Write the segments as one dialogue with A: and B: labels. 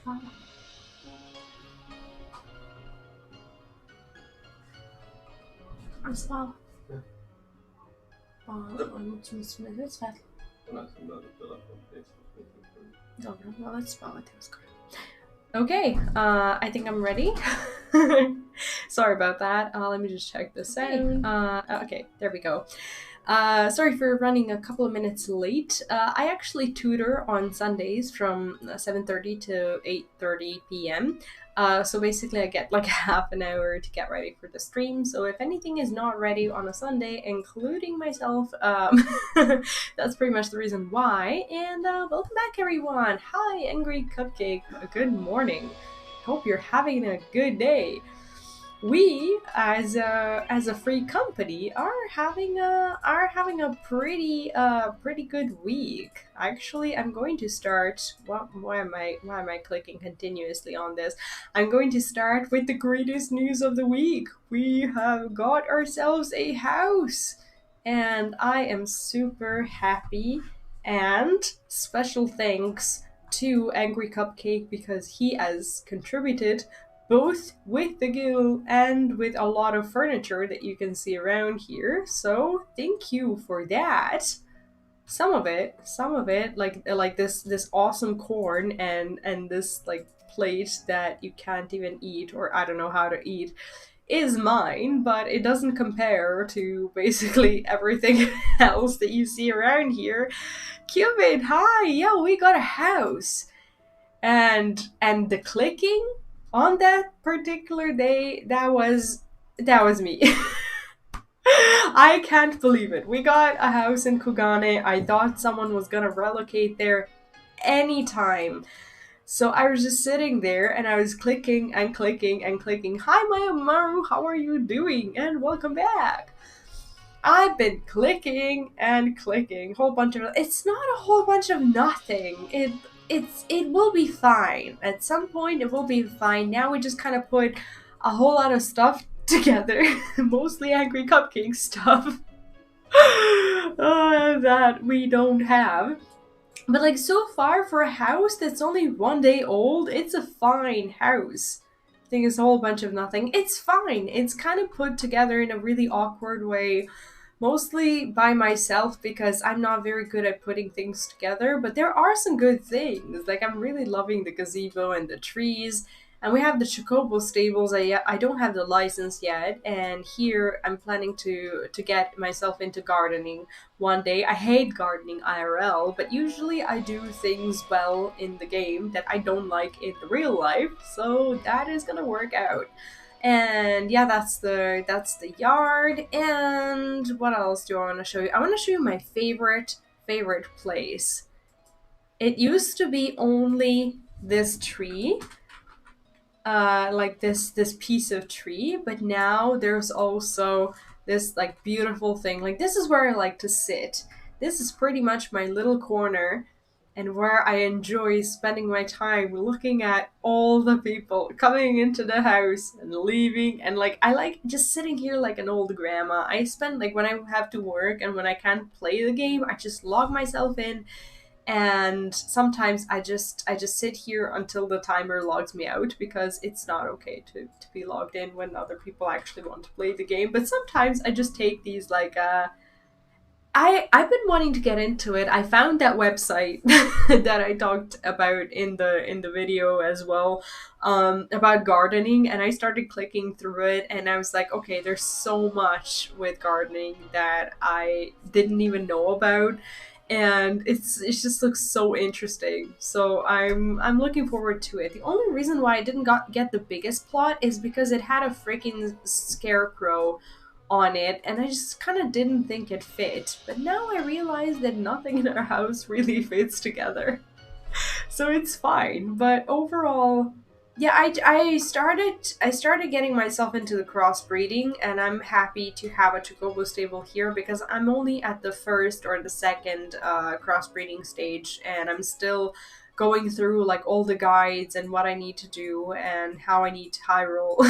A: Oh. As well. Mot smidigt väl? Dobra, no let's spell it. Okay, I think I'm ready. Sorry about that. Let me just check this out. Okay, there we go. Sorry for running a couple of minutes late. I actually tutor on Sundays from 7:30 to 8:30 p.m. So basically I get like half an hour to get ready for the stream. So if anything is not ready on a Sunday, including myself, that's pretty much the reason why. And welcome back everyone. Hi, Angry Cupcake. Good morning. Hope you're having a good day. We, as a free company, are having a pretty good week. Actually, I'm going to start. Why am I clicking continuously on this? I'm going to start with the greatest news of the week. We have got ourselves a house, and I am super happy. And special thanks to Angry Cupcake because he has contributed both with the gill and with a lot of furniture that you can see around here. So thank you for that. Some of it, like this awesome corn and this like plate that you can't even eat, or I don't know how to eat, is mine, but it doesn't compare to basically everything else that you see around here. Cupid, hi, yeah, we got a house. And the clicking on that particular day, that was me. I can't believe it. We got a house in Kugane. I thought someone was gonna relocate there anytime. So I was just sitting there and I was clicking and clicking and clicking. Hi Maya Maru, how are you doing? And welcome back. I've been clicking and clicking. Whole bunch of, it's not a whole bunch of nothing. It will be fine. At some point it will be fine. Now we just kind of put a whole lot of stuff together. Mostly Angry Cupcake stuff. That we don't have. But like so far for a house that's only 1 day old, it's a fine house. I think it's a whole bunch of nothing. It's fine. It's kind of put together in a really awkward way. Mostly by myself because I'm not very good at putting things together, but there are some good things. Like I'm really loving the gazebo and the trees, and we have the Chocobo stables. I don't have the license yet, and here I'm planning to get myself into gardening one day. I hate gardening IRL, but usually I do things well in the game that I don't like in the real life, so that is gonna work out. And yeah, that's the yard. And what else do I want to show you? I want to show you my favorite place. It used to be only this tree, like this piece of tree, but now there's also this like beautiful thing. Like this is where I like to sit. This is pretty much my little corner, and where I enjoy spending my time looking at all the people coming into the house and leaving. And like I like just sitting here like an old grandma. I spend like when I have to work and when I can't play the game, I just log myself in, and sometimes I just sit here until the timer logs me out because it's not okay to be logged in when other people actually want to play the game. But sometimes I just take these like I've been wanting to get into it. I found that website that I talked about in the video as well, about gardening, and I started clicking through it, and I was like, okay, there's so much with gardening that I didn't even know about, and it just looks so interesting. So I'm looking forward to it. The only reason why I didn't get the biggest plot is because it had a freaking scarecrow on it, and I just kind of didn't think it fit. But now I realize that nothing in our house really fits together. So it's fine. But overall, yeah, I started getting myself into the crossbreeding, and I'm happy to have a Chocobo stable here because I'm only at the first or the second crossbreeding stage, and I'm still going through like all the guides and what I need to do and how I need to high roll.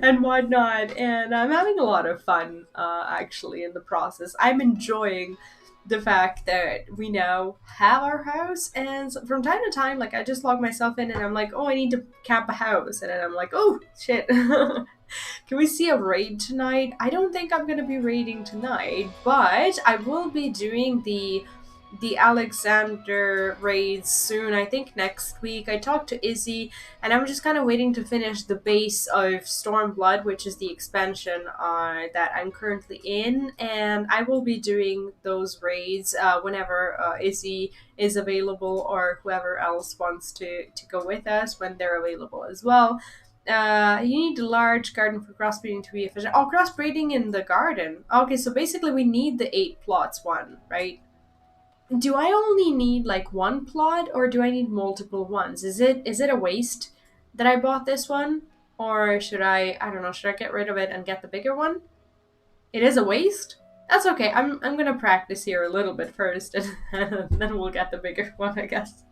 A: And whatnot, and I'm having a lot of fun actually in the process. I'm enjoying the fact that we now have our house. And from time to time, like I just log myself in and I'm like, oh, I need to camp a house. And then I'm like, oh, shit. Can we see a raid tonight? I don't think I'm gonna be raiding tonight, but I will be doing the Alexander raids soon. I think next week. I talked to Izzy, and I'm just kind of waiting to finish the base of Stormblood, which is the expansion that I'm currently in, and I will be doing those raids whenever Izzy is available or whoever else wants to go with us when they're available as well. You need a large garden for crossbreeding to be efficient. Oh, crossbreeding in the garden. Okay, so basically we need the 8 plots one, right? Do I only need like one plot or do I need multiple ones? Is it a waste that I bought this one? Or should I don't know, should I get rid of it and get the bigger one? It is a waste? That's okay. I'm gonna practice here a little bit first and then we'll get the bigger one, I guess.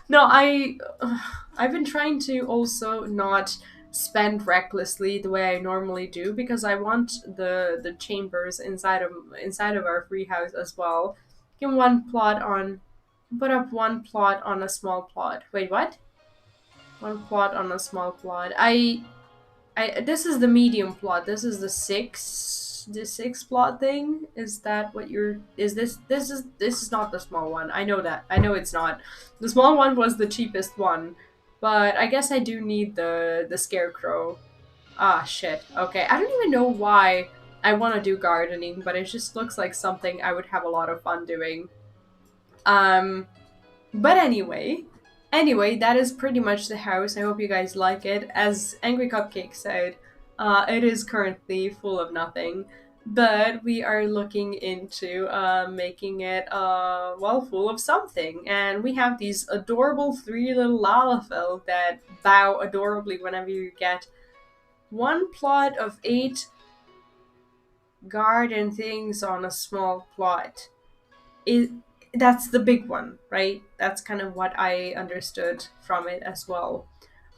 A: No, I've been trying to also not spend recklessly the way I normally do because I want the chambers inside of our free house as well. Give one plot on, put up one plot on a small plot. Wait, what? One plot on a small plot. This is the medium plot. This is the six plot thing. Is that what you're? Is this is not the small one. I know that. I know it's not. The small one was the cheapest one, but I guess I do need the scarecrow. Ah, shit. Okay, I don't even know why I want to do gardening, but it just looks like something I would have a lot of fun doing. But anyway, that is pretty much the house. I hope you guys like it. As Angry Cupcake said, it is currently full of nothing, but we are looking into making it, well, full of something. And we have these adorable 3 little Lalafell that bow adorably whenever you get one plot of 8 garden things on a small plot. That's the big one, right? That's kind of what I understood from it as well.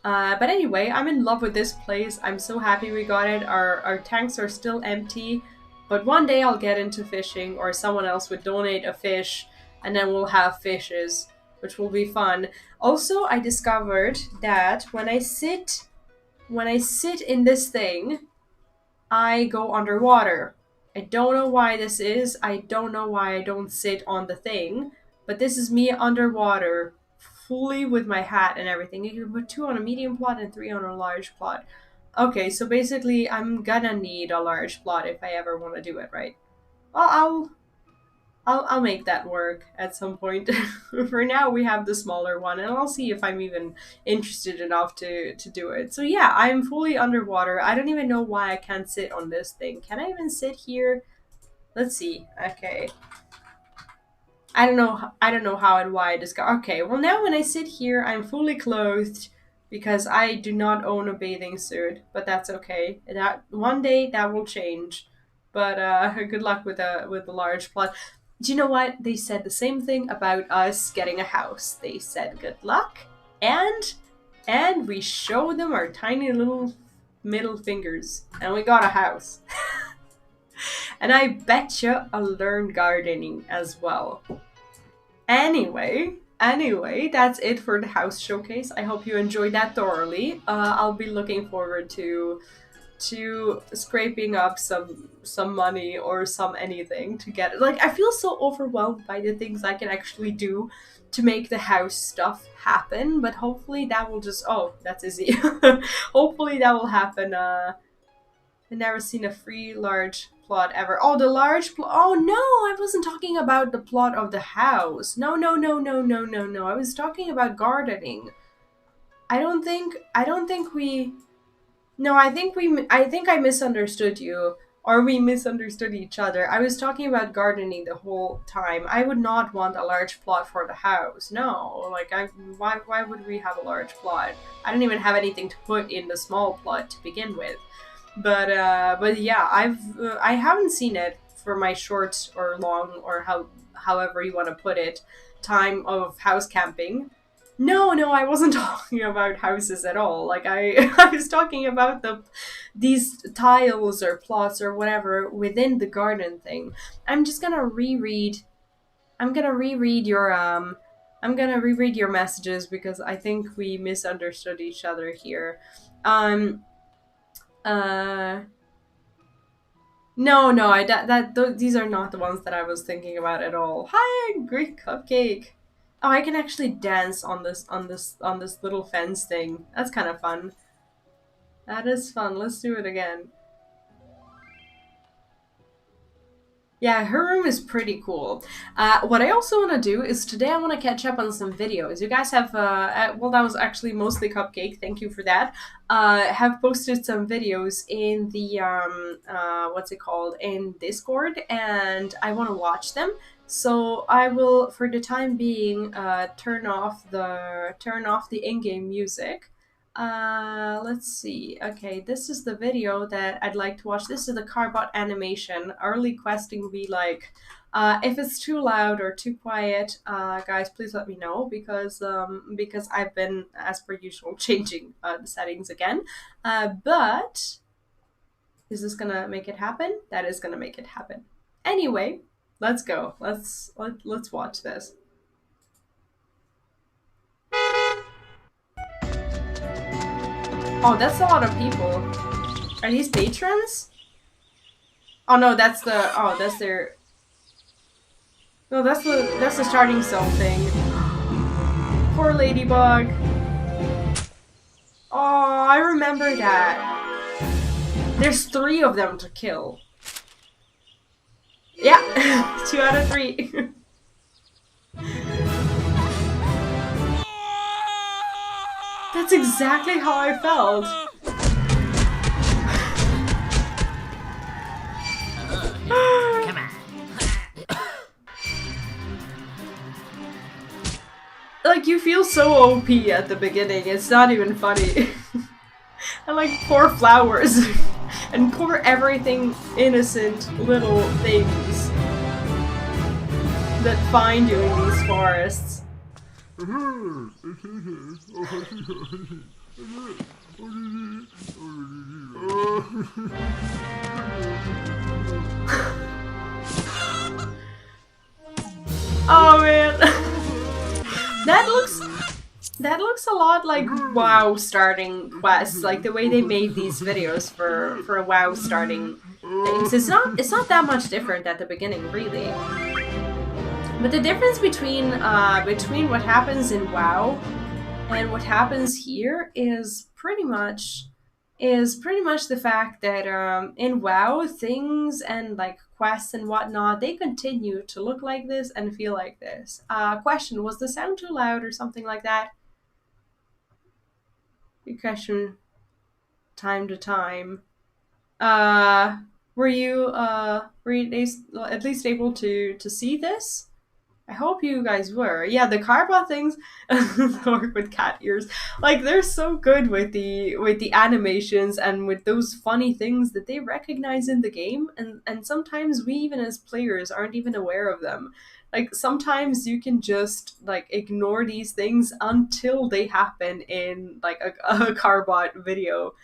A: But anyway, I'm in love with this place. I'm so happy we got it. Our tanks are still empty, but one day I'll get into fishing or someone else would donate a fish and then we'll have fishes, which will be fun. Also, I discovered that when I sit in this thing, I go underwater. I don't know why this is. I don't know why I don't sit on the thing, but this is me underwater, fully with my hat and everything. You can put 2 on a medium plot and 3 on a large plot. Okay, so basically I'm gonna need a large plot if I ever want to do it, right? Well, I'll make that work at some point. For now, we have the smaller one, and I'll see if I'm even interested enough to do it. So yeah, I'm fully underwater. I don't even know why I can't sit on this thing. Can I even sit here? Let's see. Okay. I don't know how and why I discovered. Okay, well now when I sit here, I'm fully clothed because I do not own a bathing suit, but that's okay. That one day that will change. But good luck with the large plot. Do you know what? They said the same thing about us getting a house. They said good luck, and we showed them our tiny little middle fingers, and we got a house. And I betcha I'll learn gardening as well. Anyway, that's it for the house showcase. I hope you enjoyed that thoroughly. I'll be looking forward to scraping up some money or some anything to get it. Like, I feel so overwhelmed by the things I can actually do to make the house stuff happen, but hopefully that will just, oh, that's Izzy. Hopefully that will happen. I've never seen a free large plot ever. Oh, the large plot. Oh no, I wasn't talking about the plot of the house. No. I was talking about gardening. I think I misunderstood you, or we misunderstood each other. I was talking about gardening the whole time. I would not want a large plot for the house. No, like why would we have a large plot? I don't even have anything to put in the small plot to begin with. But yeah, I haven't seen it for my short or long or however you want to put it time of house camping. No, no, I wasn't talking about houses at all. Like I was talking about these tiles or plots or whatever within the garden thing. I'm just gonna reread. I'm gonna reread your I'm gonna reread your messages because I think we misunderstood each other here. Um. Uh. No, no, these are not the ones that I was thinking about at all. Hi, Greek cupcake. Oh, I can actually dance on this little fence thing. That's kind of fun. That is fun. Let's do it again. Yeah, her room is pretty cool. What I also want to do is today I want to catch up on some videos. You guys have, well, that was actually mostly Cupcake. Thank you for that. Have posted some videos in the, what's it called, in Discord, and I want to watch them. So I will, for the time being, turn off the in-game music. Let's see. Okay, this is the video that I'd like to watch. This is the Carbot animation. Early questing be like, if it's too loud or too quiet, guys, please let me know because I've been, as per usual, changing the settings again. But is this gonna make it happen? That is gonna make it happen. Anyway, let's go. Let's watch this. Oh, that's a lot of people. Are these patrons? Oh no, that's their. No, that's the starting zone thing. Poor Ladybug. Oh, I remember that. There's 3 of them to kill. Yeah, 2 out of 3. That's exactly how I felt.
B: Come on.
A: Like, you feel so OP at the beginning, it's not even funny. And like, poor flowers. And poor everything innocent little things that find you in these forests. Oh man. That looks a lot like WoW starting quests, like the way they made these videos for WoW starting things. It's not that much different at the beginning, really. But the difference between what happens in WoW and what happens here is pretty much the fact that in WoW things and like quests and whatnot, they continue to look like this and feel like this. Question: was the sound too loud or something like that? Good question. Time to time. Were you at least able to see this? I hope you guys were. Yeah, the Carbot things work with cat ears. Like, they're so good with the animations and with those funny things that they recognize in the game, and sometimes we even as players aren't even aware of them. Like, sometimes you can just like ignore these things until they happen in like a Carbot video.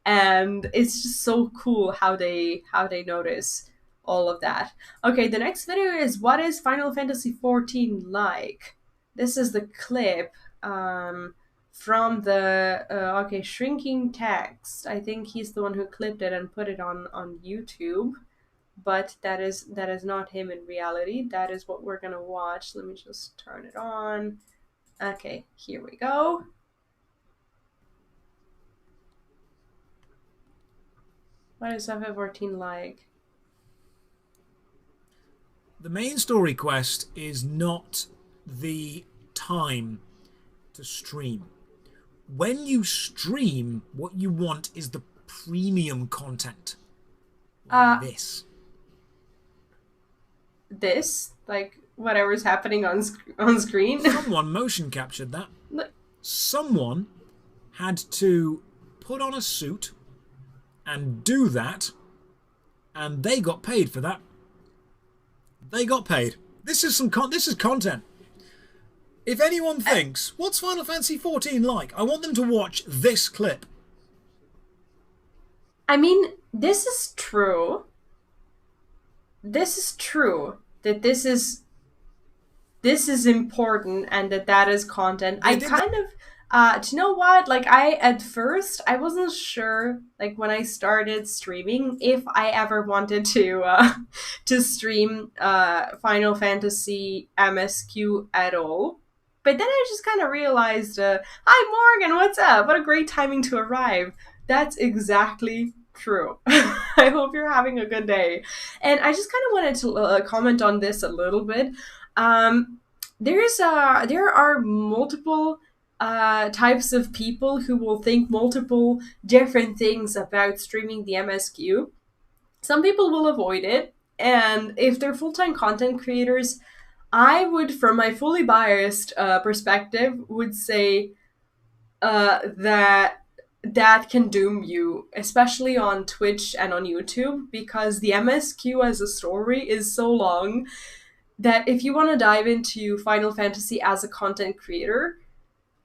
A: And it's just so cool how they notice all of that. Okay, the next video is what is Final Fantasy XIV like? This is the clip from the okay, Shrinking Text. I think he's the one who clipped it and put it on YouTube, but that is not him in reality. That is what we're gonna watch. Let me just turn it on. Okay, here we go. What is FF14 like?
B: The main story quest is not the time to stream. When you stream, what you want is the premium content. Like this.
A: This? Like, whatever's happening on screen?
B: Someone motion captured that. Someone had to put on a suit and do that, and they got paid for that. They got paid. This is content. If anyone thinks, what's Final Fantasy XIV like? I want them to watch this clip.
A: I mean, this is true. This is true that this is important and that is content. I kind of do you know what? Like, at first I wasn't sure, like, when I started streaming, if I ever wanted to stream Final Fantasy MSQ at all. But then I just kind of realized, hi Morgan, what's up? What a great timing to arrive. That's exactly true. I hope you're having a good day. And I just kind of wanted to comment on this a little bit. There are multiple types of people who will think multiple different things about streaming the MSQ. Some people will avoid it, and if they're full-time content creators, I would, from my fully biased perspective, would say that can doom you, especially on Twitch and on YouTube, because the MSQ as a story is so long that if you want to dive into Final Fantasy as a content creator,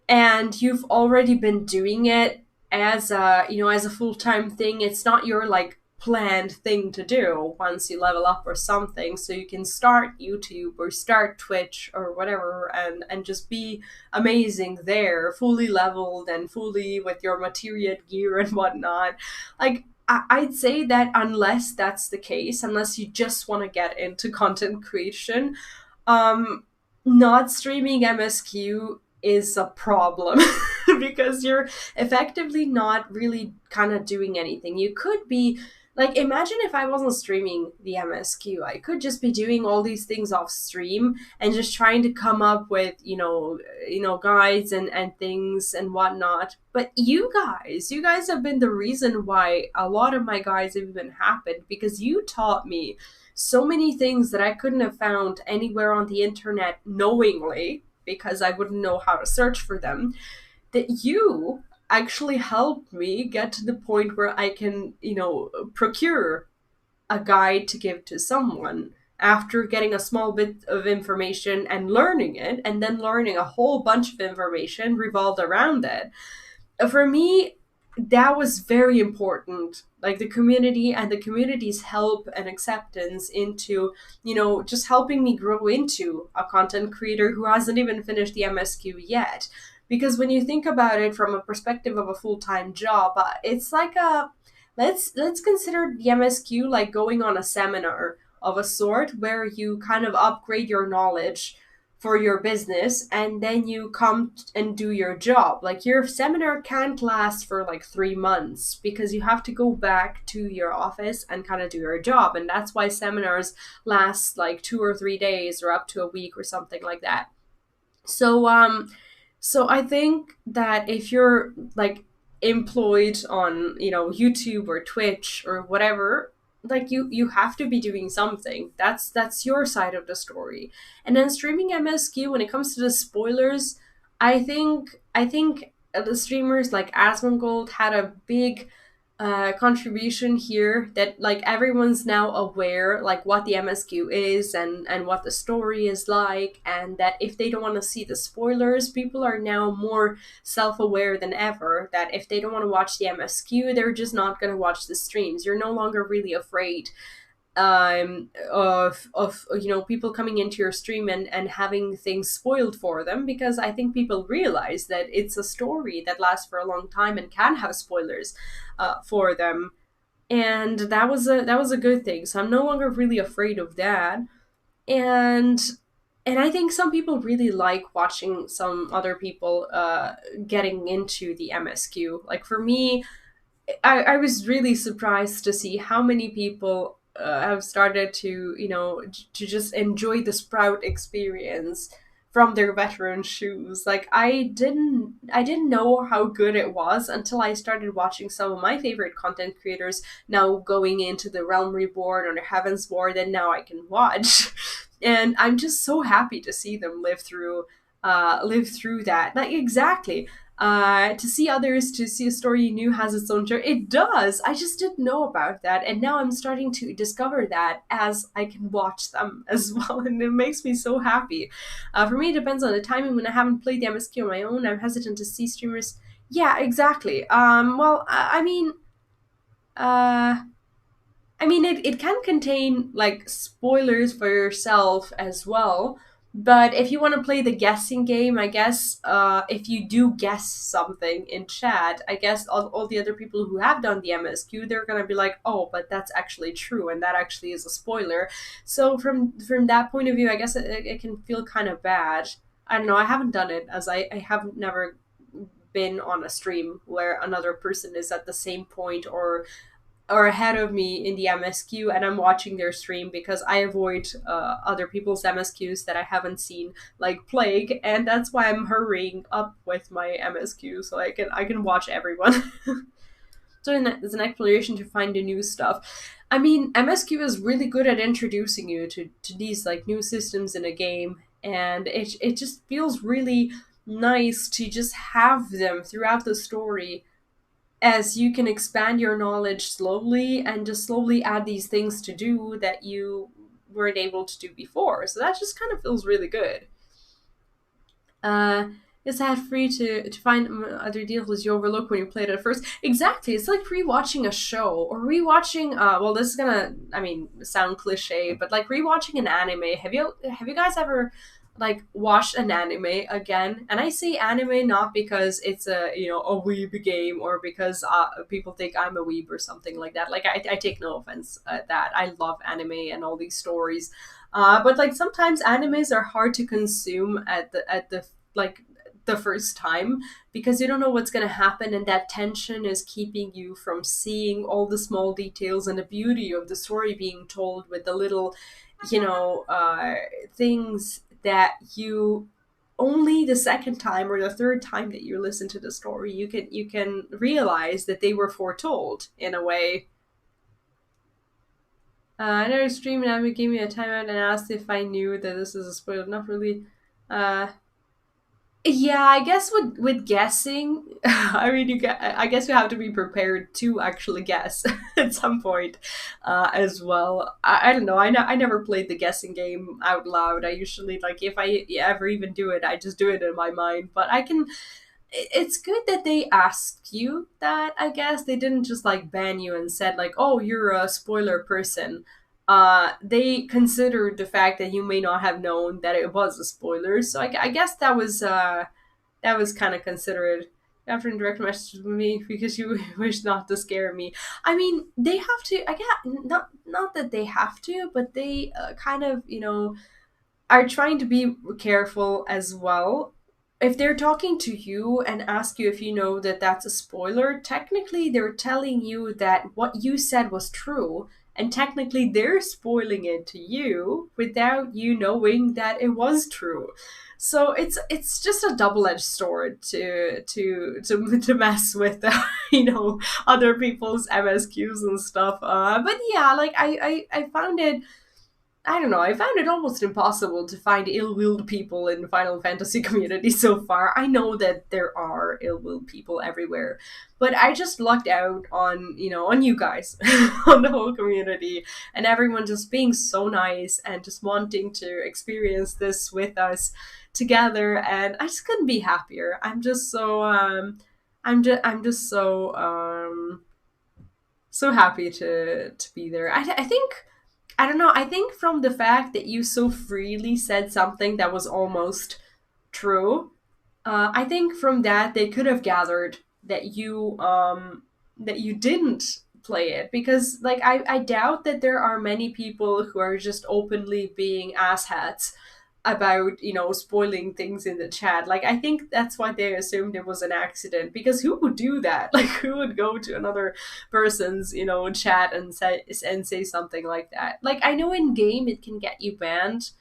A: and you've already been doing it as a full-time thing, it's not your like planned thing to do once you level up or something, so you can start YouTube or start Twitch or whatever and just be amazing there, fully leveled and fully with your materia gear and whatnot. Like, I'd say that unless that's the case, unless you just want to get into content creation, not streaming MSQ is a problem because you're effectively not really kind of doing anything. You could be like, imagine if I wasn't streaming the MSQ. I could just be doing all these things off stream and just trying to come up with, guides and things and whatnot. But you guys have been the reason why a lot of my guides have even happened, because you taught me so many things that I couldn't have found anywhere on the internet knowingly, because I wouldn't know how to search for them, that you actually helped me get to the point where I can, procure a guide to give to someone after getting a small bit of information and learning it, and then learning a whole bunch of information revolved around it. For me, that was very important. Like, the community and the community's help and acceptance into, just helping me grow into a content creator who hasn't even finished the MSQ yet. Because when you think about it from a perspective of a full-time job, it's like let's consider the MSQ like going on a seminar of a sort, where you kind of upgrade your knowledge for your business, and then you come and do your job. Like, your seminar can't last for like 3 months, because you have to go back to your office and kind of do your job. And that's why seminars last like 2 or 3 days or up to a week or something like that. So I think that if you're like employed on, YouTube or Twitch or whatever, like, you have to be doing something. That's your side of the story. And then streaming MSQ, when it comes to the spoilers, I think the streamers like Asmongold had a big contribution here, that like everyone's now aware like what the MSQ is and what the story is like, and that if they don't want to see the spoilers, people are now more self-aware than ever, that if they don't want to watch the MSQ, they're just not going to watch the streams. You're no longer really afraid of people coming into your stream and having things spoiled for them, because I think people realize that it's a story that lasts for a long time and can have spoilers for them, and that was a good thing. So I'm no longer really afraid of that, and I think some people really like watching some other people getting into the MSQ. Like, for me, I was really surprised to see how many people have started to, to just enjoy the Sprout experience from their veteran shoes. Like, I didn't know how good it was until I started watching some of my favorite content creators now going into the Realm Reborn or the Heaven's Ward, and now I can watch. And I'm just so happy to see them live through that. Like, exactly. To see others, to see a story you knew has its own charm. It does. I just didn't know about that, and now I'm starting to discover that as I can watch them as well, and it makes me so happy. For me, it depends on the timing. When I haven't played the MSQ on my own, I'm hesitant to see streamers. Yeah, exactly. Well, uh, it can contain like spoilers for yourself as well. But if you want to play the guessing game, I guess if you do guess something in chat, I guess all the other people who have done the MSQ, they're gonna be like, oh, but that's actually true, and that actually is a spoiler. So from that point of view, I guess it can feel kind of bad. I don't know. I haven't done it as I haven't never been on a stream where another person is at the same point or ahead of me in the MSQ, and I'm watching their stream because I avoid other people's MSQs that I haven't seen like plague, and that's why I'm hurrying up with my MSQ so I can watch everyone. So there's an exploration to find the new stuff. I mean, MSQ is really good at introducing you to these like new systems in a game, and it just feels really nice to just have them throughout the story as you can expand your knowledge slowly and just slowly add these things to do that you weren't able to do before. So that just kind of feels really good. It's ad free to find other deals you overlook when you played it first. Exactly, it's like rewatching a show or rewatching. Well, this is gonna, sound cliche, but like rewatching an anime. Have you guys ever like watched an anime again? And I say anime not because it's a weeb game or because people think I'm a weeb or something like that. Like I take no offense at that. I love anime and all these stories, but like sometimes animes are hard to consume at the like the first time because you don't know what's going to happen, and that tension is keeping you from seeing all the small details and the beauty of the story being told with the little things that you only the second time or the third time that you listen to the story you can realize that they were foretold in a way. Another stream and gave me a timeout and asked if I knew that this is a spoiler. Not really. Yeah, I guess with guessing, I guess you have to be prepared to actually guess at some point, as well. I don't know. I never played the guessing game out loud. I usually like if I ever even do it, I just do it in my mind. But I can. It's good that they asked you that. I guess they didn't just like ban you and said like, "Oh, you're a spoiler person." They considered the fact that you may not have known that it was a spoiler. So I guess that was kind of considerate. After in direct message with me because you wish not to scare me. I mean, they have to. I get not that they have to, but they kind of are trying to be careful as well. If they're talking to you and ask you if you know that that's a spoiler, technically they're telling you that what you said was true, and technically they're spoiling it to you without you knowing that it was true. So it's just a double-edged sword to mess with other people's MSQs and stuff. But yeah, like I found it. I don't know, I found it almost impossible to find ill-willed people in the Final Fantasy community so far. I know that there are ill-willed people everywhere, but I just lucked out on you guys, on the whole community, and everyone just being so nice and just wanting to experience this with us together, and I just couldn't be happier. I'm just so, so happy to be there. I think I don't know. I think from the fact that you so freely said something that was almost true, I think from that they could have gathered that you didn't play it because like I doubt that there are many people who are just openly being asshats about spoiling things in the chat. Like I think that's why they assumed it was an accident, because who would do that? Like who would go to another person's chat and say something like that? Like I know in game it can get you banned,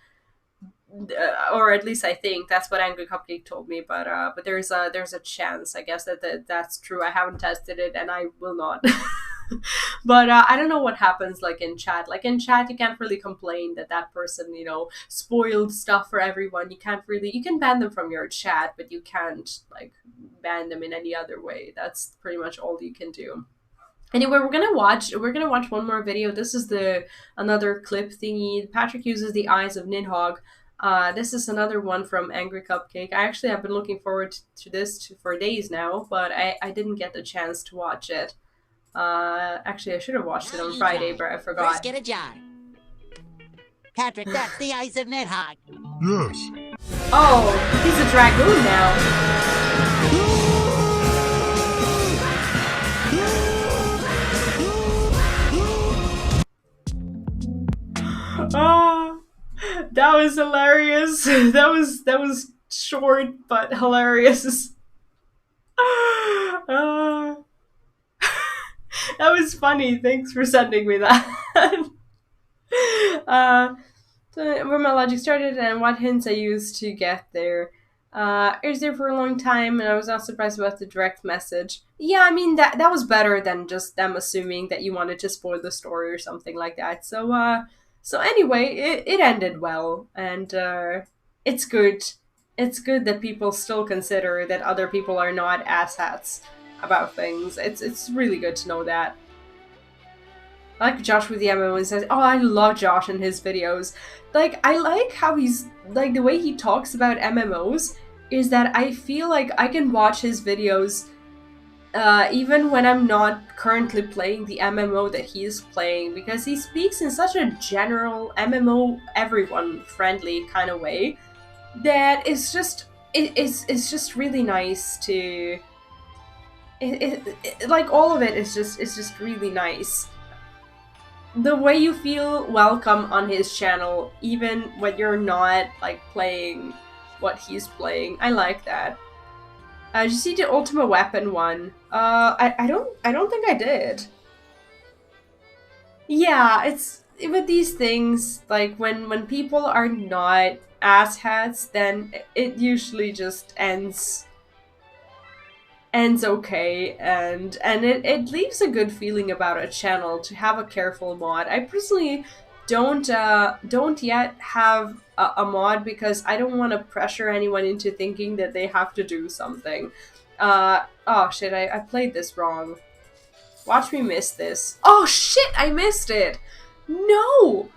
A: or at least I think that's what Angry Cupcake told me. But there's a chance, I guess, that's true. I haven't tested it and I will not. But I don't know what happens like in chat. Like in chat, you can't really complain that person spoiled stuff for everyone. You can ban them from your chat, but you can't like ban them in any other way. That's pretty much all you can do. Anyway, we're gonna watch one more video. This is another clip thingy. Patrick uses the eyes of Nidhogg. This is another one from Angry Cupcake. I actually have been looking forward to this for days now, but I didn't get the chance to watch it. Actually, I should have watched it on Friday, but I forgot.
C: First get a jar. Patrick, that's the eyes of Nidhogg.
D: Yes.
A: Oh, he's a dragoon now. Ah, that was hilarious. That was short but hilarious. That was funny. Thanks for sending me that. Where my logic started and what hints I used to get there. It was there for a long time, and I was not surprised about the direct message. Yeah, I mean, that was better than just them assuming that you wanted to spoil the story or something like that. So anyway, it ended well, and it's good. It's good that people still consider that other people are not asshats about things. It's really good to know that. I like Josh with the MMO and says, oh, I love Josh and his videos. Like, I like how he's, like, the way he talks about MMOs is that I feel like I can watch his videos even when I'm not currently playing the MMO that he is playing, because he speaks in such a general MMO everyone friendly kind of way that it's just really nice to like all of it is just really nice. The way you feel welcome on his channel even when you're not like playing what he's playing. I like that. Did you see the Ultimate Weapon one? I don't think I did. Yeah, it's with these things, like when people are not asshats, then it usually just ends okay, and it leaves a good feeling about a channel to have a careful mod. I personally don't yet have a mod because I don't want to pressure anyone into thinking that they have to do something. Oh shit, I played this wrong. Watch me miss this. Oh shit, I missed it! No!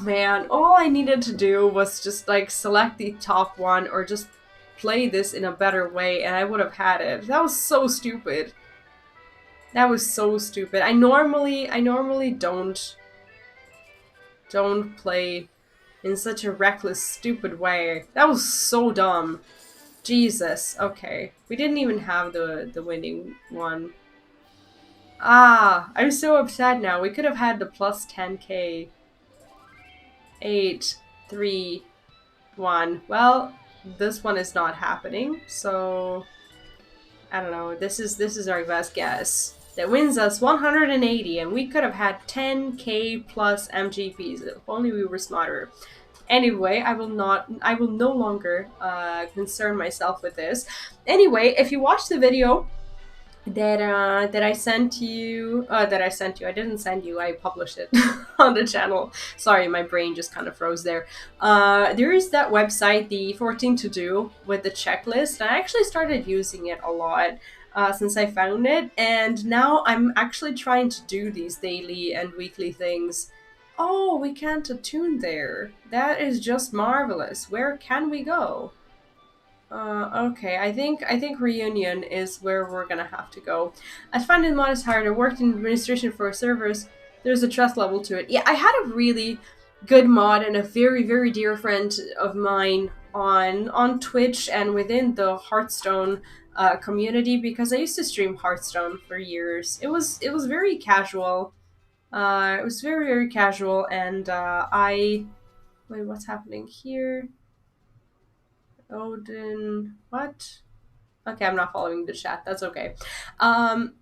A: Man, all I needed to do was just like select the top one or just play this in a better way and I would have had it. That was so stupid. That was so stupid. I normally don't play in such a reckless, stupid way. That was so dumb. Jesus. Okay. We didn't even have the winning one. I'm so upset now. We could have had the plus 10k. 8, 3, 1. Well, this one is not happening, so I don't know. This is our best guess. That wins us 180, and we could have had 10k plus MGPs if only we were smarter. Anyway, I will no longer concern myself with this. Anyway, if you watch the video that I sent you, I didn't send you, I published it on the channel. Sorry, my brain just kind of froze there. There is that website, the 14 to do, with the checklist. I actually started using it a lot since I found it, and now I'm actually trying to do these daily and weekly things. Oh, we can't attune there. That is just marvelous. Where can we go? Okay, I think Reunion is where we're gonna have to go. I find the mod is hard. I worked in administration for servers. There's a trust level to it. Yeah, I had a really good mod and a very, very dear friend of mine on Twitch and within the Hearthstone community, because I used to stream Hearthstone for years. It was very casual. It was very, very casual, and wait, what's happening here? Odin, what? Okay, I'm not following the chat. That's okay. I'm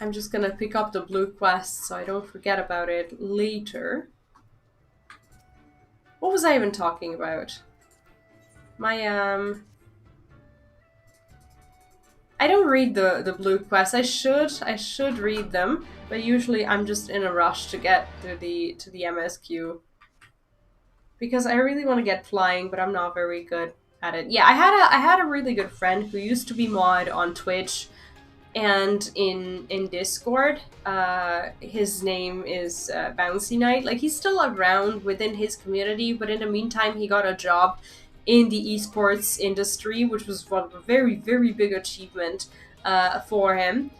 A: just gonna pick up the blue quest so I don't forget about it later. What was I even talking about? My I don't read the blue quests. I should read them, but usually I'm just in a rush to get to the MSQ. Because I really want to get flying, but I'm not very good. at it. Yeah, I had a really good friend who used to be mod on Twitch and in Discord. His name is Bouncy Knight. Like, he's still around within his community, but in the meantime, he got a job in the esports industry, which was a very, very big achievement for him.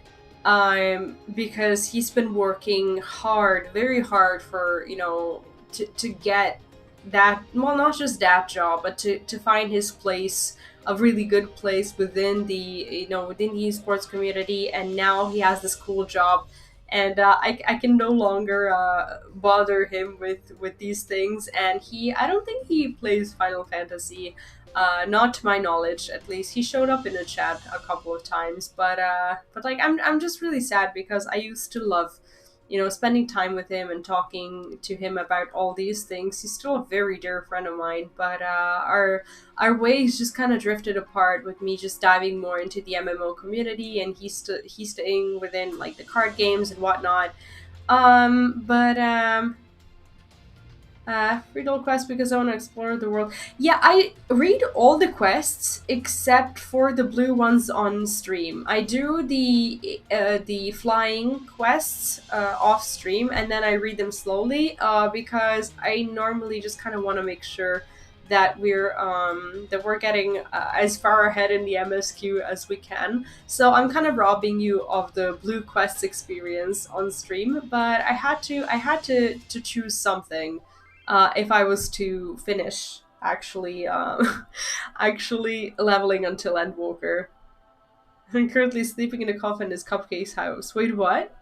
A: Because he's been working hard, very hard for, to get that, well, not just that job, but to find his place, a really good place within within the esports community. And now he has this cool job, and I can no longer bother him with these things. And I don't think he plays Final Fantasy, not to my knowledge. At least he showed up in the chat a couple of times, but like, I'm just really sad because I used to love, spending time with him and talking to him about all these things. He's still a very dear friend of mine, but our ways just kind of drifted apart, with me just diving more into the MMO community, and he's staying within like the card games and whatnot. Read all quests because I want to explore the world. Yeah, I read all the quests except for the blue ones on stream. I do the flying quests off stream, and then I read them slowly because I normally just kind of want to make sure that we're getting as far ahead in the MSQ as we can. So I'm kind of robbing you of the blue quests experience on stream, but I had to choose something. If I was to finish actually leveling until Endwalker. I'm currently sleeping in a coffin in his Cupcake's house. Wait, what?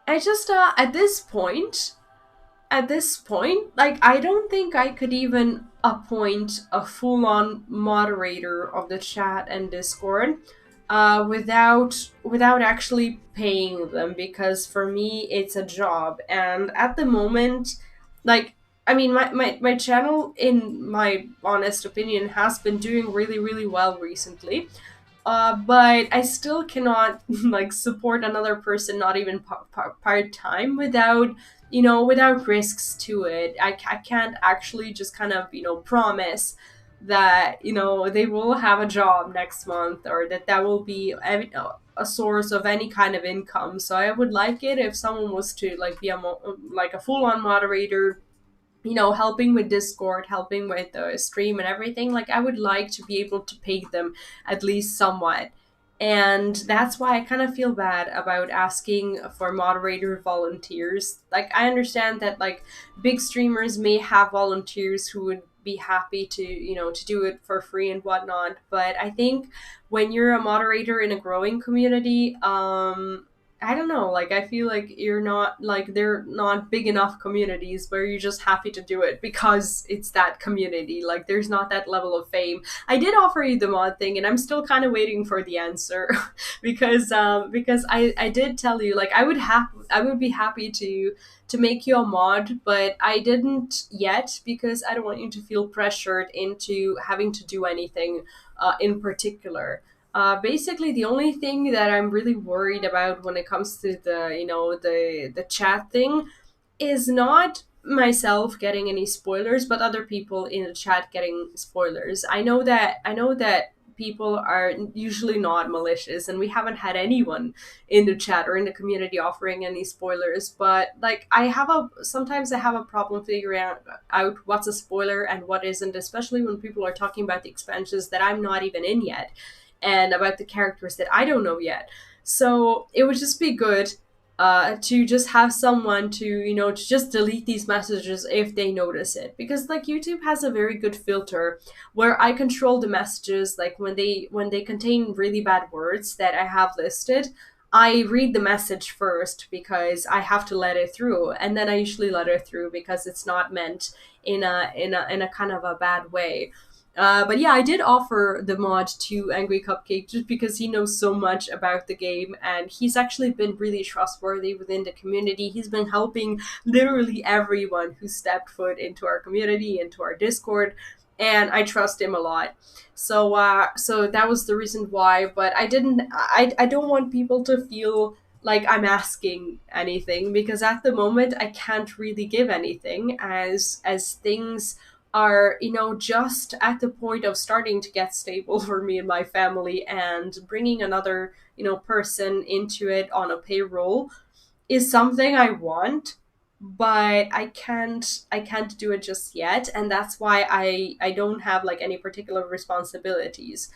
A: I just at this point, like, I don't think I could even appoint a full-on moderator of the chat and Discord without actually paying them, because for me it's a job. And at the moment, like, I mean, my channel, in my honest opinion, has been doing really, really well recently. But I still cannot like support another person, not even part-time, without risks to it. I can't actually just kind of, promise that, they will have a job next month, or that will be a source of any kind of income. So I would like it if someone was to like be a full-on moderator, helping with Discord, helping with the stream and everything. Like, I would like to be able to pay them at least somewhat. And that's why I kind of feel bad about asking for moderator volunteers. Like, I understand that, like, big streamers may have volunteers who would be happy to, to do it for free and whatnot. But I think when you're a moderator in a growing community, I don't know, like, I feel like you're not, like, they're not big enough communities where you're just happy to do it because it's that community. Like, there's not that level of fame. I did offer you the mod thing, and I'm still kind of waiting for the answer because I did tell you, like, I would be happy to make you a mod, but I didn't yet because I don't want you to feel pressured into having to do anything in particular. Basically, the only thing that I'm really worried about when it comes to the chat thing is not myself getting any spoilers, but other people in the chat getting spoilers. I know that people are usually not malicious, and we haven't had anyone in the chat or in the community offering any spoilers. But like, sometimes I have a problem figuring out what's a spoiler and what isn't, especially when people are talking about the expansions that I'm not even in yet, and about the characters that I don't know yet. So it would just be good to just have someone to just delete these messages if they notice it. Because like, YouTube has a very good filter where I control the messages. Like, when they contain really bad words that I have listed, I read the message first because I have to let it through, and then I usually let it through because it's not meant in a kind of a bad way. But yeah, I did offer the mod to Angry Cupcake just because he knows so much about the game, and he's actually been really trustworthy within the community. He's been helping literally everyone who stepped foot into our community, into our Discord, and I trust him a lot. So that was the reason why. But I don't want people to feel like I'm asking anything, because at the moment I can't really give anything as things are, you know, just at the point of starting to get stable for me and my family, and bringing another, you know, person into it on a payroll is something I want, but I can't do it just yet, and that's why I don't have like any particular responsibilities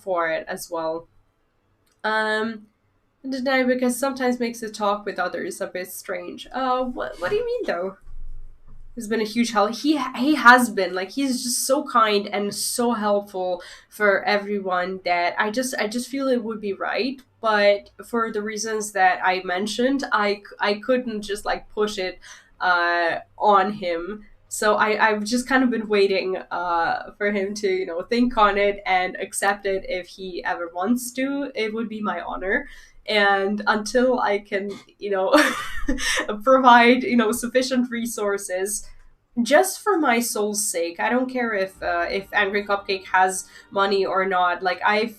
A: for it as well. Um because sometimes makes the talk with others a bit strange. What do you mean though? Has been a huge help. He has been like, he's just so kind and so helpful for everyone that I just feel it would be right, but for the reasons that I mentioned, I couldn't just like push it on him. So I've just kind of been waiting for him to, you know, think on it and accept it if he ever wants to. It would be my honor. And until I can, you know, provide, you know, sufficient resources just for my soul's sake. I don't care if Angry Cupcake has money or not. Like, I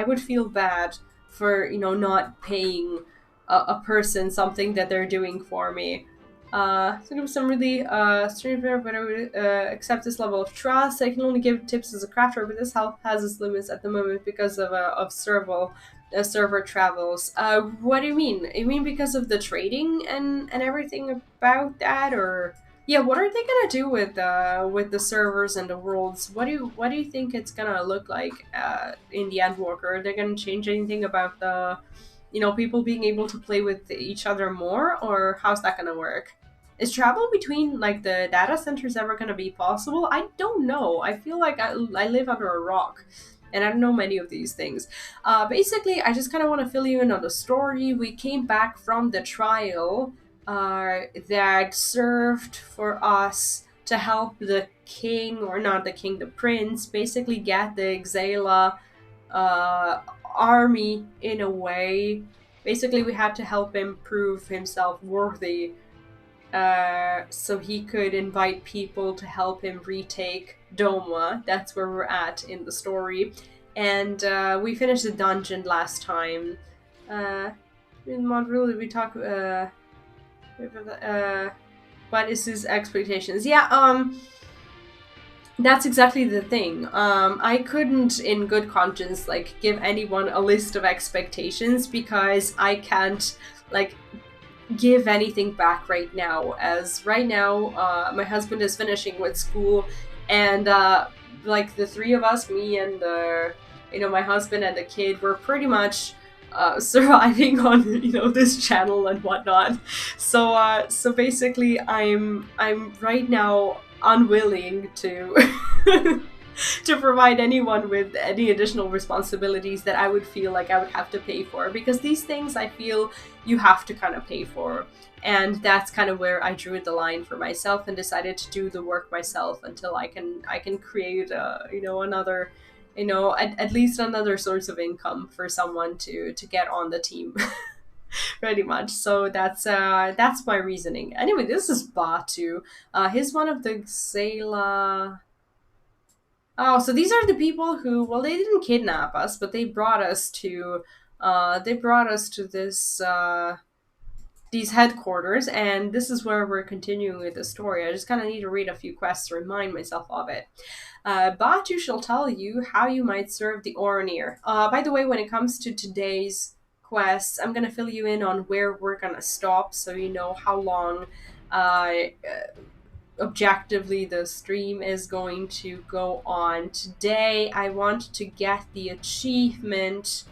A: would feel bad for, you know, not paying a person something that they're doing for me. So give some really strange, but I would accept this level of trust. I can only give tips as a crafter, but this help has its limits at the moment because of server travels. What do you mean? You mean because of the trading and everything about that, or yeah? What are they gonna do with the servers and the worlds? What do you think it's gonna look like in the Endwalker? Are they gonna change anything about the, you know, people being able to play with each other more, or how's that gonna work? Is travel between like the data centers ever gonna be possible? I don't know. I feel like I live under a rock, and I don't know many of these things. Basically, I just kind of want to fill you in on the story. We came back from the trial that served for us to help the king, or not the king, the prince, basically get the Xaela army in a way. Basically, we had to help him prove himself worthy so he could invite people to help him retake Doma. That's where we're at in the story. And we finished the dungeon last time. In Montreal, we talk what is his expectations? Yeah, that's exactly the thing. I couldn't, in good conscience, like, give anyone a list of expectations because I can't, like, give anything back right now. As right now, my husband is finishing with school, and like the three of us, me and you know, my husband and the kid, we're pretty much surviving on, you know, this channel and whatnot. So so basically, I'm right now unwilling to to provide anyone with any additional responsibilities that I would feel like I would have to pay for, because these things I feel you have to kind of pay for, and that's kind of where I drew the line for myself and decided to do the work myself until I can create you know, another, you know, at least another source of income for someone to get on the team. Pretty much. So that's my reasoning. Anyway, this is Batu. He's one of the Xaela. Oh, so these are the people who, well, they didn't kidnap us, but they brought us to this these headquarters, and this is where we're continuing with the story. I just kind of need to read a few quests to remind myself of it. Batu shall tell you how you might serve the Oranir. By the way, when it comes to today's quests, I'm gonna fill you in on where we're gonna stop, so you know how long objectively the stream is going to go on. Today I want to get the achievement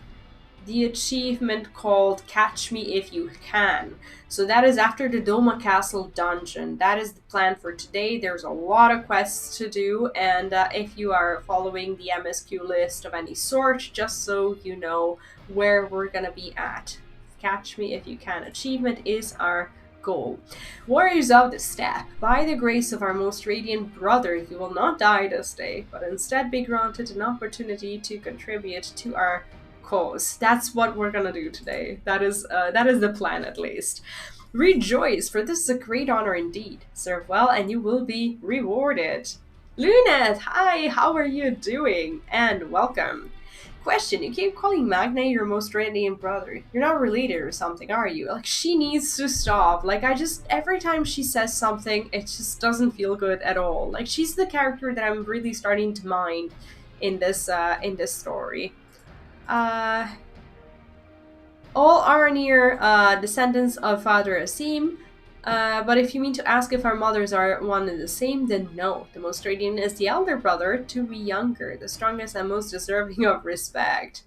A: called Catch Me If You Can. So that is after the Doma Castle dungeon. That is the plan for today. There's a lot of quests to do, and if you are following the MSQ list of any sort, just so you know where we're gonna be at. Catch Me If You Can achievement is our goal. Warriors of the Steppe, by the grace of our most radiant brother, you will not die this day, but instead be granted an opportunity to contribute to our cause. That's what we're gonna do today. That is the plan, at least. Rejoice, for this is a great honor indeed. Serve well, and you will be rewarded. Luneth, hi, how are you doing? And welcome. Question, you keep calling Magna your most radiant brother. You're not related or something, are you? Like, she needs to stop. Like, every time she says something, it just doesn't feel good at all. Like, she's the character that I'm really starting to mind in this story. All are near descendants of Father Asim, but if you mean to ask if our mothers are one and the same, then no. The most radiant is the elder brother, to be younger, the strongest and most deserving of respect.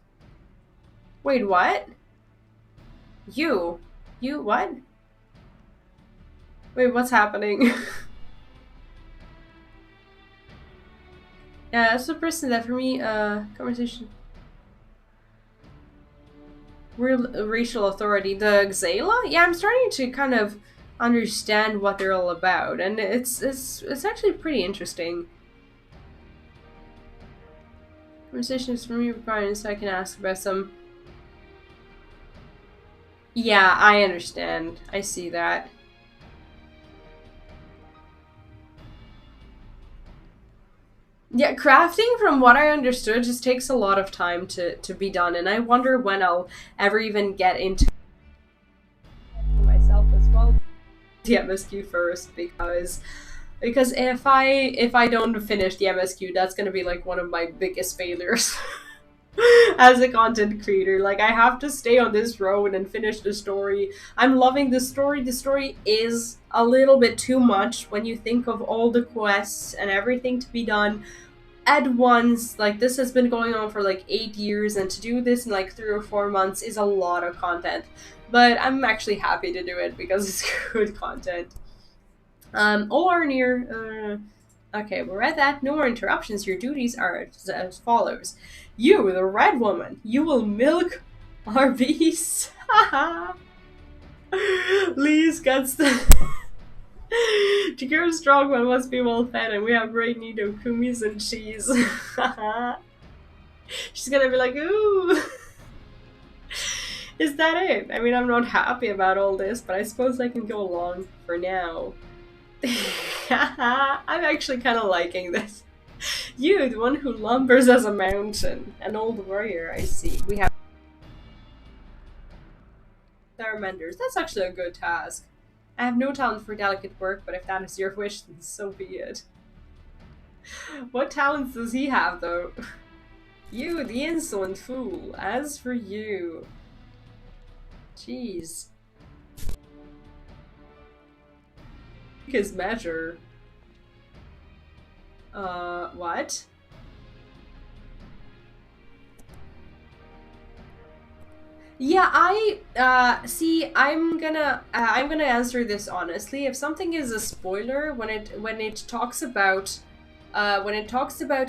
A: Wait, what? You what? Wait, what's happening? Yeah, that's the person that for me, conversation. Real racial authority. The Xaela? Yeah, I'm starting to kind of understand what they're all about, and it's actually pretty interesting. Conversations from me requiring so I can ask about some. Yeah, I understand. I see that. Yeah, crafting, from what I understood, just takes a lot of time to be done, and I wonder when I'll ever even get into myself as well. The MSQ first, because if I don't finish the MSQ, that's gonna be like one of my biggest failures as a content creator. Like, I have to stay on this road and finish the story. I'm loving the story. The story is a little bit too much when you think of all the quests and everything to be done at once. Like, this has been going on for like 8 years, and to do this in like 3 or 4 months is a lot of content. But I'm actually happy to do it because it's good content. All are near. Okay, we're at that. No more interruptions. Your duties are as follows. You, the red woman, you will milk our beasts. Lee's gets the. To cure a strong one must be well fed, and we have great need of kumis and cheese. She's gonna be like, ooh. Is that it? I mean, I'm not happy about all this, but I suppose I can go along for now. I'm actually kind of liking this. You, the one who lumbers as a mountain. An old warrior, I see. We have Thermenders. That's actually a good task. I have no talent for delicate work, but if that is your wish, then so be it. What talents does he have, though? You, the insolent fool. As for you... Jeez. His measure. What? Yeah, see, I'm gonna answer this honestly. If something is a spoiler, when it talks about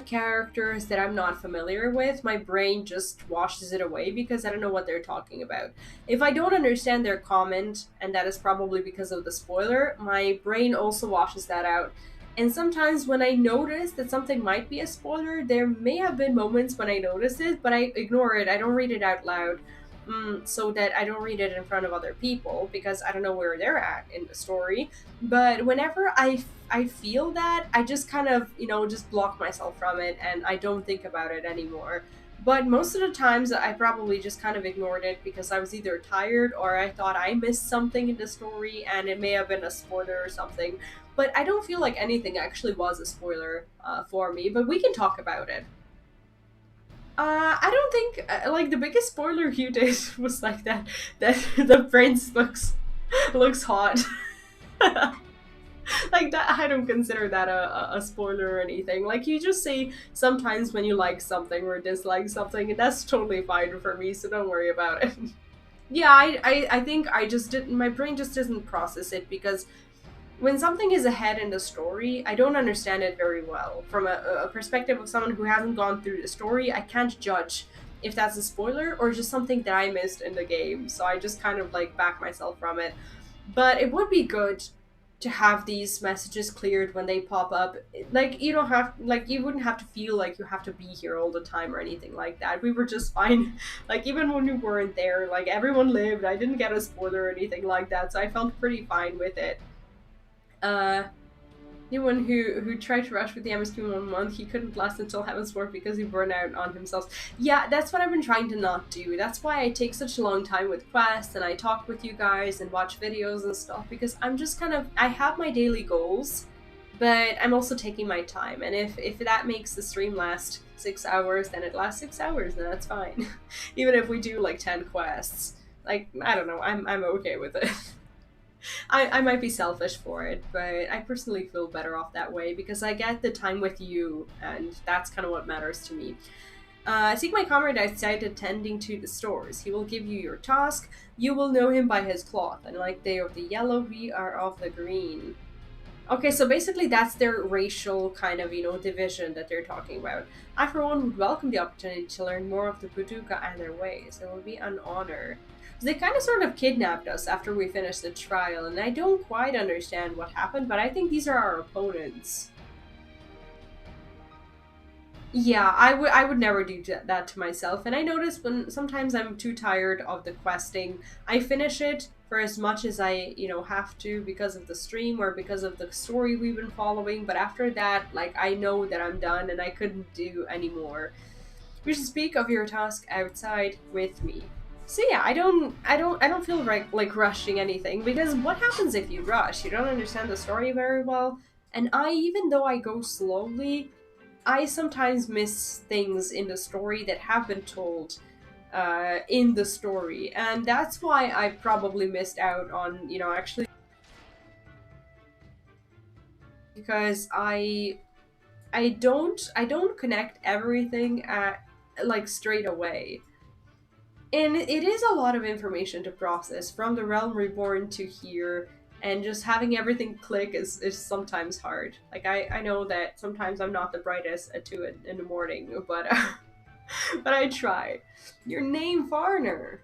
A: characters that I'm not familiar with, my brain just washes it away because I don't know what they're talking about. If I don't understand their comment, and that is probably because of the spoiler, my brain also washes that out. And sometimes when I notice that something might be a spoiler, there may have been moments when I notice it, but I ignore it. I don't read it out loud. So that I don't read it in front of other people because I don't know where they're at in the story. But whenever I feel that, I just kind of, just block myself from it and I don't think about it anymore. But most of the times I probably just kind of ignored it because I was either tired or I thought I missed something in the story and it may have been a spoiler or something. But I don't feel like anything actually was a spoiler for me, but we can talk about it. I don't think, like, the biggest spoiler you did was, like, that the prince looks hot. Like, that, I don't consider that a spoiler or anything. Like, you just say sometimes when you like something or dislike something, and that's totally fine for me, so don't worry about it. Yeah, I think I just didn't, my brain just doesn't process it because when something is ahead in the story, I don't understand it very well. From a perspective of someone who hasn't gone through the story, I can't judge if that's a spoiler or just something that I missed in the game. So I just kind of like back myself from it. But it would be good to have these messages cleared when they pop up. Like, you don't have, like, you wouldn't have to feel like you have to be here all the time or anything like that. We were just fine. Like, even when we weren't there, like, everyone lived. I didn't get a spoiler or anything like that, so I felt pretty fine with it. Anyone who tried to rush with the MSQ in 1 month, he couldn't last until Heaven's Work because he burned out on himself. Yeah, that's what I've been trying to not do. That's why I take such a long time with quests, and I talk with you guys and watch videos and stuff, because I'm just kind of, I have my daily goals, but I'm also taking my time, and if that makes the stream last 6 hours, then it lasts 6 hours, and that's fine. Even if we do like 10 quests. Like, I don't know, I'm okay with it. I might be selfish for it, but I personally feel better off that way because I get the time with you, and that's kind of what matters to me. Seek my comrade outside attending to the stores. He will give you your task. You will know him by his cloth, and like they of the yellow, we are of the green. Okay, so basically that's their racial kind of, you know, division that they're talking about. I, for one, would welcome the opportunity to learn more of the Buduka and their ways. It would be an honor. They kind of sort of kidnapped us after we finished the trial, and I don't quite understand what happened, but I think these are our opponents. Yeah, I would never do that to myself, and I notice when sometimes I'm too tired of the questing, I finish it for as much as I, you know, have to because of the stream or because of the story we've been following, but after that, like, I know that I'm done and I couldn't do anymore. We should speak of your task outside with me. So yeah, I don't feel like rushing anything, because what happens if you rush? You don't understand the story very well, and even though I go slowly, I sometimes miss things in the story that have been told in the story, and that's why I probably missed out on, you know, actually, because I don't connect everything like straight away. And it is a lot of information to process from the Realm Reborn to here, and just having everything click is sometimes hard. Like, I know that sometimes I'm not the brightest at 2 in the morning, but but I try. Your name, Foreigner.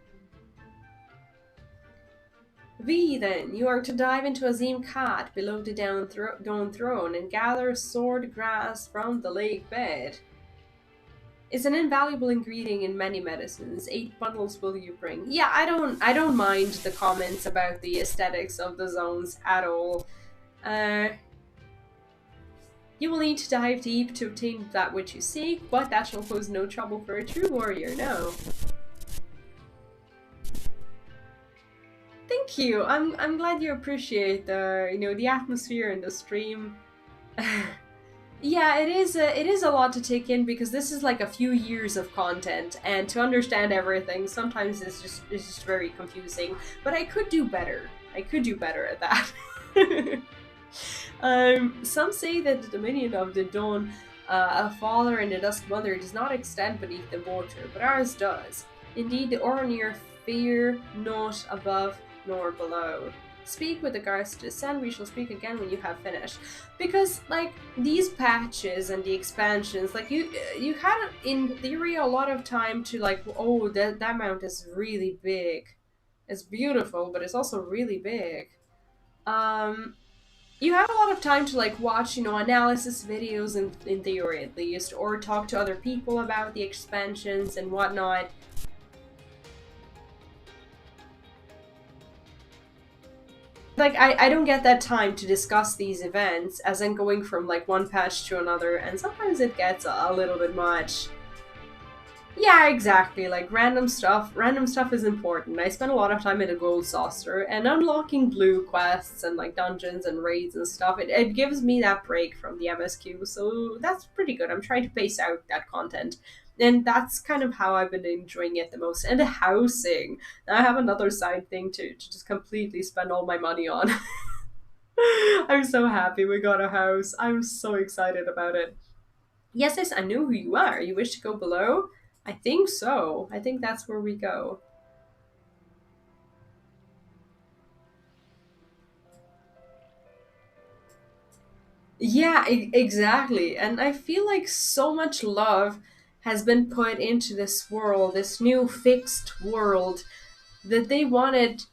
A: V, then, you are to dive into Azim Khat below the Dawn Throne and gather sword grass from the lake bed. It's an invaluable ingredient in many medicines. 8 bundles will you bring? Yeah, I don't mind the comments about the aesthetics of the zones at all. You will need to dive deep to obtain that which you seek, but that shall pose no trouble for a true warrior, no. Thank you. I'm glad you appreciate the, you know, the atmosphere in the stream. Yeah, it is a lot to take in, because this is like a few years of content, and to understand everything sometimes it's just very confusing. But I could do better. I could do better at that. Some say that the dominion of the Dawn, a Father and a Dusk Mother, does not extend beneath the water, but ours does. Indeed, the Oronir fear not above nor below. Speak with the guards to descend. We shall speak again when you have finished. Because, like, these patches and the expansions, like, you had, in theory, a lot of time to, like, oh, that mount is really big. It's beautiful, but it's also really big. You have a lot of time to, like, watch, you know, analysis videos in theory, at least, or talk to other people about the expansions and whatnot. Like, I don't get that time to discuss these events, as in going from, like, one patch to another, and sometimes it gets a little bit much. Yeah, exactly, like, random stuff is important. I spend a lot of time in a gold saucer, and unlocking blue quests and, like, dungeons and raids and stuff, it gives me that break from the MSQ, so that's pretty good. I'm trying to pace out that content. And that's kind of how I've been enjoying it the most. And the housing. Now I have another side thing to just completely spend all my money on. I'm so happy we got a house. I'm so excited about it. Yes, I know who you are. You wish to go below? I think so. I think that's where we go. Yeah, exactly. And I feel like so much love has been put into this world, this new fixed world, that they wanted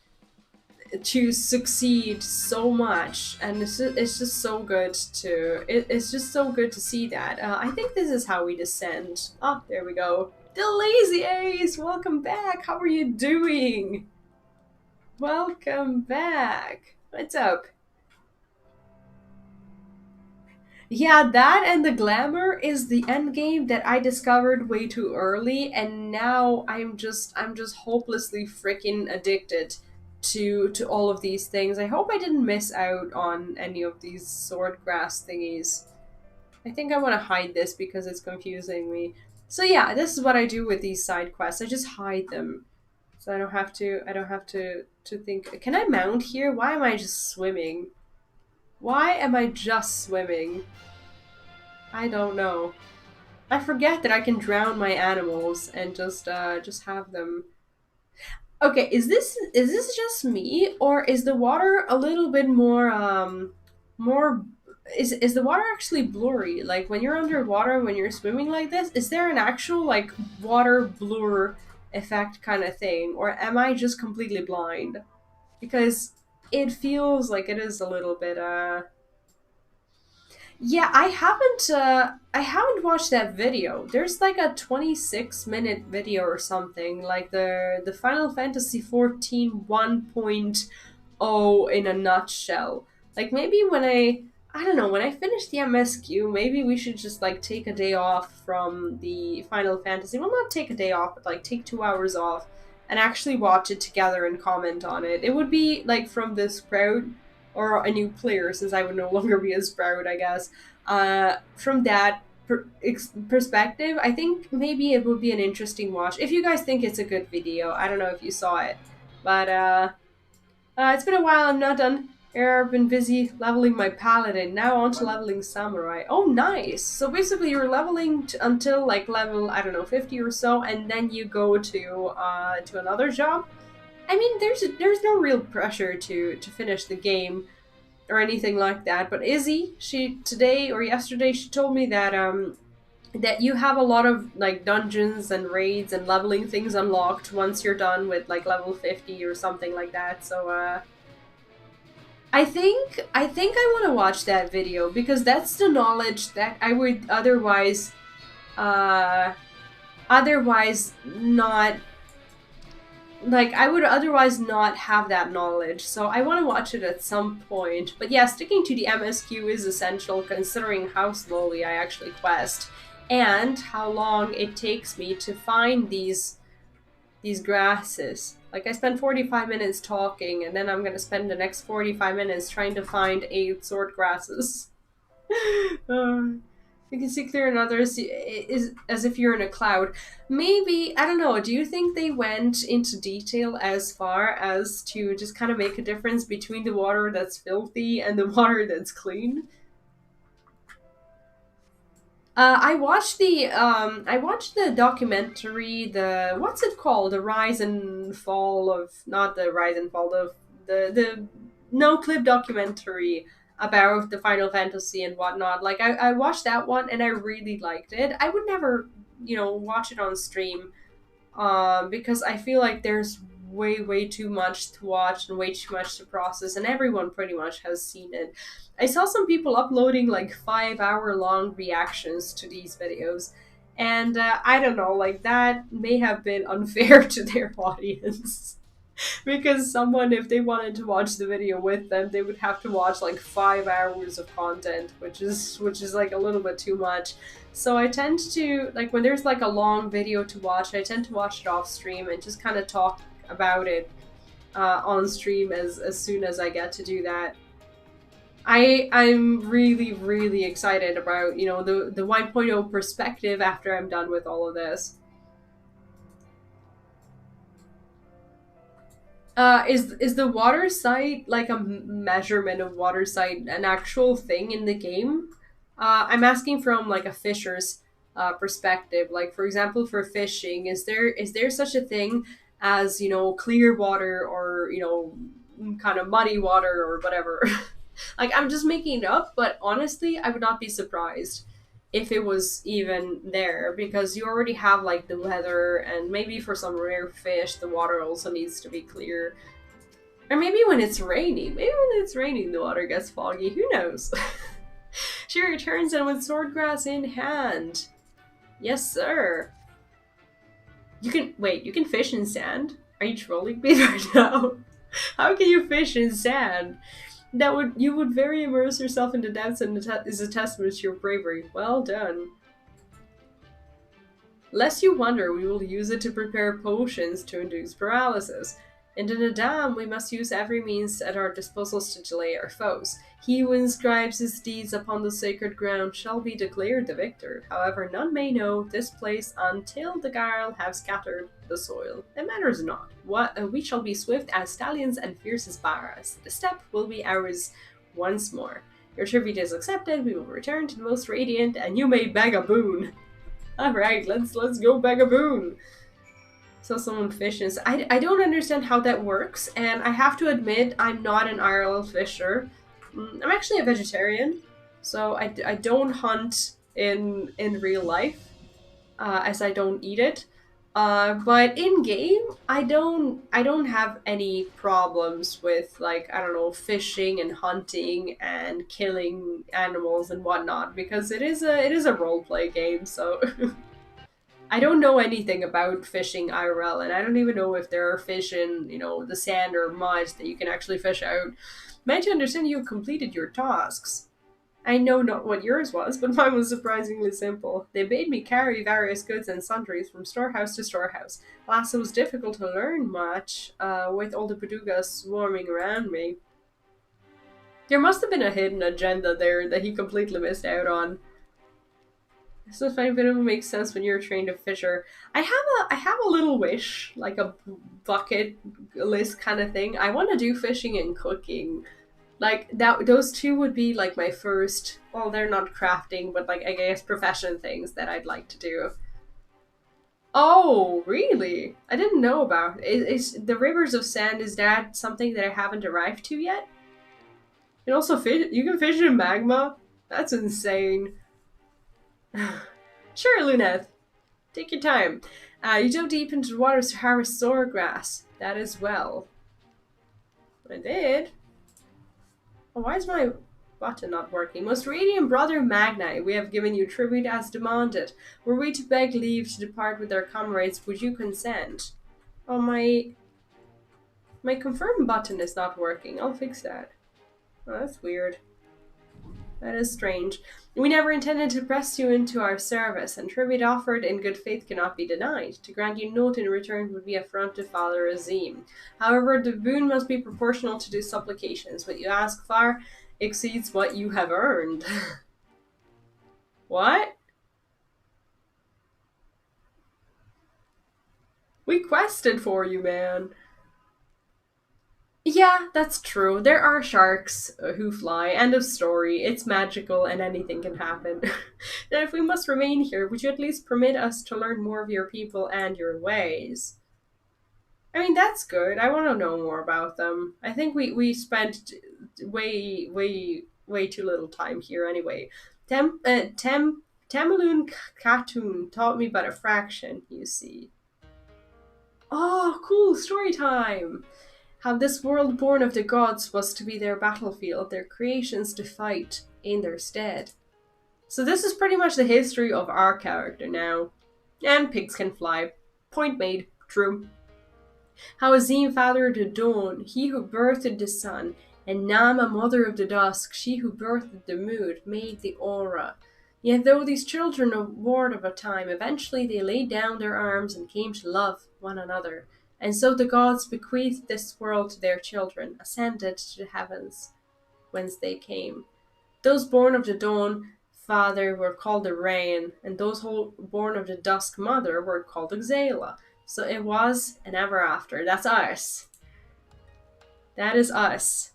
A: to succeed so much, and it's just so good to it's just so good to see that. I think this is how we descend. Oh, there we go. The Lazy Ace, welcome back. How are you doing? Welcome back. What's up? Yeah, that and the glamour is the end game that I discovered way too early, and now I'm just hopelessly freaking addicted to all of these things. I hope I didn't miss out on any of these sword grass thingies. I think I want to hide this because it's confusing me. So yeah, this is what I do with these side quests. I just hide them. So I don't have to think. Can I mount here? Why am I just swimming? Why am I just swimming? I don't know. I forget that I can drown my animals and just have them. Okay, is this just me, or is the water a little bit more is the water actually blurry? Like when you're underwater, when you're swimming like this, is there an actual like water blur effect kind of thing, or am I just completely blind? Because it feels like it is a little bit yeah, I haven't watched that video. There's like a 26-minute video or something, like the Final Fantasy 14 1.0 in a nutshell. Like maybe when I don't know, when I finish the MSQ, maybe we should just like take a day off from the Final Fantasy. Well, not take a day off, but like take 2 hours off and actually watch it together and comment on it. It would be like from the Sprout or a new player, since I would no longer be a Sprout, I guess. From that perspective, I think maybe it would be an interesting watch. If you guys think it's a good video, I don't know if you saw it, but it's been a while. I'm not done. I've been busy leveling my paladin. Now on to leveling samurai. Oh, nice! So basically, you're leveling until like level, I don't know, 50 or so, and then you go to another job. I mean, there's no real pressure to finish the game or anything like that. But Izzy, she today or yesterday, she told me that you have a lot of like dungeons and raids and leveling things unlocked once you're done with like level 50 or something like that. So I think I want to watch that video because that's the knowledge that I would uh otherwise not, like I would otherwise not have that knowledge. So I want to watch it at some point. But yeah, sticking to the MSQ is essential considering how slowly I actually quest and how long it takes me to find these grasses. Like I spent 45 minutes talking and then I'm going to spend the next 45 minutes trying to find 8 sword grasses. You can see clear in others is as if you're in a cloud. Maybe, I don't know, do you think they went into detail as far as to just kind of make a difference between the water that's filthy and the water that's clean? I watched the documentary, the what's it called? The Rise and Fall of, not the Rise and Fall of the no clip documentary about the Final Fantasy and whatnot. Like I watched that one and I really liked it. I would never, watch it on stream, because I feel like there's way too much to watch and way too much to process, and everyone pretty much has seen it. I saw some people uploading like 5 hour long reactions to these videos, and I don't know, like that may have been unfair to their audience. Because someone, if they wanted to watch the video with them, they would have to watch like 5 hours of content, which is like a little bit too much. So I tend to, like, when there's like a long video to watch, I tend to watch it off stream and just kind of talk about it on stream as soon as I get to do that. I'm really excited about, the 1.0 perspective after I'm done with all of this. Is the water site, like a measurement of water site, an actual thing in the game? I'm asking from like a fisher's perspective. Like for example, for fishing, is there such a thing as, clear water, or kind of muddy water or whatever? Like I'm just making it up, but honestly, I would not be surprised if it was even there, because you already have like the weather, and maybe for some rare fish the water also needs to be clear. Or maybe when it's raining, the water gets foggy, who knows? She returns and with swordgrass in hand. Yes, sir. You can fish in sand? Are you trolling me right now? How can you fish in sand? You would very immerse yourself into depths and is a testament to your bravery. Well done. Lest you wonder, we will use it to prepare potions to induce paralysis. In the Naadam, we must use every means at our disposal to delay our foes. He who inscribes his deeds upon the sacred ground shall be declared the victor. However, none may know this place until the Garl have scattered the soil. It matters not. We shall be swift as stallions and fierce as barras. The step will be ours once more. Your tribute is accepted, we will return to the most radiant, and you may beg a boon. Alright, let's go beg a boon. So someone fishes. I don't understand how that works, and I have to admit I'm not an IRL fisher. I'm actually a vegetarian, so I don't hunt in real life, as I don't eat it. But in game, I don't have any problems with, like, I don't know, fishing and hunting and killing animals and whatnot, because it is a roleplay game, so I don't know anything about fishing IRL, and I don't even know if there are fish in, you know, the sand or mud that you can actually fish out. Meant to understand you completed your tasks. I know not what yours was, but mine was surprisingly simple. They bade me carry various goods and sundries from storehouse to storehouse. Alas, it was difficult to learn much, with all the Padugas swarming around me. There must have been a hidden agenda there that he completely missed out on. So if it would make sense when you're a trained fisher. I have a little wish, like a bucket list kind of thing. I want to do fishing and cooking. Like those two would be like my first, well, they're not crafting, but like I guess profession things that I'd like to do. Oh, really? I didn't know about it. Is the rivers of sand, is that something that I haven't arrived to yet? You can also you can fish in magma? That's insane. Sure, Luneth. Take your time. You dove deep into the waters to harvest swordgrass. That as well. I did. Oh, why is my button not working? Most radiant brother Magni, we have given you tribute as demanded. Were we to beg leave to depart with our comrades, would you consent? Oh, my confirm button is not working. I'll fix that. Oh, that's weird. That is strange. We never intended to press you into our service, and tribute offered in good faith cannot be denied. To grant you naught in return would be affront to Father Azim. However, the boon must be proportional to the supplications. What you ask far exceeds what you have earned. What? We quested for you, man. Yeah, that's true. There are sharks who fly. End of story. It's magical and anything can happen. Now, if we must remain here, would you at least permit us to learn more of your people and your ways? I mean, that's good. I want to know more about them. I think we spent way too little time here anyway. Temaloon Khatun taught me but a fraction, you see. Oh, cool, story time! How this world born of the gods was to be their battlefield, their creations to fight in their stead. So this is pretty much the history of our character now. And pigs can fly. Point made. True. How Azim fathered the dawn, he who birthed the sun, and Nama, mother of the dusk, she who birthed the moon, made the aura. Yet though these children warred of a time, eventually they laid down their arms and came to love one another. And so the gods bequeathed this world to their children, ascended to the heavens, whence they came. Those born of the dawn, father, were called the rain, and those born of the dusk, mother, were called Xaela. So it was and ever after. That's us. That is us.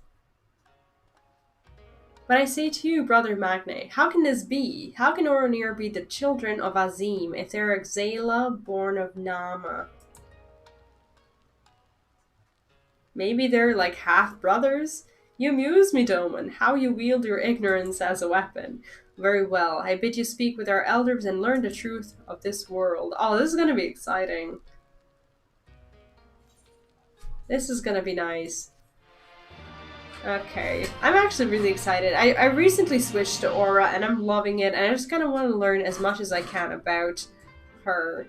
A: But I say to you, brother Magni, how can this be? How can Oronir be the children of Azim if they are Xaela, born of Nama? Maybe they're like half-brothers? You amuse me, Doman, how you wield your ignorance as a weapon. Very well, I bid you speak with our elders and learn the truth of this world. Oh, this is gonna be exciting. This is gonna be nice. Okay, I'm actually really excited. I recently switched to Aura and I'm loving it, and I just kind of want to learn as much as I can about her,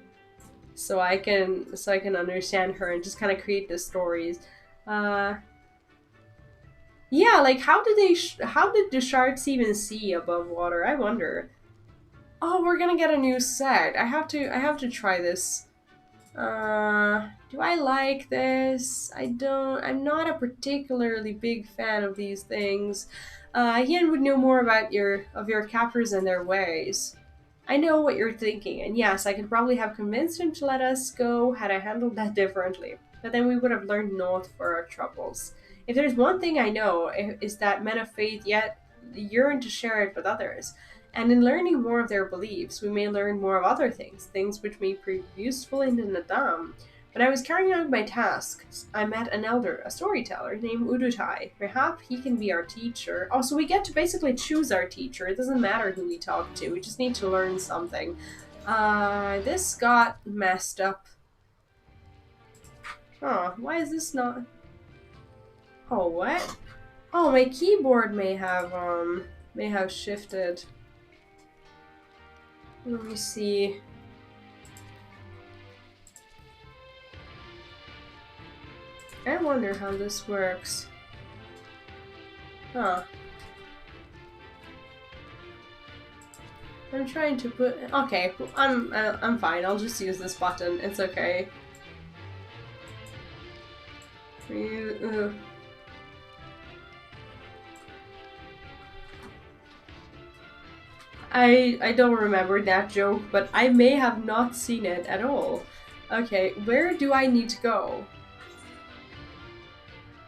A: so I can understand her and just kind of create the stories. Yeah, like how did they? How did the sharks even see above water? I wonder. Oh, we're gonna get a new set. I have to. I have to try this. Do I like this? I don't. I'm not a particularly big fan of these things. Ian would know more about your captors and their ways. I know what you're thinking, and yes, I could probably have convinced him to let us go had I handled that differently. But then we would have learned naught for our troubles. If there's one thing I know, is that men of faith yet yearn to share it with others. And in learning more of their beliefs, we may learn more of other things, things which may prove useful in the Naadam. When I was carrying out my tasks, I met an elder, a storyteller, named Udutai. Perhaps he can be our teacher. Oh, so we get to basically choose our teacher. It doesn't matter who we talk to, we just need to learn something. This got messed up. Huh, why is this not... Oh, what? Oh, my keyboard may have shifted. Let me see. I wonder how this works. Huh. I'm trying to put... Okay, I'm fine. I'll just use this button. It's okay. I don't remember that joke, but I may have not seen it at all. Okay, where do I need to go?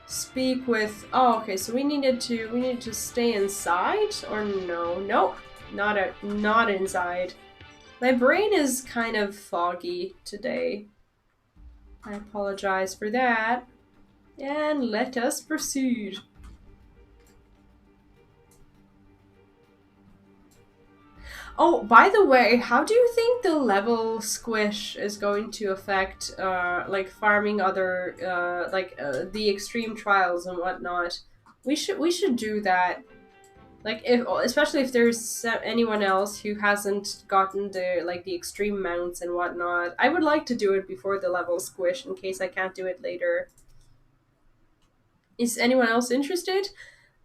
A: Speak with... Oh, okay, so we needed to stay inside? Or no? Nope. Not inside. My brain is kind of foggy today. I apologize for that. And let us proceed. Oh, by the way, how do you think the level squish is going to affect, like farming other, the extreme trials and whatnot? We should do that. Like, especially if there's anyone else who hasn't gotten the extreme mounts and whatnot. I would like to do it before the level squish in case I can't do it later. Is anyone else interested?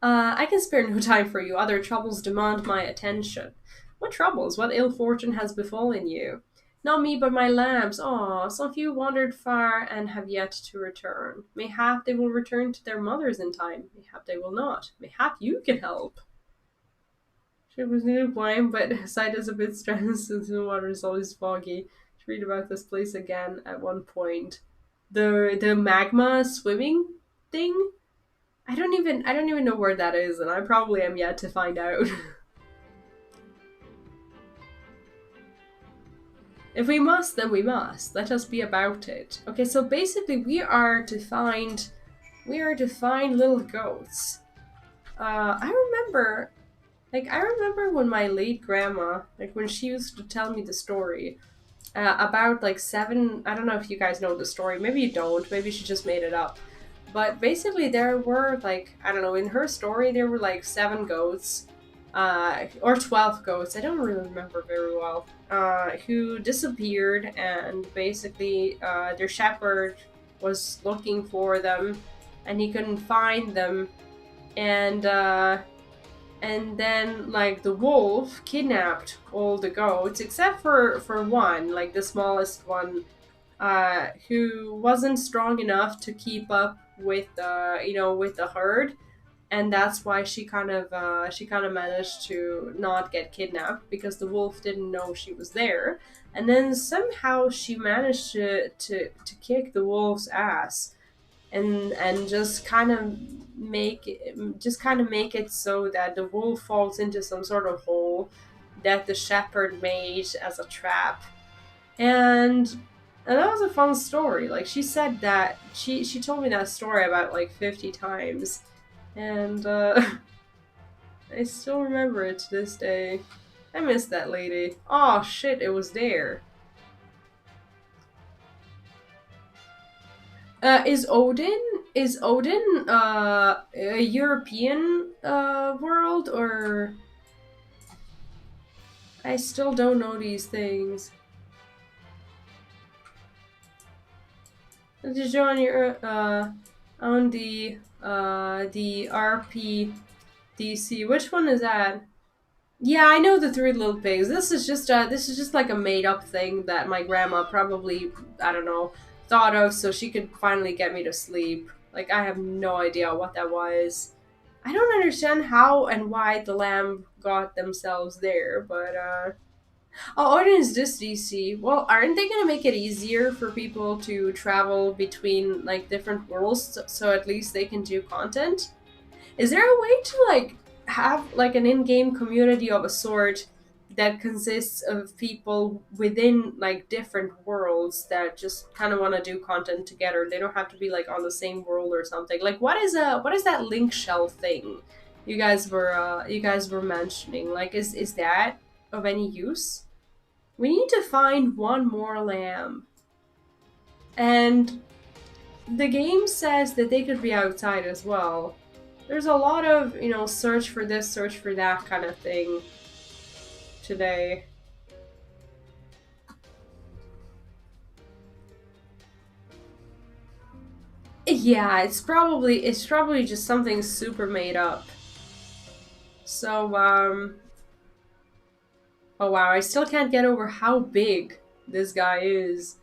A: I can spare no time for you. Other troubles demand my attention. What troubles? What ill fortune has befallen you? Not me, but my lambs. Ah, some few wandered far and have yet to return. Mayhap they will return to their mothers in time. Mayhap they will not. Mayhap you can help. She was nearly blind, but sight is a bit stressed since the water is always foggy. To read about this place again at one point. The magma swimming thing? I don't even know where that is, and I probably am yet to find out. If we must, then we must. Let us be about it. Okay, so basically we are to find little goats. I remember when my late grandma, like when she used to tell me the story about like 7, I don't know if you guys know the story, maybe you don't, maybe she just made it up. But basically there were like, I don't know, in her story there were like 7 goats, or 12 goats, I don't really remember very well, who disappeared, and basically their shepherd was looking for them and he couldn't find them, and then like the wolf kidnapped all the goats except for one, like the smallest one, who wasn't strong enough to keep up with with the herd, and that's why she kind of managed to not get kidnapped, because the wolf didn't know she was there, and then somehow she managed to kick the wolf's ass, and just kind of make it so that the wolf falls into some sort of hole that the shepherd made as a trap, and that was a fun story. Like, she said that she told me that story about like 50 times, and I still remember it to this day. I miss that lady. Oh shit, it was there. Is Odin a European world, or I still don't know these things. Did you on your On the RPDC. Which one is that? Yeah, I know the Three Little Pigs. This is just like a made up thing that my grandma probably, I don't know, thought of so she could finally get me to sleep. Like, I have no idea what that was. I don't understand how and why the lamb got themselves there, but oh, what is this DC? Well, aren't they gonna make it easier for people to travel between like different worlds so at least they can do content? Is there a way to like have like an in-game community of a sort that consists of people within like different worlds that just kind of want to do content together? They don't have to be like on the same world or something. Like what is that link shell thing you guys were mentioning? Like is that of any use? We need to find one more lamb. And the game says that they could be outside as well. There's a lot of, you know, search for this, search for that kind of thing today. Yeah, it's probably just something super made up. So, oh wow, I still can't get over how big this guy is.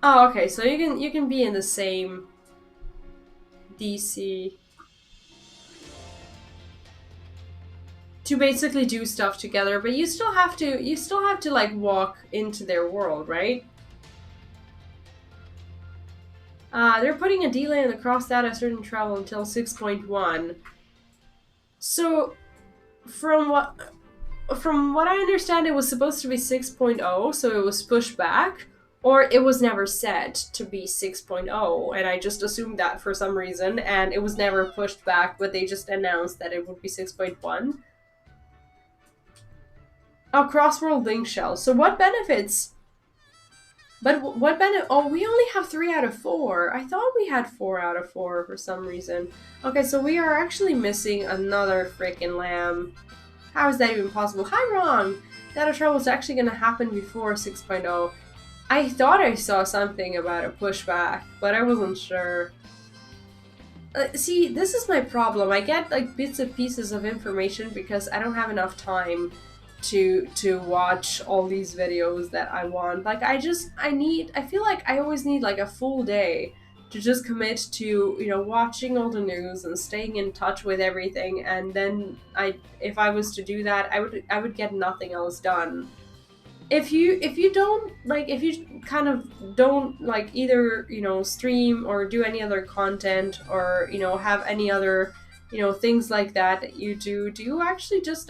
A: Oh, okay, so you can be in the same DC to basically do stuff together, but you still have to like walk into their world, right? They're putting a delay on the cross data certain travel until 6.1. So from what I understand, it was supposed to be 6.0, so it was pushed back, or it was never set to be 6.0, and I just assumed that for some reason, and it was never pushed back, but they just announced that it would be 6.1. Oh, cross-world link shell. So what benefits? But what benefit? Oh, we only have 3 out of 4. I thought we had 4 out of 4 for some reason. Okay, so we are actually missing another freaking lamb. How is that even possible? Hi, wrong! Data travel is actually going to happen before 6.0. I thought I saw something about a pushback, but I wasn't sure. See, this is my problem. I get like bits and pieces of information because I don't have enough time to watch all these videos that I want. Like I feel like I always need like a full day to just commit to, you know, watching all the news and staying in touch with everything, and then if I was to do that, I would get nothing else done. If you don't like, if you kind of don't like either, you know, stream or do any other content, or, you know, have any other, you know, things like that you do you actually just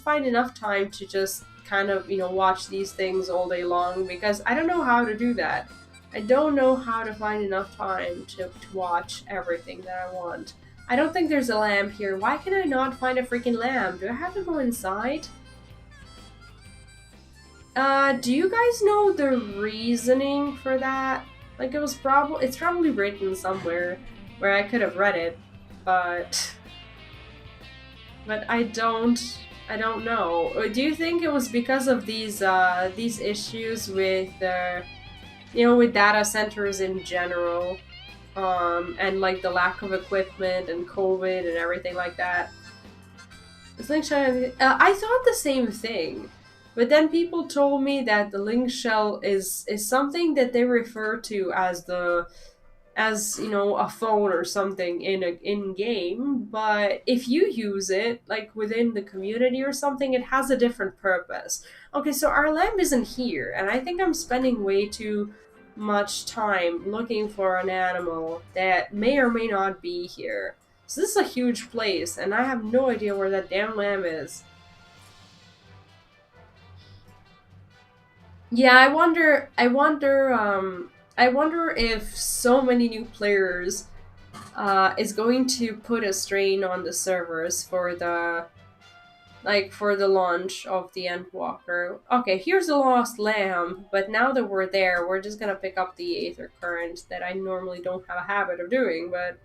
A: find enough time to just kind of, you know, watch these things all day long? Because I don't know how to do that. I don't know how to find enough time to watch everything that I want. I don't think there's a lamb here. Why can I not find a freaking lamb? Do I have to go inside? Do you guys know the reasoning for that? Like, it's probably written somewhere where I could have read it, but I don't know. Do you think it was because of these issues with you know, with data centers in general, and like the lack of equipment and COVID and everything like that? I thought the same thing. But then people told me that the link shell is something that they refer to as you know, a phone or something in game, but if you use it like within the community or something, it has a different purpose. Okay, so our lamb isn't here, and I think I'm spending way too much time looking for an animal that may or may not be here. So this is a huge place, and I have no idea where that damn lamb is. Yeah, I wonder if so many new players is going to put a strain on the servers for the launch of the Endwalker. Okay, here's the lost lamb, but now that we're there, we're just gonna pick up the Aether Current that I normally don't have a habit of doing, but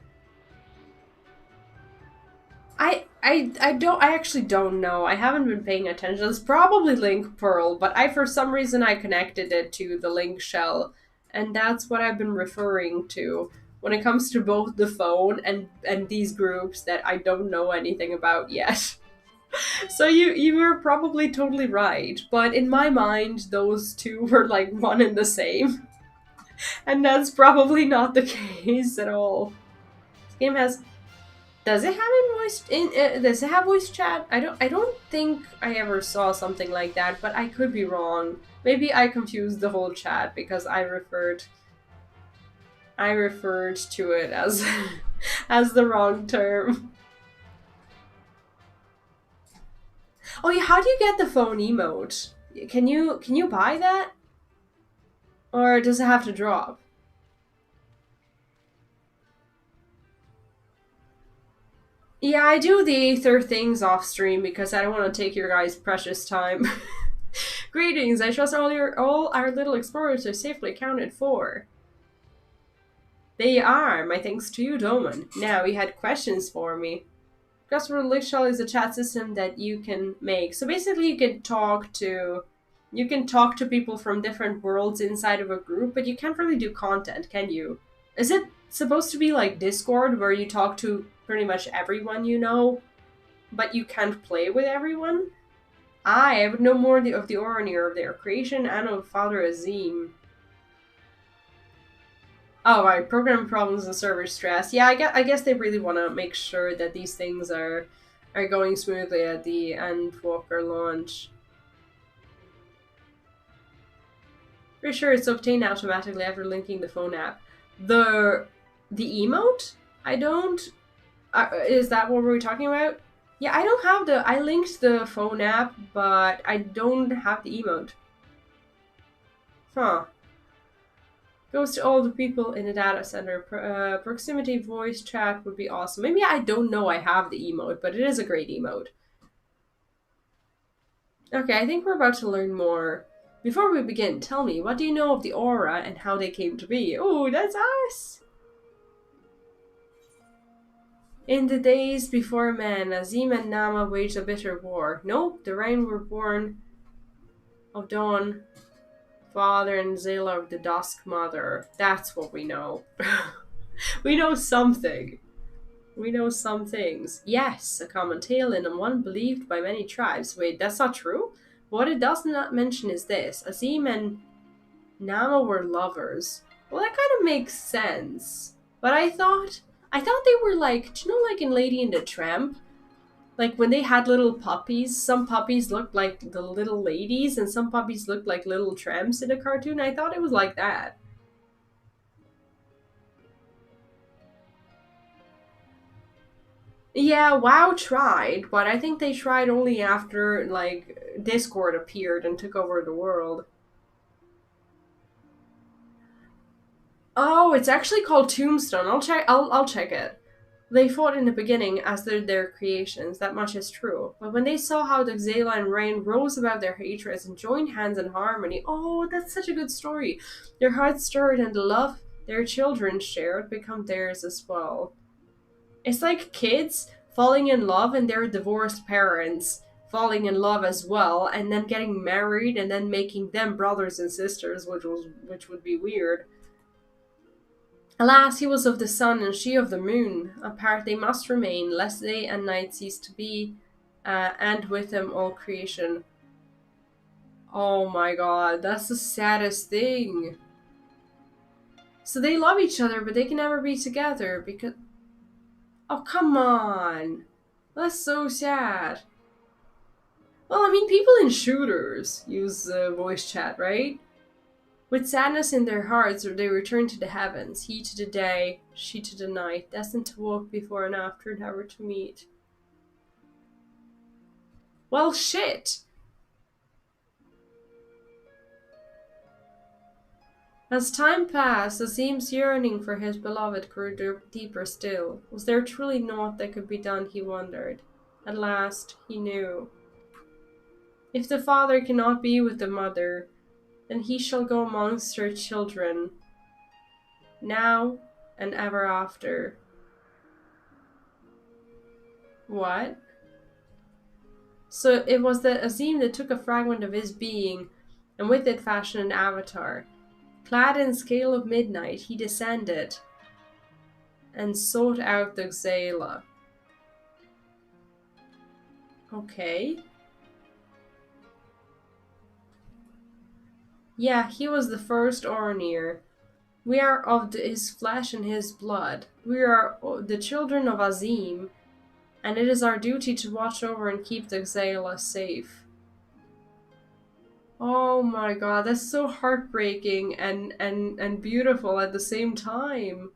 A: I actually don't know. I haven't been paying attention. It's probably Link Pearl, but for some reason I connected it to the Link Shell, and that's what I've been referring to when it comes to both the phone and these groups that I don't know anything about yet. So you were probably totally right, but in my mind those two were like one and the same. And that's probably not the case at all. This game has does it have does it have voice chat? I don't think I ever saw something like that, but I could be wrong. Maybe I confused the whole chat because I referred to it as as the wrong term. Oh yeah, how do you get the phone emote? Can you buy that? Or does it have to drop? Yeah, I do the Aether things off stream because I don't want to take your guys' precious time. Greetings, I trust all our little explorers are safely accounted for. They are, my thanks to you, Doman. Now, you had questions for me. Customer Lixshell is a chat system that you can make. So basically you can talk to people from different worlds inside of a group, but you can't really do content, can you? Is it supposed to be like Discord where you talk to pretty much everyone you know, but you can't play with everyone? I would know more of the Oranir of their creation and of Father Azim. Oh, right, programming problems and server stress. Yeah, I guess they really want to make sure that these things are going smoothly at the Endwalker launch. Pretty sure it's obtained automatically after linking the phone app. The emote? I don't... is that what we're talking about? Yeah, I don't have the... I linked the phone app, but I don't have the emote. Huh. Goes to all the people in the data center. Proximity voice chat would be awesome. Maybe I don't know I have the emote, but it is a great emote. Okay, I think we're about to learn more. Before we begin, tell me, what do you know of the aura and how they came to be? Oh, that's us! In the days before man, Azim and Nama waged a bitter war. Nope, the Rain were born of Dawn, Father, and Xaela of the Dusk Mother. That's what we know. We know something. We know some things. Yes, a common tale and one believed by many tribes. Wait, that's not true? What it does not mention is this. Azim and Nama were lovers. Well, that kind of makes sense. But I thought they were like, do you know, like in Lady and the Tramp? Like when they had little puppies, some puppies looked like the little ladies and some puppies looked like little tramps in a cartoon. I thought it was like that. Yeah, WoW tried, but I think they tried only after, like, Discord appeared and took over the world. Oh, it's actually called Tombstone. I'll check it. They fought in the beginning as their creations, that much is true. But when they saw how the Xaela and Rain rose above their hatreds and joined hands in harmony, oh, that's such a good story. Their hearts stirred and the love their children shared become theirs as well. It's like kids falling in love and their divorced parents falling in love as well, and then getting married and then making them brothers and sisters, which would be weird. Alas, he was of the sun and she of the moon. Apart they must remain, lest day and night cease to be, and with them all creation. Oh my god, that's the saddest thing. So they love each other, but they can never be together because... Oh, come on. That's so sad. Well, I mean, people in shooters use voice chat, right? With sadness in their hearts, they return to the heavens, he to the day, she to the night, destined to walk before and after, never to meet. Well, shit! As time passed, Azim's yearning for his beloved grew deeper still. Was there truly naught that could be done, he wondered. At last, he knew. If the father cannot be with the mother, then he shall go amongst her children, now and ever after. What? So it was the Azim that took a fragment of his being, and with it fashioned an avatar. Clad in scale of midnight, he descended and sought out the Xaela. Okay. Yeah, he was the first Oronir. We are of his flesh and his blood. We are the children of Azim, and it is our duty to watch over and keep the Xaela safe. Oh my god, that's so heartbreaking and beautiful at the same time.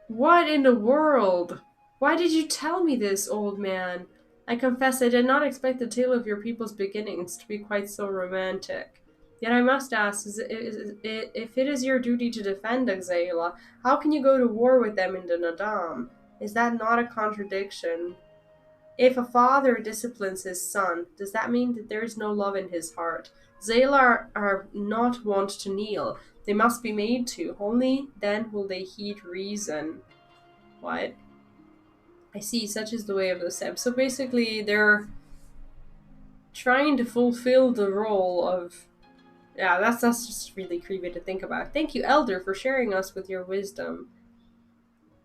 A: What in the world? Why did you tell me this, old man? I confess I did not expect the tale of your people's beginnings to be quite so romantic. Yet I must ask, if it is your duty to defend Xaela, how can you go to war with them in the Naadam? Is that not a contradiction? If a father disciplines his son, does that mean that there is no love in his heart? Xaela are not wont to kneel. They must be made to. Only then will they heed reason. What? I see, such is the way of the Seb. So basically, they're trying to fulfill the role of... Yeah, that's just really creepy to think about. Thank you, Elder, for sharing us with your wisdom.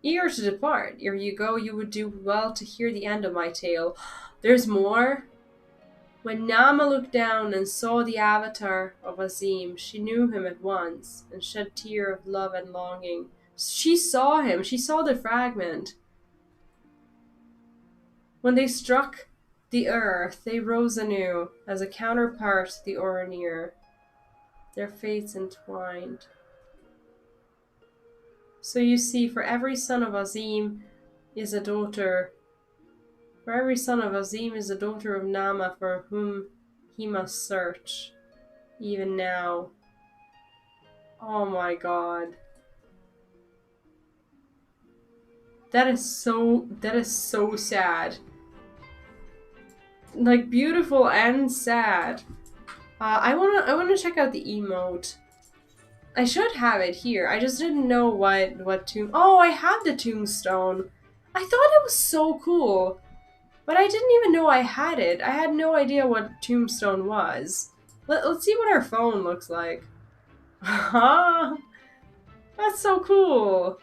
A: Eager to depart, ere you go, you would do well to hear the end of my tale. There's more? When Nama looked down and saw the avatar of Azim, she knew him at once, and shed a tear of love and longing. She saw him, she saw the fragment. When they struck the earth, they rose anew, as a counterpart to the Oronir. Their fates entwined. So you see, for every son of Azim is a daughter. For every son of Azim is a daughter of Nama for whom he must search, even now. Oh my god. That is so sad. Like, beautiful and sad. I wanna check out the emote. I should have it here. I just didn't know what tomb. Oh, I have the tombstone. I thought it was so cool, but I didn't even know I had it. I had no idea what tombstone was. Let's see what our phone looks like. That's so cool.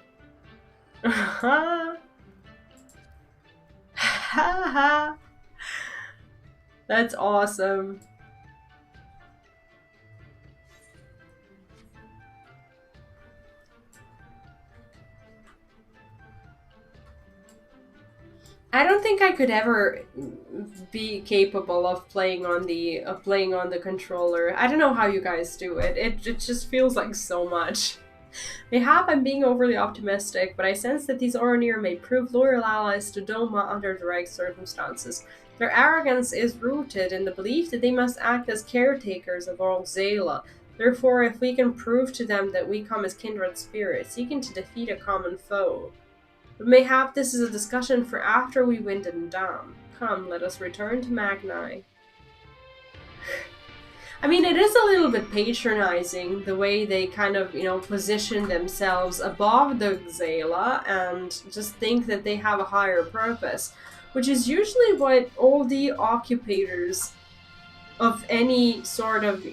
A: That's awesome. I don't think I could ever be capable of playing on the controller. I don't know how you guys do it. It just feels like so much. Mayhap I'm being overly optimistic, but I sense that these Oronir may prove loyal allies to Doma under the right circumstances. Their arrogance is rooted in the belief that they must act as caretakers of all Xaela. Therefore, if we can prove to them that we come as kindred spirits, seeking to defeat a common foe. But mayhap this is a discussion for after we win the Naadam. Come, let us return to Magni. I mean, it is a little bit patronizing, the way they kind of, position themselves above the Xaela and just think that they have a higher purpose. Which is usually what all the occupators of any sort of,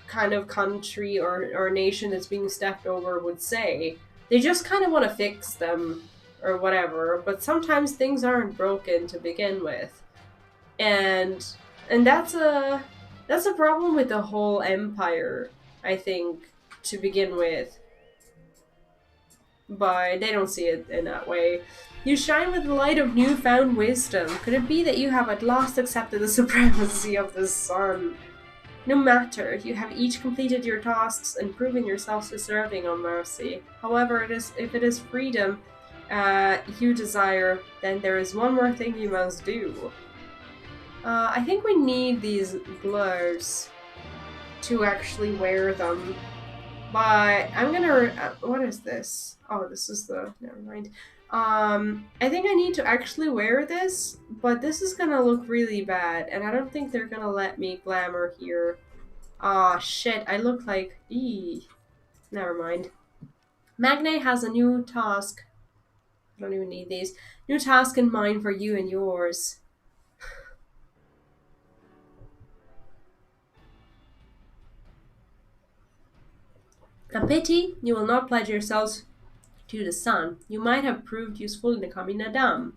A: kind of country or nation that's being stepped over would say. They just kind of want to fix them or whatever, but sometimes things aren't broken to begin with. And that's a problem with the whole empire, I think, to begin with. But they don't see it in that way. You shine with the light of newfound wisdom. Could it be that you have at last accepted the supremacy of the sun? No matter, you have each completed your tasks and proven yourselves deserving of mercy. However, if it is freedom you desire, then there is one more thing you must do. I think we need these blurs to actually wear them. But I'm gonna... what is this? Oh, this is the... never mind. I think I need to actually wear this, but this is gonna look really bad, and I don't think they're gonna let me glamour here. Ah, shit, I look like... Never mind. Magni has a new task I don't even need these. New task in mind for you and yours. A pity you will not pledge yourselves to the sun. You might have proved useful in the coming Naadam.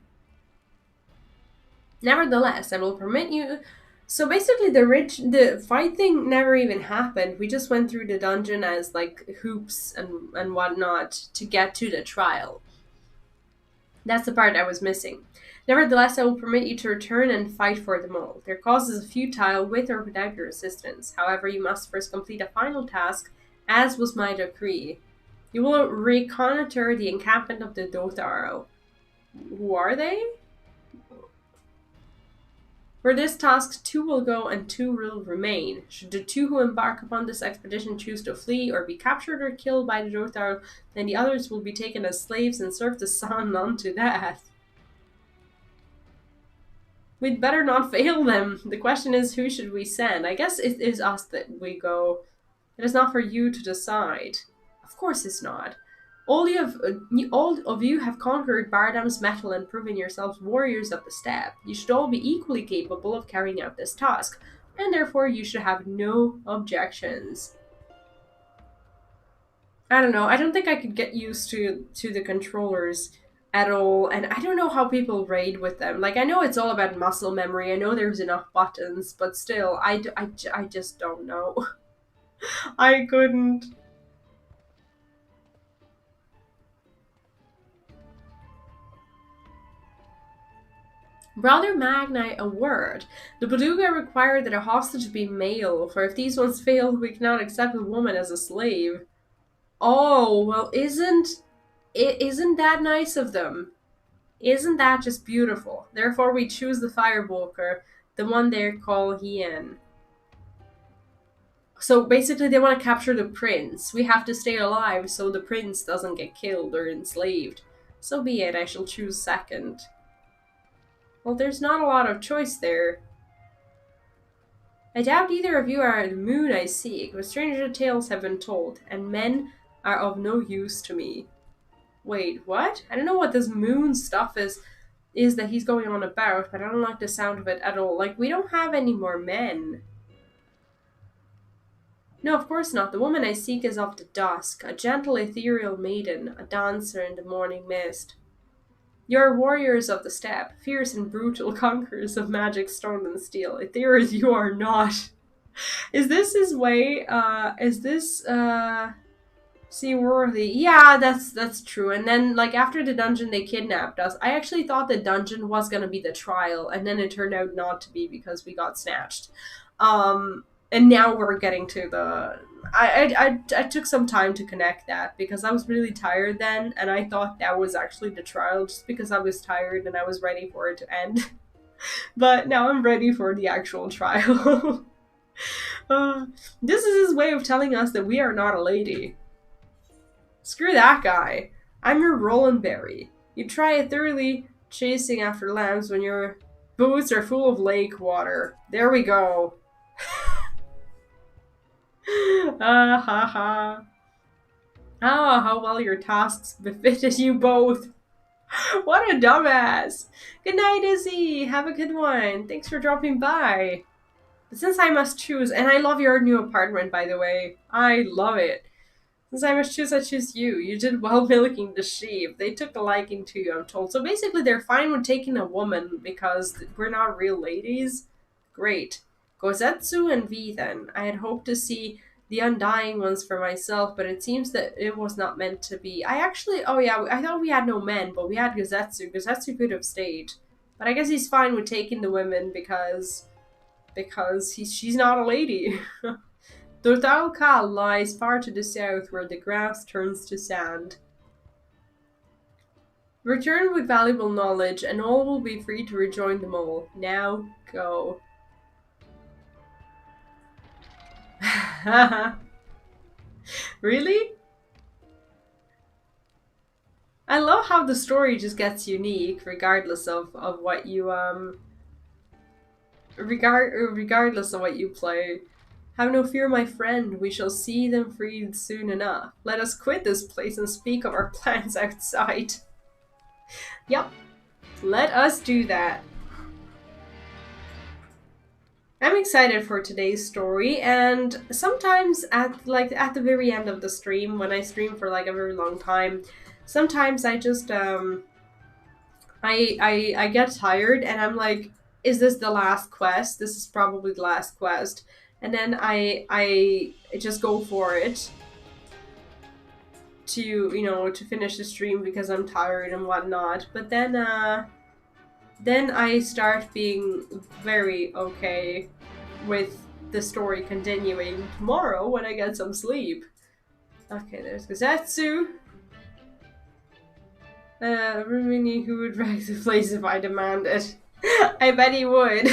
A: Nevertheless, I will permit you. So basically, the fight thing never even happened. We just went through the dungeon as like hoops and whatnot to get to the trial. That's the part I was missing. Nevertheless, I will permit you to return and fight for the mole. Their cause is futile with or without your assistance. However, you must first complete a final task, as was my decree. You will reconnoiter the encampment of the Dotaro. Who are they? For this task, 2 will go and 2 will remain. Should the 2 who embark upon this expedition choose to flee or be captured or killed by the Dotaro, then the others will be taken as slaves and served the sun unto death. We'd better not fail them. The question is, who should we send? I guess it is us that we go. It is not for you to decide. Of course it's not. All of you have conquered Bardam's metal and proven yourselves warriors of the steppe. You should all be equally capable of carrying out this task, and therefore you should have no objections. I don't know. I don't think I could get used to the controllers at all, and I don't know how people raid with them. Like, I know it's all about muscle memory. I know there's enough buttons, but still, I just don't know. I couldn't. Brother Magni, a word. The Baduga required that a hostage be male, for if these ones fail, we cannot accept a woman as a slave. Oh, well, isn't that nice of them? Isn't that just beautiful? Therefore, we choose the Firewalker, the one they call Hien. So basically, they want to capture the prince. We have to stay alive so the prince doesn't get killed or enslaved. So be it, I shall choose second. Well, there's not a lot of choice there. I doubt either of you are the moon I seek, but stranger tales have been told, and men are of no use to me. Wait, what? I don't know what this moon stuff is that he's going on about, but I don't like the sound of it at all. Like, we don't have any more men. No, of course not. The woman I seek is of the dusk, a gentle ethereal maiden, a dancer in the morning mist. You are warriors of the steppe, fierce and brutal conquerors of magic, stone, and steel. Ethereals you are not. Is this his way? Is this, seaworthy? Yeah, that's true. And then, like, after the dungeon, they kidnapped us. I actually thought the dungeon was gonna be the trial, and then it turned out not to be because we got snatched. And now we're getting to the... I took some time to connect that because I was really tired then, and I thought that was actually the trial just because I was tired and I was ready for it to end. But now I'm ready for the actual trial. This is his way of telling us that we are not a lady. Screw that guy. I'm your Roland Berry. You try it thoroughly chasing after lambs when your boots are full of lake water. There we go. Ha ha. Ah, how well your tasks befitted you both. What a dumbass. Good night, Izzy. Have a good one. Thanks for dropping by. But since I must choose, and I love your new apartment, by the way. I love it. Since I must choose, I choose you. You did well milking the sheep. They took a liking to you, I'm told. So basically, they're fine with taking a woman because we're not real ladies. Great. Gozetsu and V then. I had hoped to see the undying ones for myself, but it seems that it was not meant to be. I thought we had no men, but we had Gozetsu. Gozetsu could have stayed. But I guess he's fine with taking the women because she's not a lady. Dotaro Kal lies far to the south where the grass turns to sand. Return with valuable knowledge and all will be free to rejoin the mole. Now go. Really? I love how the story just gets unique regardless of what you regardless of what you play. Have no fear, my friend, we shall see them freed soon enough. Let us quit this place and speak of our plans outside. Yep. Let us do that. I'm excited for today's story, and sometimes at the very end of the stream, when I stream for like a very long time, sometimes I just I get tired and I'm like, is this the last quest? This is probably the last quest. And then I just go for it to, you know, to finish the stream because I'm tired and whatnot. But then I start being very okay with the story continuing tomorrow when I get some sleep. Okay, there's Gazetsu. Rumini who would wreck the place if I demanded. I bet he would.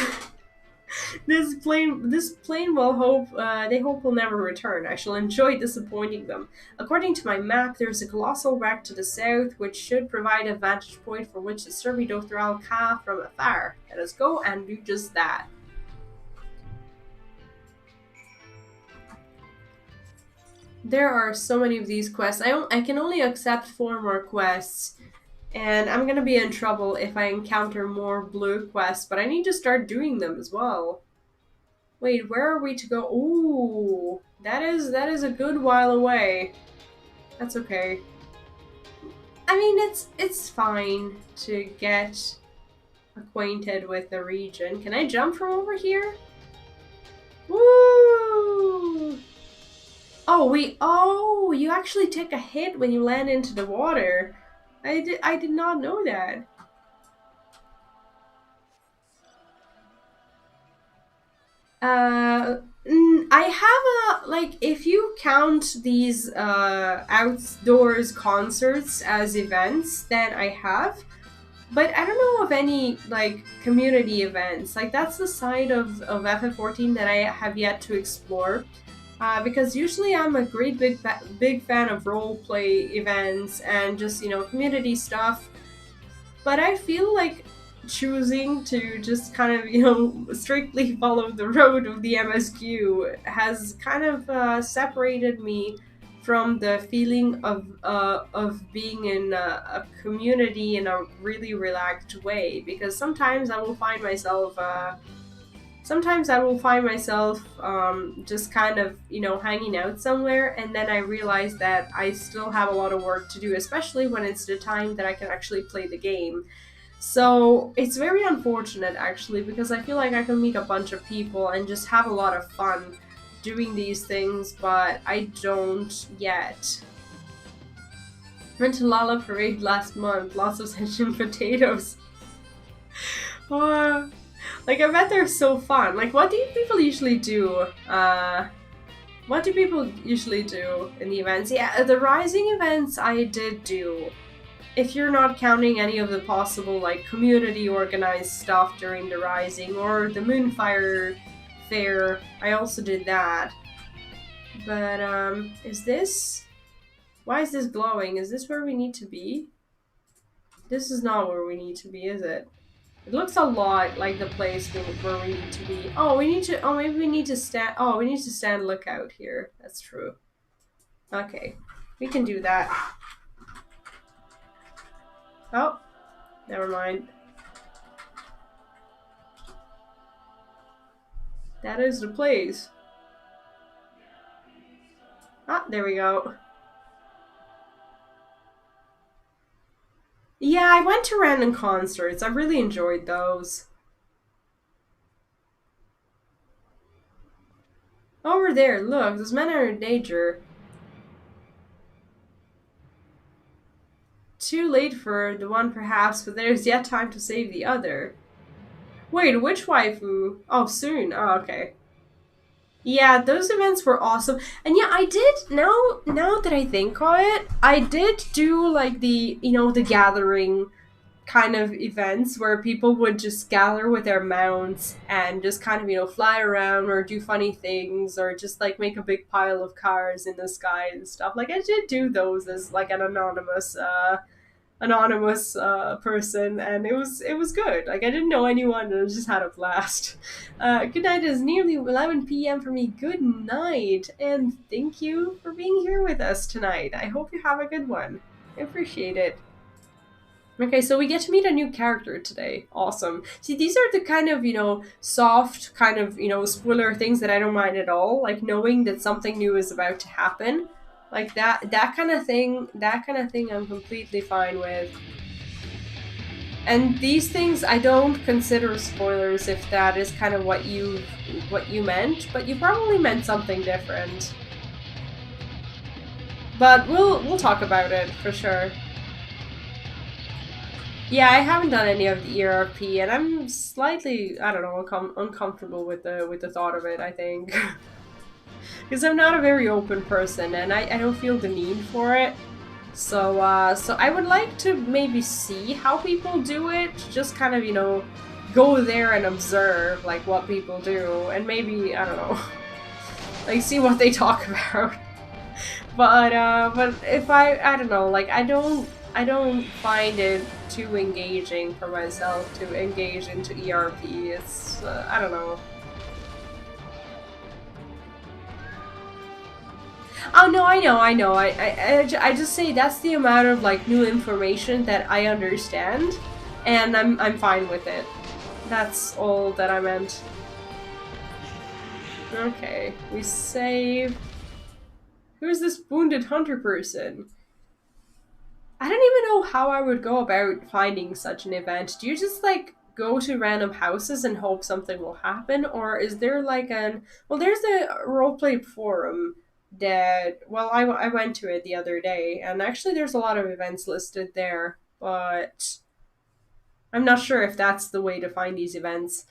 A: This plane will hope they hope will never return. I shall enjoy disappointing them. According to my map, there's a colossal wreck to the south, which should provide a vantage point from which to survey Dothral Ka from afar. Let us go and do just that. There are so many of these quests. I can only accept 4 more quests. And I'm gonna be in trouble if I encounter more blue quests, but I need to start doing them as well. Wait, where are we to go? Ooh, that is a good while away. That's okay. I mean, it's fine to get acquainted with the region. Can I jump from over here? Woo! Oh, you actually take a hit when you land into the water. I did not know that. I have a, like, if you count these outdoors concerts as events, then I have. But I don't know of any, like, community events. Like, that's the side of FF14 that I have yet to explore. Because usually I'm a great big fan of roleplay events and just, you know, community stuff. But I feel like choosing to just kind of, you know, strictly follow the road of the MSQ has kind of separated me from the feeling of being in a community in a really relaxed way. Because sometimes I will find myself just kind of, you know, hanging out somewhere, and then I realize that I still have a lot of work to do, especially when it's the time that I can actually play the game. So it's very unfortunate, actually, because I feel like I can meet a bunch of people and just have a lot of fun doing these things, but I don't yet. Went to Lala Parade last month, lots of session potatoes. Like, I bet they're so fun. Like, what do people usually do? What do people usually do in the events? Yeah, the Rising events I did do. If you're not counting any of the possible, like, community organized stuff during the Rising or the Moonfire Fair, I also did that. But, is this... Why is this glowing? Is this where we need to be? This is not where we need to be, is it? It looks a lot like the place where we need to be. Oh, we need to... Oh, maybe we need to stand... Oh, we need to stand lookout here. That's true. Okay. We can do that. Oh. Never mind. That is the place. Ah, there we go. Yeah, I went to random concerts. I really enjoyed those. Over there, look, those men are in danger. Too late for the one, perhaps, but there's yet time to save the other. Wait, which waifu? Oh, soon. Oh, okay. Yeah, those events were awesome. And yeah, I did, now that I think of it, I did do, like, the, you know, the gathering kind of events where people would just gather with their mounts and just kind of, you know, fly around or do funny things or just, like, make a big pile of cars in the sky and stuff. Like, I did do those as, like, an anonymous person, and it was good. Like, I didn't know anyone, and I just had a blast. Good night. It is nearly 11 p.m. for me. Good night, and thank you for being here with us tonight. I hope you have a good one. I appreciate it. Okay, so we get to meet a new character today. Awesome. See, these are the kind of, soft kind of, spoiler things that I don't mind at all. Like knowing that something new is about to happen. Like that kind of thing, I'm completely fine with. And these things I don't consider spoilers if that is kind of what you meant, but you probably meant something different. But we'll talk about it for sure. Yeah, I haven't done any of the ERP, and I'm slightly, I don't know, uncomfortable with the thought of it, I think. Because I'm not a very open person, and I don't feel the need for it. So I would like to maybe see how people do it, just kind of, go there and observe, like, what people do, and maybe, I don't know, like, see what they talk about. But if I don't know, like, I don't find it too engaging for myself to engage into ERP. It's, I don't know. Oh, no, I know. I just say that's the amount of, like, new information that I understand, and I'm fine with it. That's all that I meant. Okay, we save. Who's this wounded hunter person? I don't even know how I would go about finding such an event. Do you just, like, go to random houses and hope something will happen? Or is there, like, well, there's a roleplay forum that, well, I went to it the other day, and actually there's a lot of events listed there, but I'm not sure if that's the way to find these events.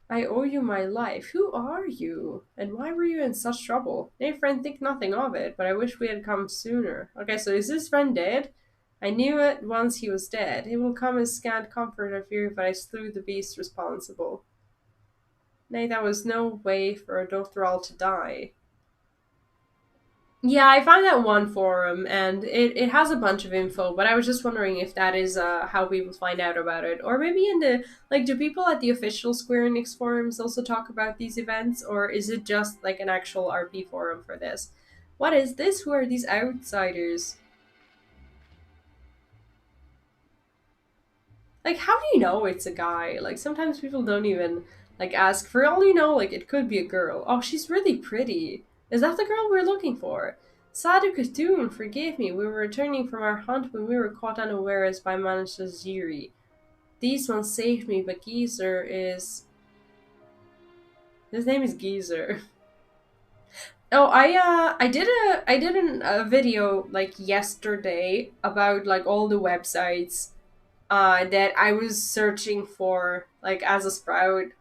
A: I owe you my life. Who are you? And why were you in such trouble? Nay, friend, think nothing of it, but I wish we had come sooner. Okay, so is this friend dead? I knew it once he was dead. It will come as scant comfort, I fear, if I slew the beast responsible. Nay, that was no way for a Dothrall to die. Yeah, I found that one forum, and it has a bunch of info, but I was just wondering if that is how people find out about it. Or maybe in the, like, do people at the official Square Enix forums also talk about these events, or is it just, like, an actual RP forum for this? What is this? Who are these outsiders? Like, how do you know it's a guy? Like, sometimes people don't even, like, ask. For all you know, like, it could be a girl. Oh, she's really pretty. Is that the girl we're looking for? Sadu Khatun, forgive me. We were returning from our hunt when we were caught unawares by Manasha Ziri. These ones saved me, but Geezer is... His name is Geezer. Oh, I did a video, like, yesterday about, like, all the websites that I was searching for, like, as a sprout,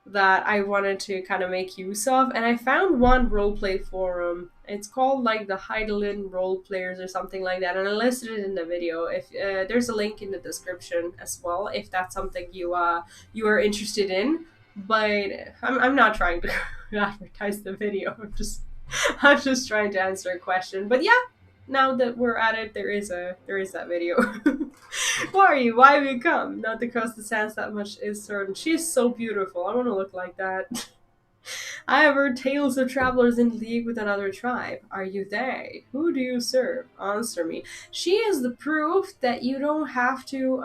A: that I wanted to kind of make use of, and I found one roleplay forum. It's called, like, the Heidelin Roleplayers or something like that, and I listed it in the video. If there's a link in the description as well, if that's something you are interested in. But I'm not trying to advertise the video. I'm just trying to answer a question. But yeah, now that we're at it, there is that video. Who are you? Why have you come? Not because the sands that much is certain. She is so beautiful. I want to look like that. I have heard tales of travelers in league with another tribe. Are you they? Who do you serve? Answer me. She is the proof that you don't have to,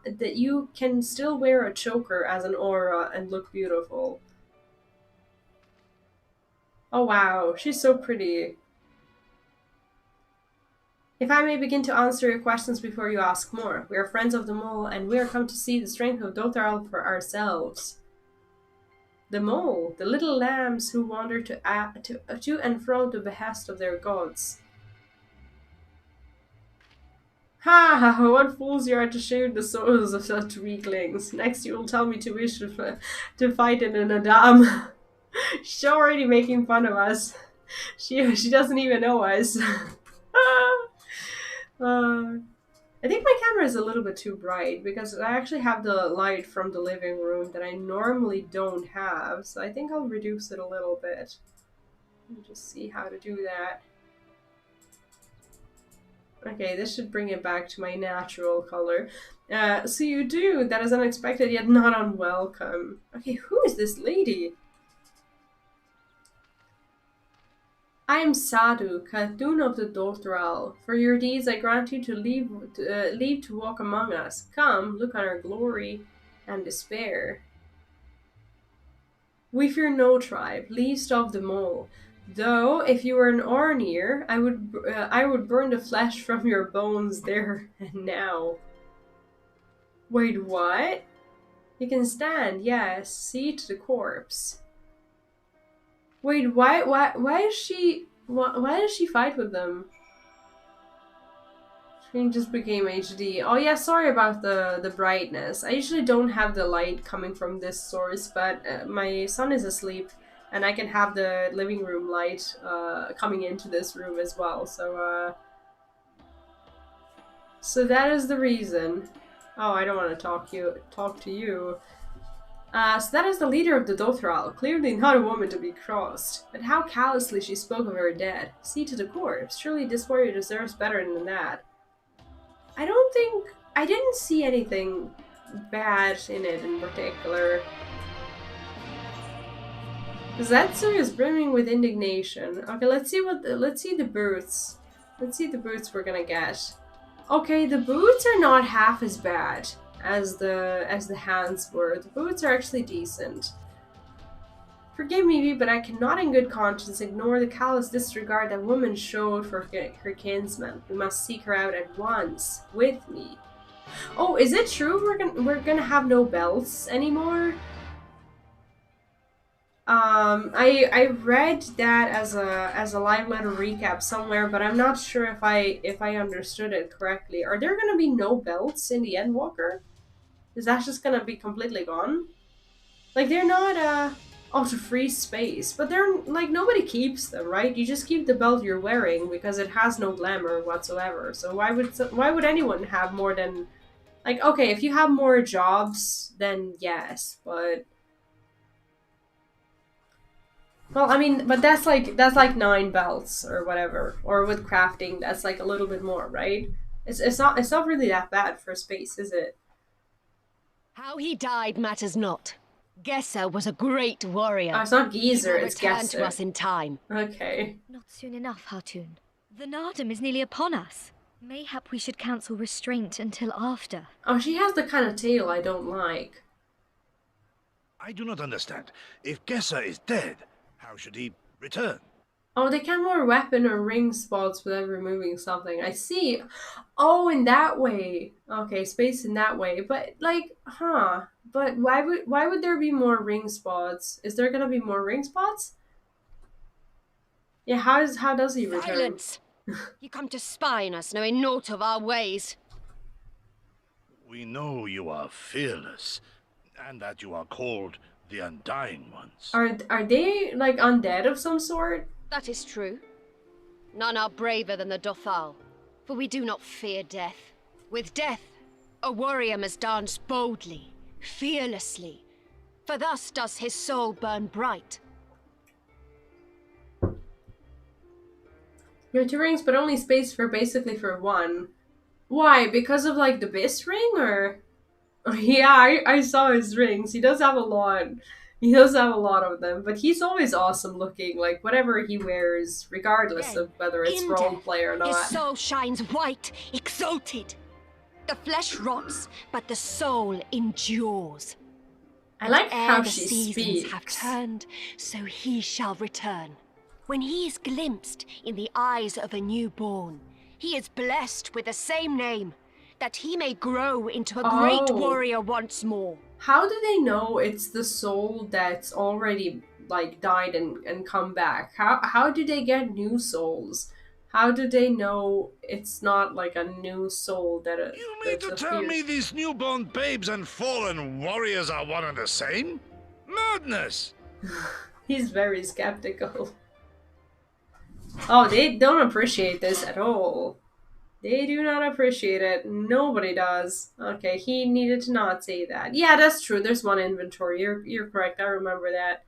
A: that you can still wear a choker as an aura and look beautiful. Oh wow, she's so pretty. If I may begin to answer your questions before you ask more. We are friends of the mole, and we are come to see the strength of Dothrall for ourselves. The mole, the little lambs who wander to and fro the behest of their gods. Ha! What fools you are to share the souls of such weaklings. Next you will tell me to wish to fight in a Naadam. She's already making fun of us. She doesn't even know us. I think my camera is a little bit too bright because I actually have the light from the living room that I normally don't have, so I think I'll reduce it a little bit. Let me just see how to do that. Okay, this should bring it back to my natural color. So you do. That is unexpected yet not unwelcome. Okay, who is this lady? I am Sadhu, Khatoon of the Dothral. For your deeds I grant you to leave to walk among us. Come, look on our glory and despair. We fear no tribe, least of them all. Though, if you were an Ornir, I would burn the flesh from your bones there and now. Wait, what? You can stand, yes. See to the corpse. Wait, why does she fight with them? Screen just became HD. Oh yeah, sorry about the brightness. I usually don't have the light coming from this source, but my son is asleep, and I can have the living room light coming into this room as well. So that is the reason. Oh, I don't want to talk to you. So that is the leader of the Dothral, clearly not a woman to be crossed. But how callously she spoke of her dead. See to the corpse. Surely this warrior deserves better than that. I didn't see anything bad in it in particular. Zetsu is brimming with indignation. Okay, let's see the boots. Let's see the boots we're gonna get. Okay, the boots are not half as bad as the hands were. The boots are actually decent. Forgive me, but I cannot in good conscience ignore the callous disregard that woman showed for her kinsman. We must seek her out at once, with me. Oh, is it true we're gonna have no belts anymore? I read that as a live letter recap somewhere, but I'm not sure if I understood it correctly. Are there gonna be no belts in the Endwalker? Is that just gonna be completely gone? Like, they're not oh, to free space, but they're like, nobody keeps them, right? You just keep the belt you're wearing because it has no glamour whatsoever. So why would anyone have more than, like, okay, if you have more jobs, then yes, but well, I mean, but that's like 9 belts or whatever, or with crafting, that's like a little bit more, right? It's not really that bad for space, is it?
D: How he died matters not. Gesser was a great warrior.
A: Oh, it's not Geezer,
D: He will
A: it's
D: return
A: Gesser.
D: to us in time.
A: Okay.
E: Not soon enough, Hartoon. The Naadam is nearly upon us. Mayhap we should counsel restraint until after.
A: Oh, she has the kind of tail I don't like.
F: I do not understand. If Gesser is dead, how should he return?
A: Oh, they can wear weapon or ring spots without removing something. I see. Oh, in that way. Okay, space in that way. But like, huh? But why would there be more ring spots? Is there gonna be more ring spots? Yeah, how does he return?
D: Silence! You come to spy on us, knowing naught of our ways.
F: We know you are fearless, and that you are called the Undying Ones.
A: Are they like undead of some sort?
D: That is true. None are braver than the Dothal, for we do not fear death. With death, a warrior must dance boldly, fearlessly, for thus does his soul burn bright.
A: You have 2 rings, but only space for basically for 1. Why? Because of like the Bis ring, or? Yeah, I saw his rings. He does have a lot. He does have a lot of them, but he's always awesome looking. Like whatever he wears, regardless of whether it's roleplay or not.
D: His soul shines white, exalted. The flesh rots, but the soul endures.
A: I like how
D: the
A: she
D: seasons have
A: speaks.
D: turned, so he shall return. When he is glimpsed in the eyes of a newborn, he is blessed with the same name, that he may grow into a great warrior once more.
A: How do they know it's the soul that's already like died and come back? How do they get new souls? How do they know it's not like a new soul that
F: You mean to tell me these newborn babes and fallen warriors are one and the same? Madness!
A: He's very skeptical. Oh, they don't appreciate this at all. They do not appreciate it. Nobody does. Okay, he needed to not say that. Yeah, that's true. There's 1 inventory. You're correct. I remember that.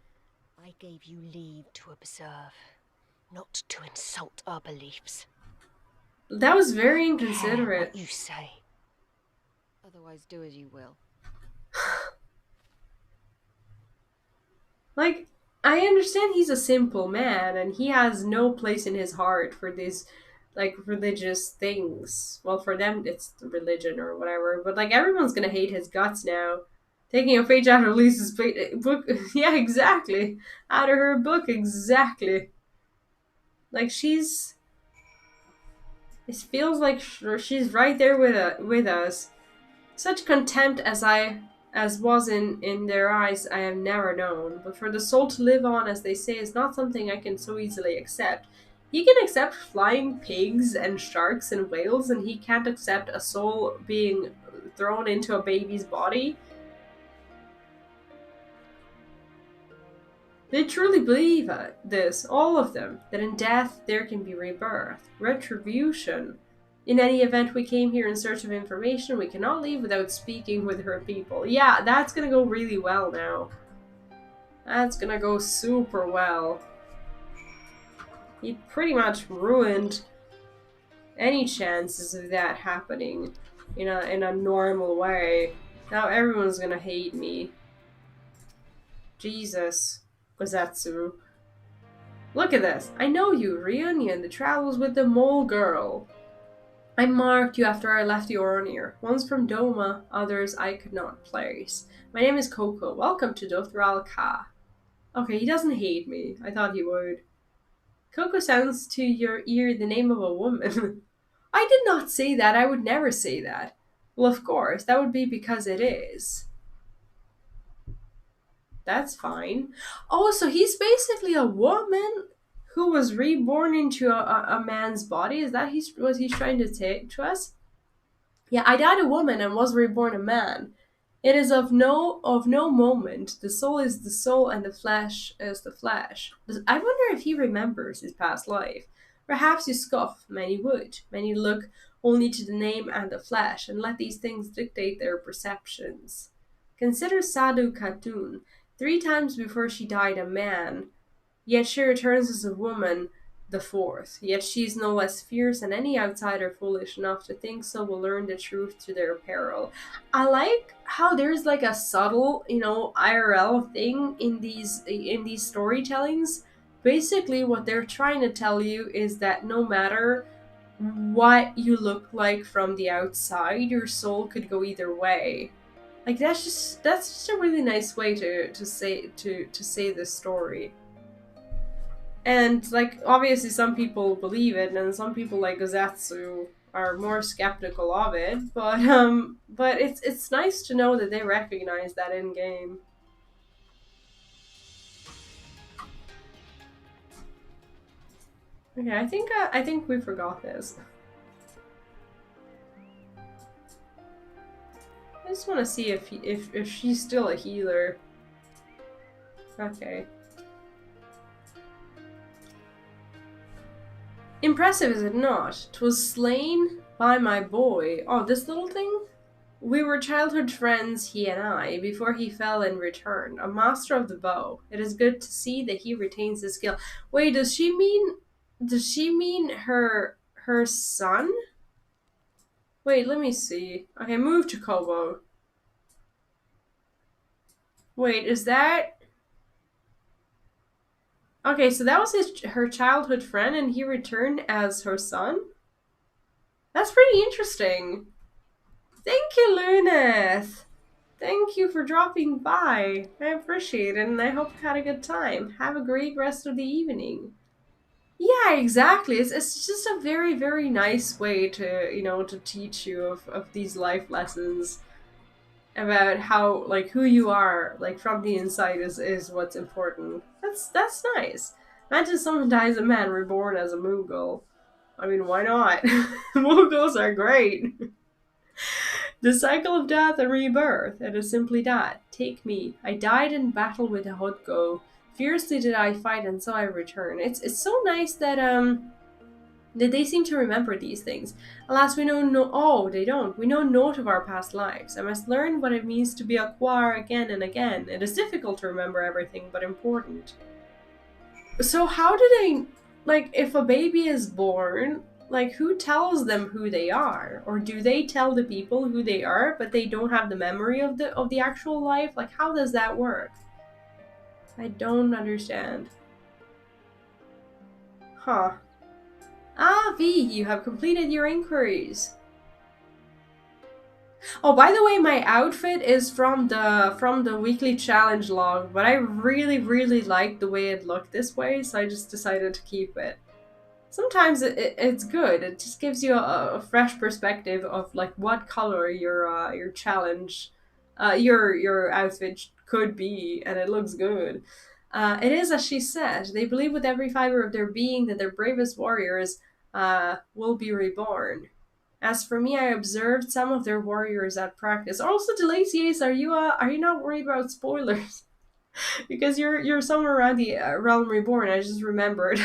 D: I gave you leave to observe, not to insult our beliefs.
A: That was very inconsiderate.
D: What you say. Otherwise, do as you will.
A: Like, I understand he's a simple man and he has no place in his heart for these like religious things. Well, for them it's religion or whatever, but like everyone's gonna hate his guts now. Taking a page out of Lisa's book. Yeah, exactly. Out of her book, exactly. Like she's. It feels like she's right there with us. Such contempt as was in their eyes I have never known. But for the soul to live on, as they say, is not something I can so easily accept. He can accept flying pigs and sharks and whales, and he can't accept a soul being thrown into a baby's body. They truly believe this, all of them, that in death there can be rebirth, retribution. In any event, we came here in search of information. We cannot leave without speaking with her people. Yeah, that's gonna go really well now. That's gonna go super well. He pretty much ruined any chances of that happening in a normal way. Now everyone's gonna hate me. Jesus. Zetsu. Look at this. I know you. Reunion. The travels with the mole girl. I marked you after I left the Ornir. One's from Doma, others I could not place. My name is Coco. Welcome to Dothral Ka. Okay, he doesn't hate me. I thought he would. Coco sounds to your ear the name of a woman. I did not say that. I would never say that. Well, of course. That would be because it is. That's fine. Oh, so he's basically a woman who was reborn into a man's body? Is that what he's trying to say to us? Yeah, I died a woman and was reborn a man. It is of no moment. The soul is the soul and the flesh is the flesh. I wonder if he remembers his past life. Perhaps you scoff, many would. Many look only to the name and the flesh and let these things dictate their perceptions. Consider Sadhu Khatun. 3 times before she died a man, yet she returns as a woman the 4th. Yet she is no less fierce, and any outsider foolish enough to think so will learn the truth to their peril. I like how there's like a subtle, IRL thing in these storytellings. Basically, what they're trying to tell you is that no matter what you look like from the outside, your soul could go either way. Like that's just a really nice way to say this story. And like obviously some people believe it, and some people like Zetsu are more skeptical of it. But it's nice to know that they recognize that in game. Okay, I think we forgot this. I just want to see if she's still a healer. Okay. Impressive, is it not? 'Twas slain by my boy. Oh, this little thing? We were childhood friends, he and I, before he fell and returned. A master of the bow. It is good to see that he retains his skill. Wait, does she mean her son? Wait, let me see. Okay, move to Kobo. Wait, is that... Okay, so that was her childhood friend and he returned as her son? That's pretty interesting. Thank you, Luneth! Thank you for dropping by. I appreciate it and I hope you had a good time. Have a great rest of the evening. Yeah, exactly. It's just a very, very nice way to, to teach you of these life lessons about how, like, who you are, like, from the inside is what's important. That's nice. Imagine someone dies a man reborn as a Moogle. I mean, why not? Moogles are great. The cycle of death and rebirth. It is simply that. Take me. I died in battle with the Hodgo. Fiercely did I fight, and so I return. It's so nice that they seem to remember these things. Alas, we know they don't. We know naught of our past lives. I must learn what it means to be a Quar again and again. It is difficult to remember everything, but important. So how do they, like, if a baby is born, like, who tells them who they are? Or do they tell the people who they are, but they don't have the memory of the actual life? Like, how does that work? I don't understand. Huh. Ah, V, you have completed your inquiries. Oh, by the way, my outfit is from the weekly challenge log, but I really liked the way it looked this way, so I just decided to keep it. Sometimes it's good. It just gives you a fresh perspective of like what color your challenge, your outfit could be, and it looks good. It is as she said. They believe with every fiber of their being that their bravest warriors will be reborn. As for me, I observed some of their warriors at practice. Also, Delasius, are you not worried about spoilers? Because you're somewhere around the realm reborn. I just remembered.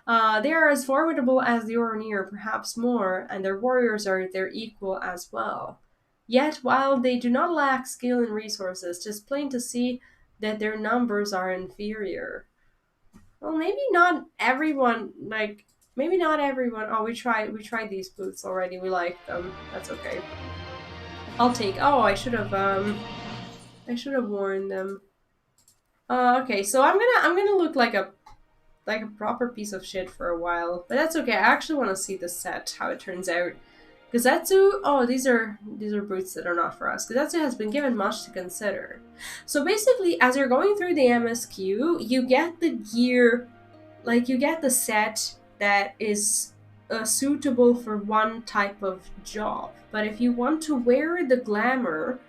A: They are as formidable as the Oronir, perhaps more, and their warriors are their equal as well. Yet, while they do not lack skill and resources, 'tis plain to see that their numbers are inferior. Well, maybe not everyone, like, maybe not everyone. Oh, we tried these boots already. We like them. That's okay. I'll take, oh, I should have worn them. Okay, so I'm gonna look like a proper piece of shit for a while, but that's okay. I actually want to see the set, how it turns out. Gazetsu, oh, these are boots that are not for us. Gazetsu has been given much to consider. So basically, as you're going through the MSQ, you get the gear, like you get the set that is suitable for one type of job. But if you want to wear the glamour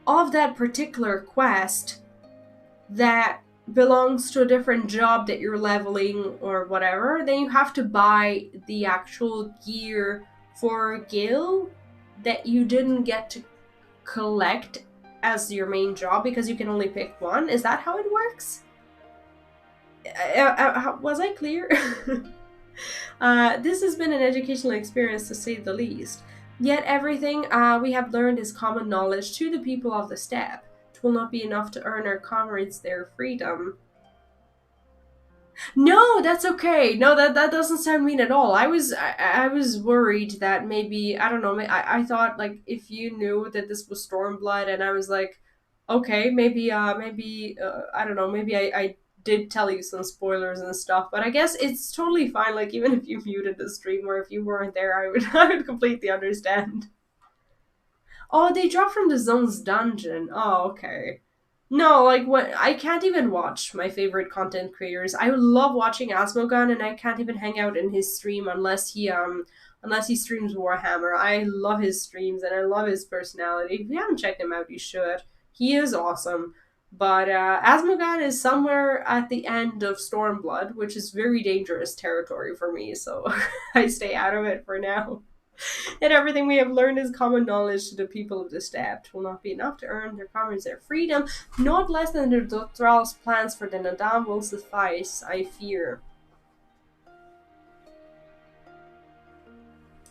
A: of that particular quest that belongs to a different job that you're leveling or whatever, then you have to buy the actual gear for Gil that you didn't get to collect as your main job because you can only pick one. Is that how it works? Was I clear? This has been an educational experience to say the least. Yet everything we have learned is common knowledge to the people of the steppe. Will not be enough to earn our comrades their freedom. No, that's okay. No, that doesn't sound mean at all. I was worried that maybe, I don't know, I thought like if you knew that this was Stormblood, and I was like, okay, maybe I don't know, maybe I did tell you some spoilers and stuff, but I guess it's totally fine. Like even if you muted the stream or if you weren't there, I would completely understand. Oh, they dropped from the zone's dungeon. Oh, okay. No, like what? I can't even watch my favorite content creators. I love watching Asmogun, and I can't even hang out in his stream unless he streams Warhammer. I love his streams and I love his personality. If you haven't checked him out, you should. He is awesome. But Asmogun is somewhere at the end of Stormblood, which is very dangerous territory for me, so I stay out of it for now. And everything we have learned is common knowledge to the people of the steppe. Will not be enough to earn their comrades their freedom. Not less than their Thrall's plans for the Naadam will suffice, I fear.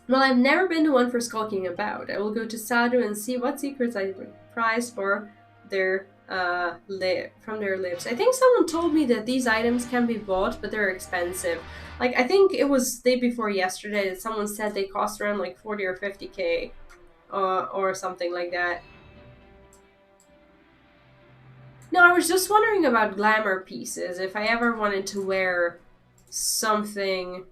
A: Well, I've never been the one for skulking about. I will go to Sadu and see what secrets I prize for their from their lips. I think someone told me that these items can be bought, but they're expensive. Like, I think it was day before yesterday that someone said they cost around like 40 or 50k or something like that. No, I was just wondering about glamour pieces, if I ever wanted to wear something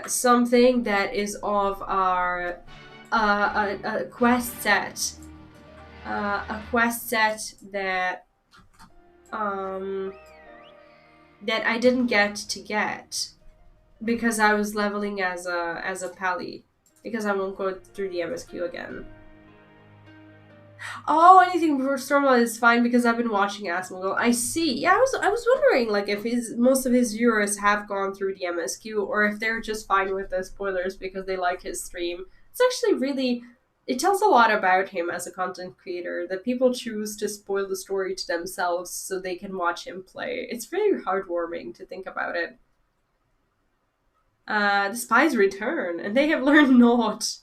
A: something that is of our a quest set. A quest set that that I didn't get because I was leveling as a pally, because I won't go through the MSQ again. Oh, anything before Stormblood is fine because I've been watching Asmongold. I see. Yeah, I was wondering like if most of his viewers have gone through the MSQ or if they're just fine with the spoilers because they like his stream. It's actually really, it tells a lot about him as a content creator that people choose to spoil the story to themselves so they can watch him play. It's very heartwarming to think about it. The spies return, and they have learned naught.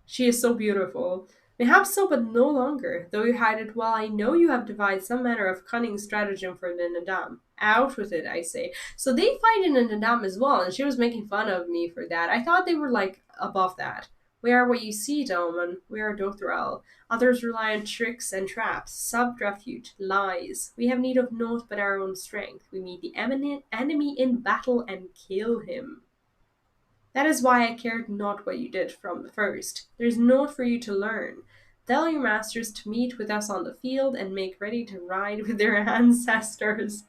A: She is so beautiful. Mayhaps so, but no longer. Though you hide it well, I know you have devised some manner of cunning stratagem for the Naadam. Out with it, I say. So they fight in the Naadam as well, and she was making fun of me for that. I thought they were, like, above that. We are what you see, Dolman. We are Dothrel. Others rely on tricks and traps, subterfuge, lies. We have need of naught but our own strength. We meet the enemy in battle and kill him. That is why I cared not what you did from the first. There is naught for you to learn. Tell your masters to meet with us on the field and make ready to ride with their ancestors.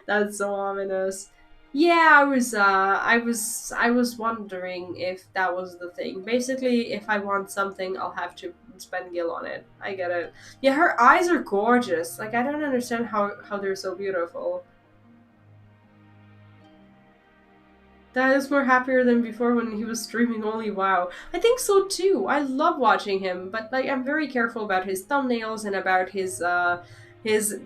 A: That's so ominous. Yeah, I was wondering if that was the thing. Basically, if I want something, I'll have to spend gil on it. I get it. Yeah, her eyes are gorgeous. Like, I don't understand how they're so beautiful. That is more happier than before when he was streaming only WoW. I think so too. I love watching him, but like I'm very careful about his thumbnails and about his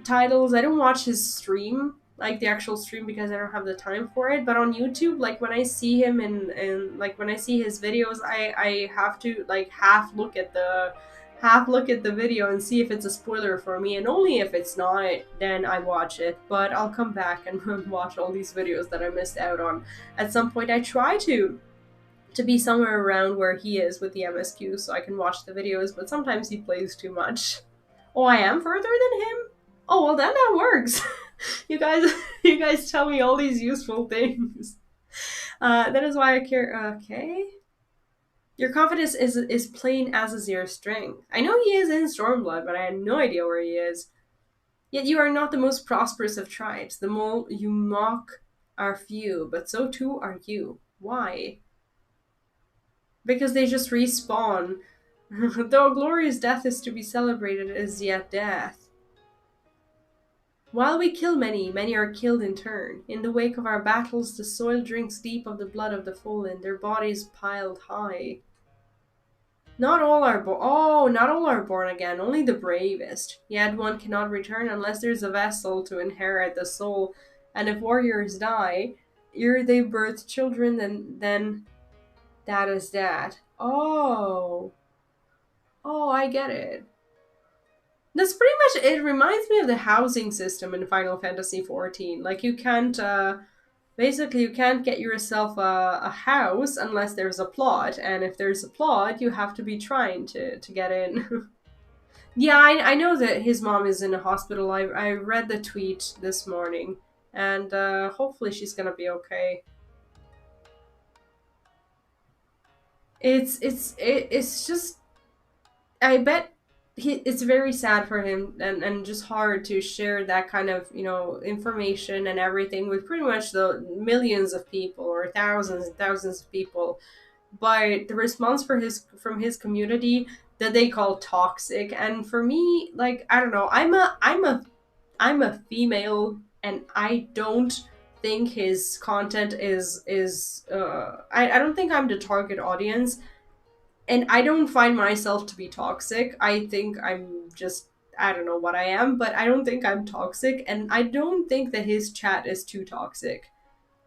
A: titles. I don't watch his stream, like the actual stream, because I don't have the time for it. But on YouTube, like when I see him and like when I see his videos, I have to like half look at the video and see if it's a spoiler for me, and only if it's not, then I watch it. But I'll come back and watch all these videos that I missed out on. At some point I try to be somewhere around where he is with the MSQ so I can watch the videos, but sometimes he plays too much. Oh, I am further than him? Oh, well then that works. you guys tell me all these useful things. That is why I care. Okay. Your confidence is plain as Azir's strength. I know he is in Stormblood, but I had no idea where he is. Yet you are not the most prosperous of tribes. The mole you mock are few, but so too are you. Why? Because they just respawn. Though a glorious death is to be celebrated, is yet death. While we kill many, many are killed in turn. In the wake of our battles, the soil drinks deep of the blood of the fallen, their bodies piled high. Not all are born again, only the bravest. Yet one cannot return unless there's a vessel to inherit the soul, and if warriors die, ere they birth children, then that is that. Oh, I get it. That's pretty much it. Reminds me of the housing system in Final Fantasy XIV. Like you can't basically, you can't get yourself a house unless there's a plot, and if there's a plot, you have to be trying to get in. Yeah, I know that his mom is in a hospital. I read the tweet this morning, and hopefully she's gonna be okay. It's just, I bet it's very sad for him and just hard to share that kind of, information and everything with pretty much the millions of people or thousands and thousands of people. But the response from his community that they call toxic, and for me, like, I don't know, I'm a female, and I don't think his content is I don't think I'm the target audience. And I don't find myself to be toxic. I think I'm just, I don't know what I am, but I don't think I'm toxic. And I don't think that his chat is too toxic.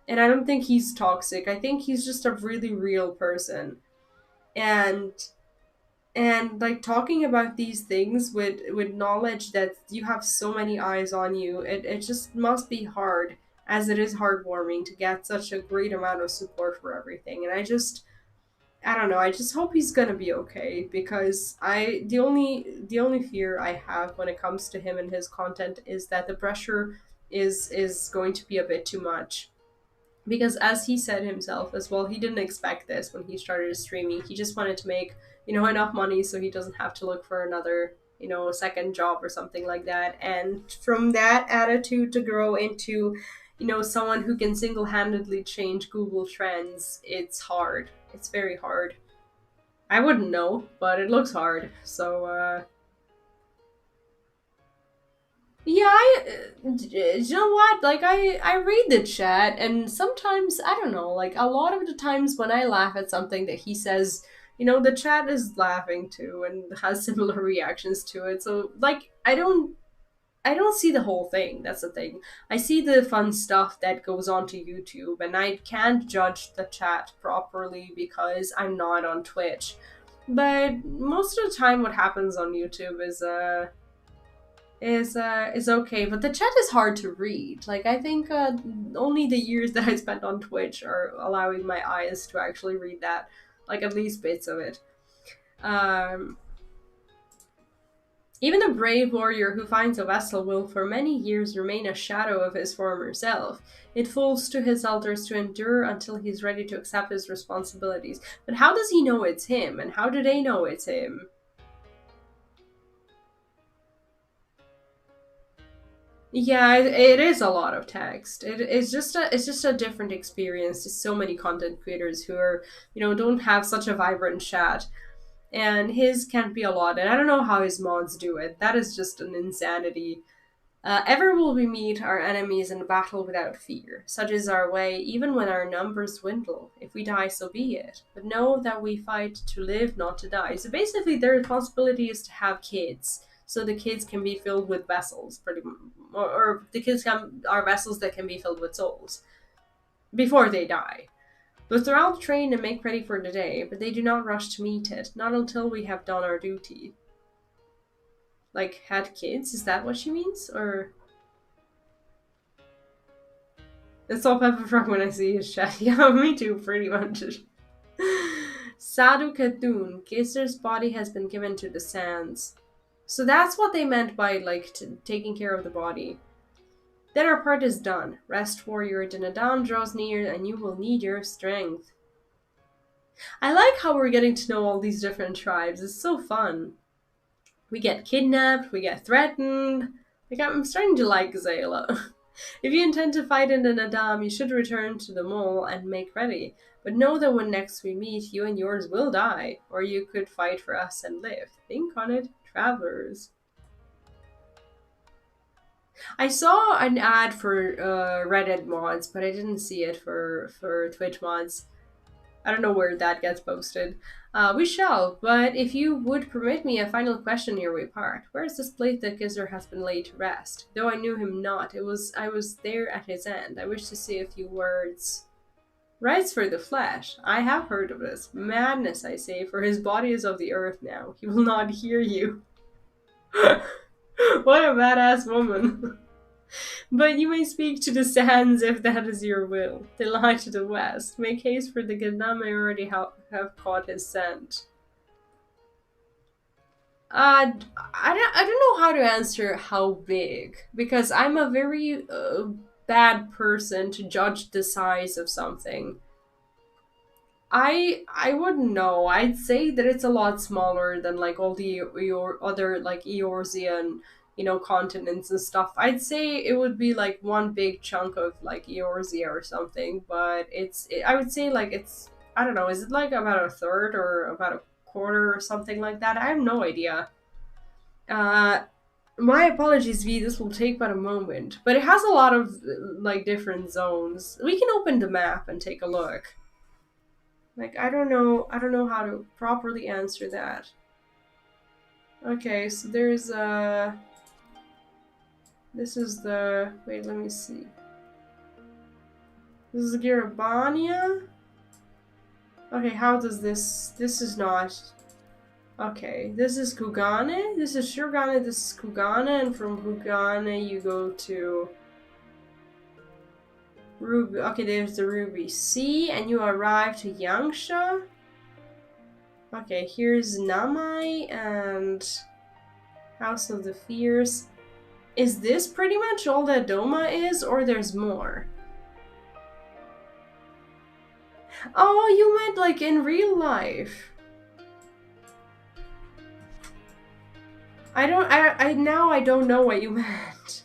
A: And I don't think he's toxic. I think he's just a really real person. And like talking about these things with knowledge that you have so many eyes on you, it just must be hard, as it is heartwarming to get such a great amount of support for everything. And I don't know, I just hope he's gonna be okay, because the only fear I have when it comes to him and his content is that the pressure is going to be a bit too much. Because as he said himself as well, he didn't expect this when he started streaming. He just wanted to make, enough money so he doesn't have to look for another, second job or something like that. And from that attitude to grow into, someone who can single-handedly change Google Trends, it's hard. It's very hard. I wouldn't know, but it looks hard. So, yeah, you know what? Like, I read the chat, and sometimes, I don't know, like, a lot of the times when I laugh at something that he says, the chat is laughing too, and has similar reactions to it. So, like, I don't see the whole thing. That's the thing. I see the fun stuff that goes onto YouTube, and I can't judge the chat properly because I'm not on Twitch. But most of the time what happens on YouTube is okay. But the chat is hard to read. Like, I think only the years that I spent on Twitch are allowing my eyes to actually read that. like at least bits of it. Even a brave warrior who finds a vessel will for many years remain a shadow of his former self. It falls to his elders to endure until he's ready to accept his responsibilities. But how does he know it's him? And how do they know it's him? Yeah, it is a lot of text. It's just a different experience to so many content creators who are, don't have such a vibrant chat. And his can't be a lot, and I don't know how his mods do it. That is just an insanity. Ever will we meet our enemies in battle without fear. Such is our way, even when our numbers dwindle. If we die, so be it. But know that we fight to live, not to die. So basically, their responsibility is to have kids, so the kids can be filled with vessels, pretty much, or the kids are vessels that can be filled with souls before they die. But they're all trained and make ready for the day, but they do not rush to meet it, not until we have done our duty. Like, had kids? Is that what she means? Or... It's all Pepper Frog when I see his chat. Yeah, me too, pretty much. Sadu Khatun, Gizer's body has been given to the sands. So that's what they meant by, like, taking care of the body. Then our part is done. Rest, warrior. The Naadam draws near, and you will need your strength. I like how we're getting to know all these different tribes. It's so fun. We get kidnapped, we get threatened. Like, I'm starting to like Xaela. If you intend to fight in the Naadam, you should return to the mole and make ready. But know that when next we meet, you and yours will die. Or you could fight for us and live. Think on it, travelers. I saw an ad for Reddit mods, but I didn't see it for Twitch mods. I don't know where that gets posted. We shall, but if you would permit me a final question ere we part. Where is this place that Gizer has been laid to rest? Though I knew him not, I was there at his end. I wish to say a few words. Rights for the flesh. I have heard of this. Madness, I say, for his body is of the earth now. He will not hear you. What a badass woman. But you may speak to the sands if that is your will. They lie to the west. Make haste, for the Naadam may already have caught his scent. I don't know how to answer how big, because I'm a very bad person to judge the size of something. I wouldn't know. I'd say that it's a lot smaller than like all the other like Eorzean, continents and stuff. I'd say it would be like one big chunk of like Eorzea or something, but I would say like it's, I don't know, is it like about a third or about a quarter or something like that? I have no idea. My apologies, V, this will take but a moment, but it has a lot of like different zones. We can open the map and take a look. Like, I don't know how to properly answer that. Okay, so there's this is the, wait, let me see. This is Garabania? Okay, how does this is not, okay, this is Kugane, this is Shurgane, this is Kugane, and from Kugane you go to Ruby. Okay, there's the Ruby Sea, and you arrive to Yangsha. Okay, here's Namai and House of the Fears. Is this pretty much all that Doma is, or there's more? Oh, you meant like in real life. Now I don't know what you meant.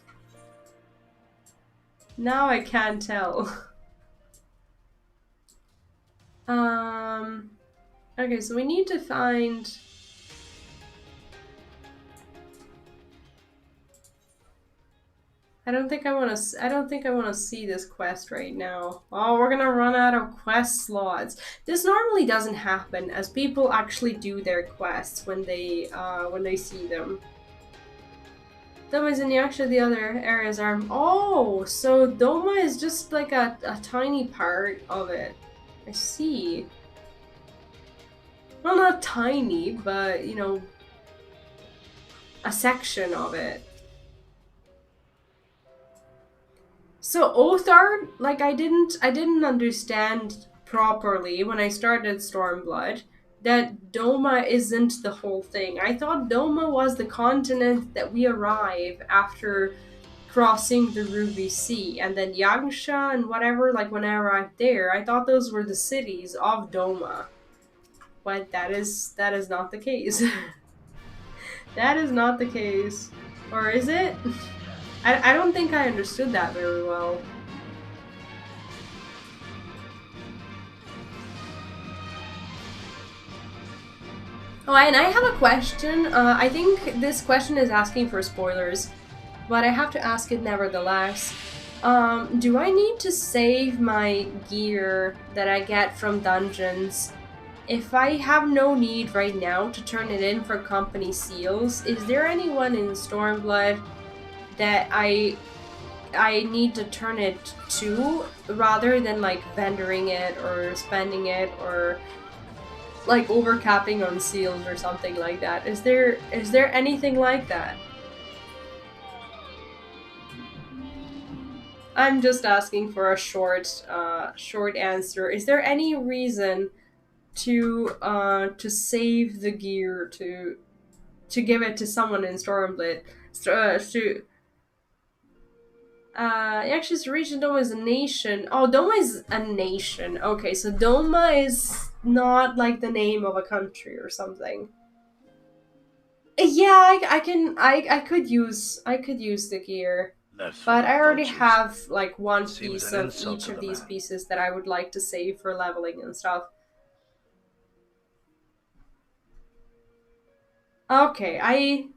A: Now I can't tell. Okay, so we need to find... I don't think I want to see this quest right now. Oh, we're gonna run out of quest slots. This normally doesn't happen, as people actually do their quests when they see them. Doma is in the actually the other areas are... Oh, so Doma is just like a tiny part of it. I see. Well, not tiny, but, a section of it. So Othard, like I didn't understand properly when I started Stormblood that Doma isn't the whole thing. I thought Doma was the continent that we arrive after crossing the Ruby Sea, and then Yangsha and whatever, like when I arrived there, I thought those were the cities of Doma. But that is not the case. That is not the case. Or is it? I don't think I understood that very well. Oh, and I have a question. I think this question is asking for spoilers, but I have to ask it nevertheless. Do I need to save my gear that I get from dungeons if I have no need right now to turn it in for company seals? Is there anyone in Stormblood that I need to turn it to rather than like vendoring it or spending it or like overcapping on seals or something like that? Is there anything like that? I'm just asking for a short answer. Is there any reason to save the gear to give it to someone in Stormblood? Actually, it's a region. Doma is a nation. Oh, Doma is a nation. Okay, so Doma is not like the name of a country or something. Yeah, I could use the gear. But I already have like one piece of each of these pieces that I would like to save for leveling and stuff. Okay, I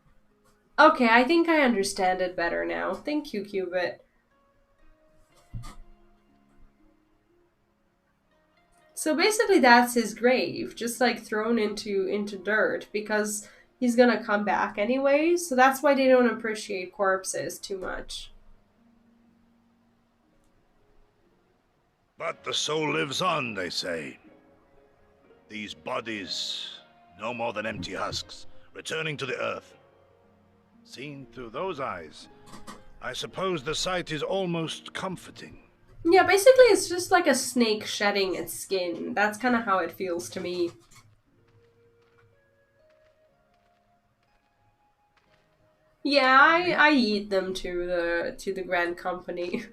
A: think I understand it better now. Thank you, Cubit. So basically that's his grave, just like thrown into dirt, because he's gonna come back anyway, so that's why they don't appreciate corpses too much.
F: But the soul lives on, they say. These bodies, no more than empty husks, returning to the earth. Seen through those eyes, I suppose the sight is almost comforting.
A: Yeah, basically it's just like a snake shedding its skin. That's kind of how it feels to me. Yeah, I eat them to the Grand Company.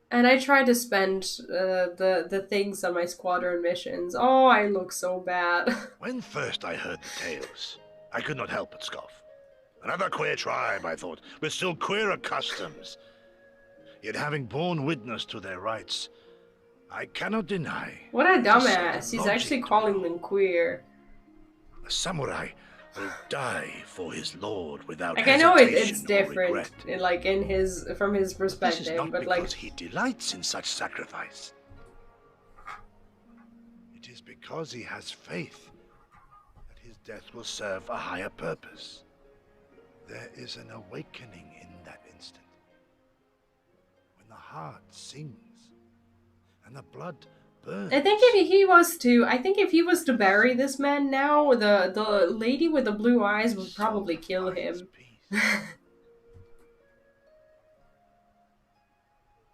A: And I try to spend the things on my squadron missions. Oh, I look so bad.
F: When first I heard the tales, I could not help but scoff. Another queer tribe, I thought, with still queerer customs. Yet having borne witness to their rites, I cannot deny.
A: What a dumbass. He's actually calling them queer.
F: A samurai will die for his lord without
A: like, I know
F: hesitation
A: it's different, like from his perspective,
F: this is not
A: but
F: because
A: like
F: he delights in such sacrifice. It is because he has faith that his death will serve a higher purpose. There is an awakening in that instant, when the heart sings and the blood burns.
A: I think if he was to bury this man now, the lady with the blue eyes would probably kill him.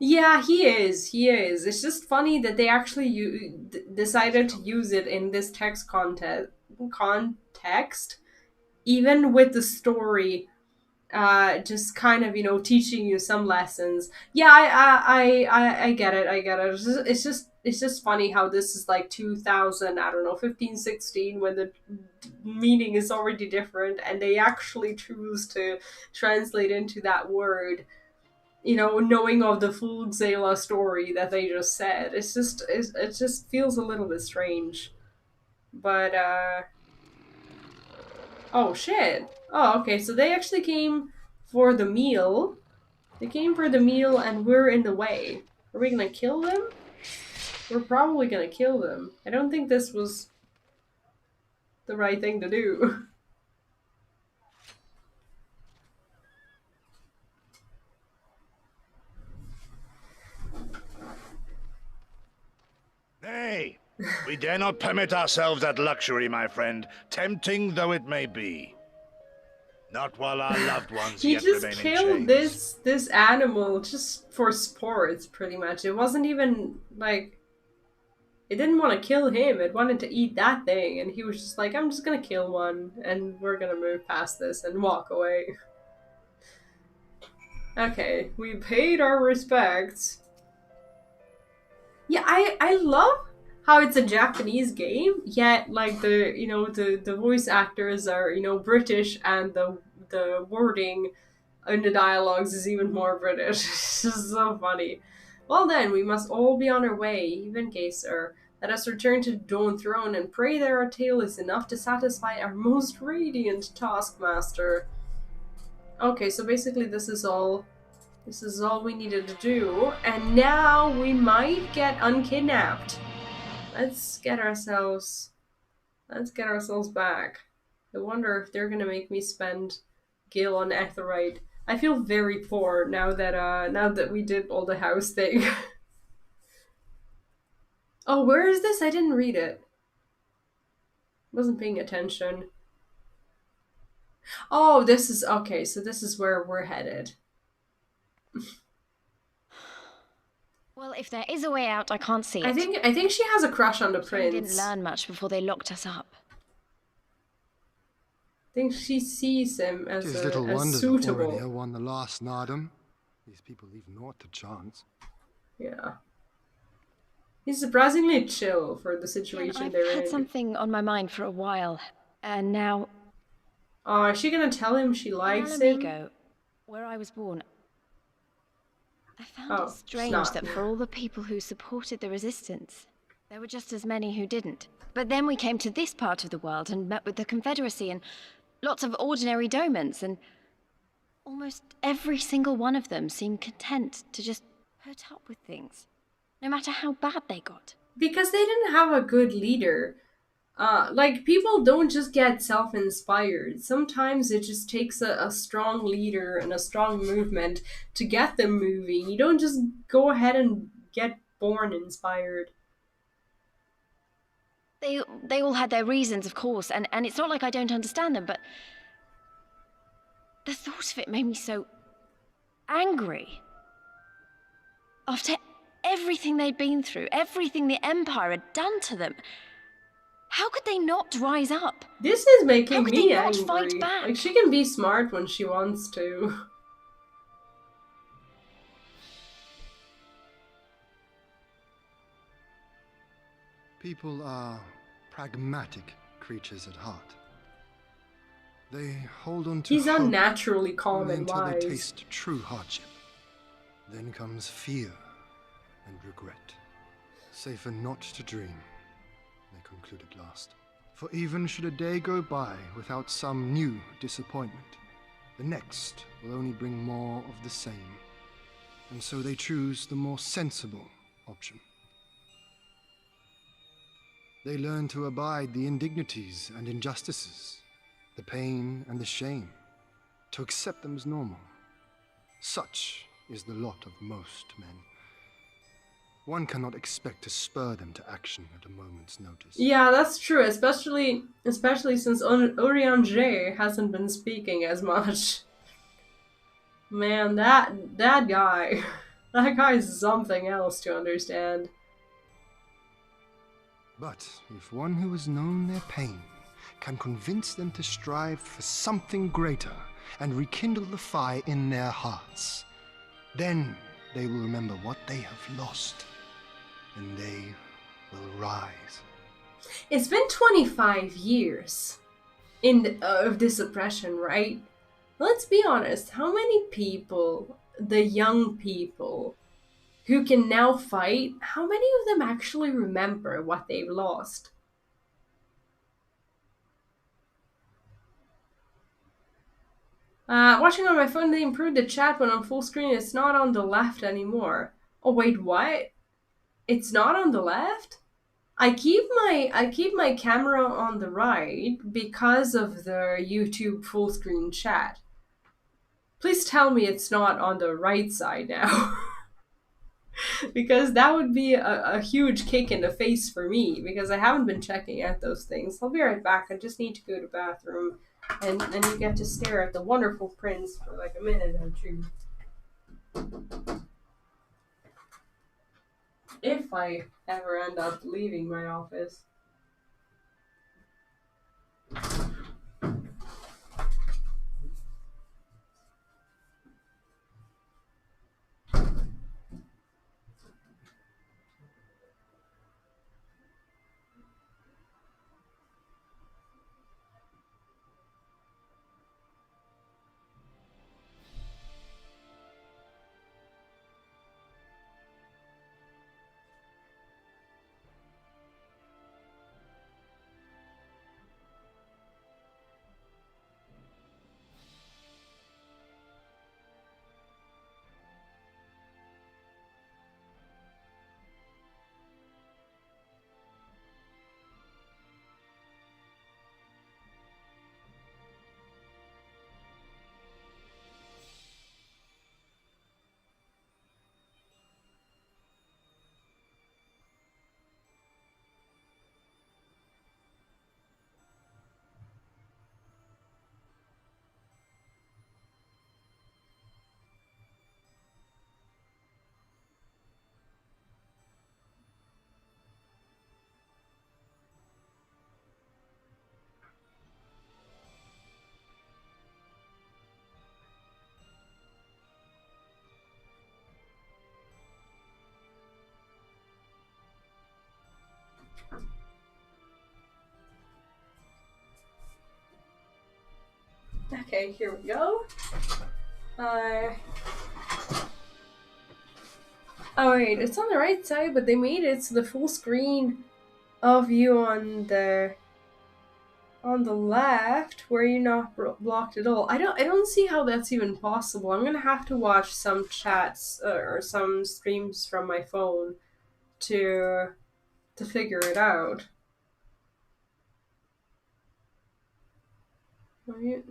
A: Yeah, he is. It's just funny that they actually decided to use it in this text context, even with the story, just kind of, teaching you some lessons. Yeah, I get it. It's just funny how this is like 2000, I don't know, 15, 16, when the meaning is already different, and they actually choose to translate into that word, knowing of the full Xaela story that they just said. It just feels a little bit strange. But, oh, shit. Oh, okay, so they actually came for the meal. They came for the meal and we're in the way. Are we gonna kill them? We're probably gonna kill them. I don't think this was the right thing to do.
F: Nay, we dare not permit ourselves that luxury, my friend, tempting though it may be. Not while our loved ones
A: He
F: yet
A: just
F: remain in
A: killed
F: chains.
A: this animal just for sports, pretty much. It wasn't even like it didn't want to kill him. It wanted to eat that thing, and he was just like, "I'm just gonna kill one, and we're gonna move past this and walk away." Okay, we paid our respects. Yeah, I love how it's a Japanese game, yet like the voice actors are British, and the wording in the dialogues is even more British. It's just so funny. Well then, we must all be on our way, even Gazer. Let us return to the Dawn Throne and pray that our tale is enough to satisfy our most radiant taskmaster. Okay, so basically this is all we needed to do, and now we might get unkidnapped. Let's get ourselves back. I wonder if they're gonna make me spend Gil on Etherite. I feel very poor now that we did all the house thing. Oh, where is this? I didn't read it. Wasn't paying attention. Oh, this is okay, so this is where we're headed.
E: Well, if there is a way out, I can't see it.
A: I think she has a crush on the
E: They
A: prince.
E: didn't learn much before they locked us up.
A: I think she sees him as,
G: Tis little
A: as
G: wonder that
A: suitable.
G: Aurelia won the last Naadam. These people leave naught to chance.
A: Yeah. He's surprisingly chill for the situation
E: I've
A: they're
E: had
A: in.
E: something on my mind for a while, and now...
A: Oh, is she gonna tell him she likes
E: in
A: him?
E: Alamigo, where I was born, I found
A: Oh,
E: it strange
A: snot.
E: that for all the people who supported the resistance, there were just as many who didn't. But then we came to this part of the world and met with the Confederacy and lots of ordinary domans, and almost every single one of them seemed content to just put up with things, no matter how bad they got.
A: Because they didn't have a good leader. Like, people don't just get self-inspired. Sometimes it just takes a strong leader and a strong movement to get them moving. You don't just go ahead and get born inspired.
E: They all had their reasons, of course, and it's not like I don't understand them, but the thought of it made me so angry. After everything they'd been through, everything the Empire had done to them, how could they not rise up?
A: This is making
E: How could
A: me
E: they not
A: angry.
E: fight back?
A: Like, she can be smart when she wants to.
G: People are pragmatic creatures at heart. They hold on to
A: He's
G: hope
A: unnaturally calm
G: only
A: and
G: until they
A: wise.
G: taste true hardship. Then comes fear and regret. Safer not to dream, they conclude at last. For even should a day go by without some new disappointment, the next will only bring more of the same. And so they choose the more sensible option. They learn to abide the indignities and injustices, the pain and the shame, to accept them as normal. Such is the lot of most men. One cannot expect to spur them to action at a moment's notice.
A: Yeah, that's true, especially since Urianger hasn't been speaking as much. Man, that guy, that guy's something else to understand.
G: But if one who has known their pain can convince them to strive for something greater and rekindle the fire in their hearts, then they will remember what they have lost, and they will rise.
A: It's been 25 years of this oppression, right? Let's be honest, how many people, the young people, who can now fight, how many of them actually remember what they've lost? Watching on my phone, they improved the chat when on full screen. It's not on the left anymore. Oh wait, what? It's not on the left? I keep my camera on the right because of the YouTube full screen chat. Please tell me it's not on the right side now. Because that would be a huge kick in the face for me, because I haven't been checking out those things. I'll be right back. I just need to go to the bathroom. And you get to stare at the wonderful prince for like a minute or two. If I ever end up leaving my office. Okay, here we go. Oh wait, it's on the right side, but they made it so the full screen of you on the left, where you're not blocked at all. I don't see how that's even possible. I'm gonna have to watch some chats or some streams from my phone to figure it out. Right.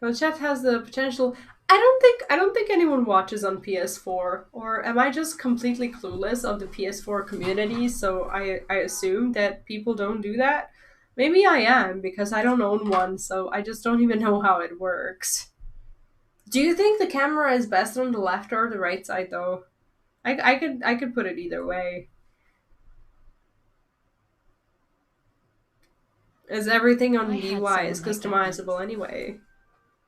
A: The chat has the potential. I don't think anyone watches on PS4, or am I just completely clueless of the PS4 community? So I assume that people don't do that. Maybe I am because I don't own one, so I just don't even know how it works. Do you think the camera is best on the left or the right side though? I could put it either way. As everything on DY is customizable anyway.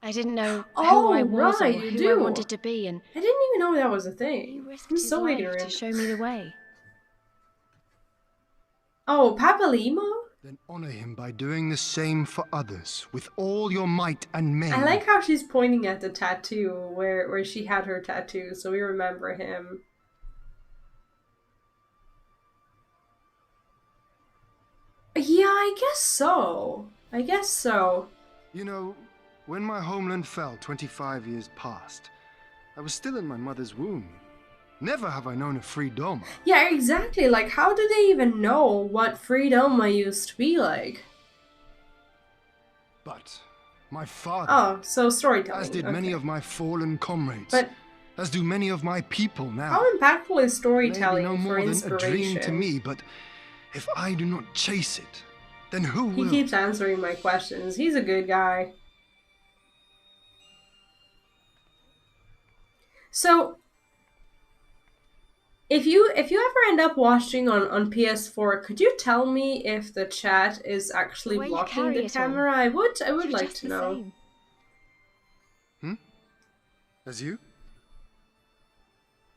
E: I didn't know who I was or who I wanted to be, and
A: I didn't even know that was a thing. I'm so ignorant.
E: To show me the way.
A: Oh, Papalimo?
G: Then honor him by doing the same for others, with all your might and main.
A: I like how she's pointing at the tattoo where she had her tattoo, so we remember him. Yeah, I guess so.
G: You know, when my homeland fell 25 years past, I was still in my mother's womb. Never have I known a free Doma.
A: Yeah, exactly. Like, how do they even know what free Doma used to be like?
G: But my father...
A: Oh, so storytelling.
G: As did many of my fallen comrades.
A: But
G: as do many of my people now.
A: How impactful is storytelling
G: Maybe no more
A: for
G: than
A: inspiration?
G: a dream to me, but if I do not chase it, then who will?
A: He keeps answering my questions. He's a good guy. So, if you ever end up watching on PS4, could you tell me if the chat is actually blocking the camera? I would like to know.
G: As you?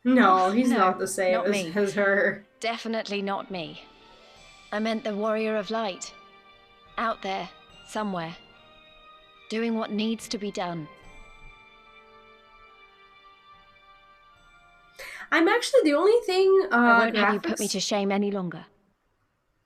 A: No, he's not the same
E: not
A: as her.
E: Definitely not me. I meant the warrior of light. Out there, somewhere. Doing what needs to be done.
A: I'm actually the only thing,
E: I won't have you put me to shame any longer.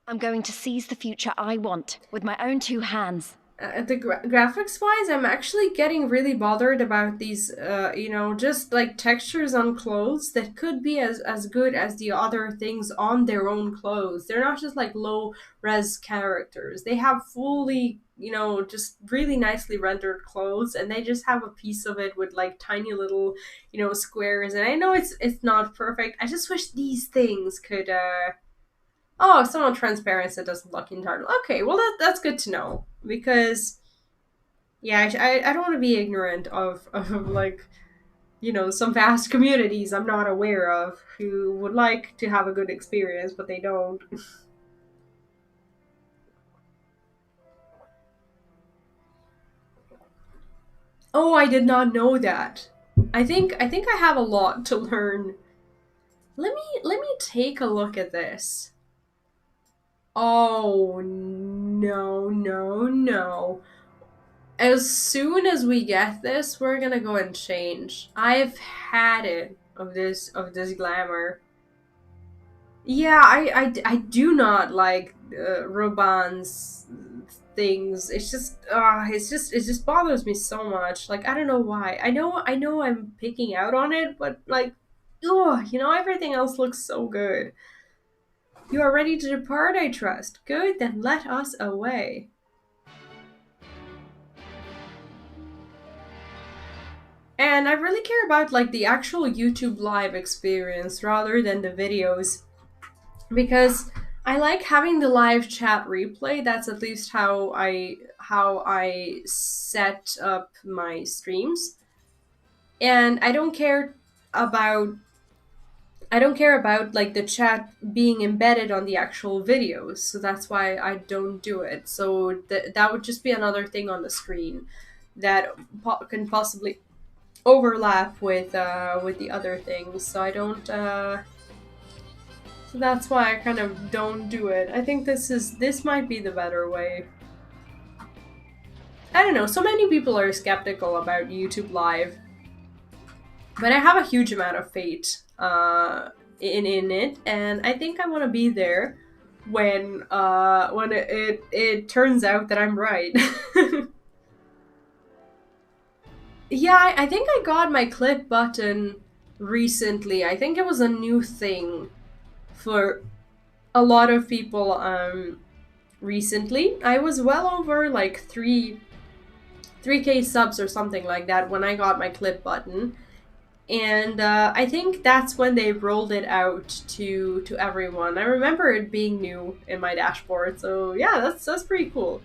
E: I'm going to seize the future I want, with my own two hands.
A: The graphics-wise, I'm actually getting really bothered about these, you know, just like textures on clothes that could be as good as the other things on their own clothes. They're not just like low-res characters. They have fully, you know, just really nicely rendered clothes, and they just have a piece of it with like tiny little, you know, squares. And I know it's not perfect. I just wish these things could Oh, someone transparent that doesn't look entirely. Okay, well that's good to know, because yeah, I don't want to be ignorant of like, you know, some vast communities I'm not aware of who would like to have a good experience but they don't. Oh, I did not know that. I think I have a lot to learn. Let me take a look at this. Oh no, no, no. As soon as we get this, we're gonna go and change. I've had it of this glamour. Yeah, I do not like Roban's things. It just bothers me so much. Like, I don't know why. I know I'm picking out on it, but like, oh, everything else looks so good. You are ready to depart, I trust. Good, then let us away. And I really care about like the actual YouTube live experience rather than the videos, because I like having the live chat replay. That's at least how I set up my streams. And about I don't care about like the chat being embedded on the actual videos. So that's why I don't do it. So that would just be another thing on the screen that can possibly overlap with the other things. So I don't so that's why I kind of don't do it. I think this might be the better way. I don't know, so many people are skeptical about YouTube Live, but I have a huge amount of faith in it, and I think I want to be there when it turns out that I'm right. Yeah, I think I got my clip button recently. I think it was a new thing for a lot of people recently. I was well over like 3K subs or something like that when I got my clip button. And I think that's when they rolled it out to everyone. I remember it being new in my dashboard, so yeah, that's pretty cool.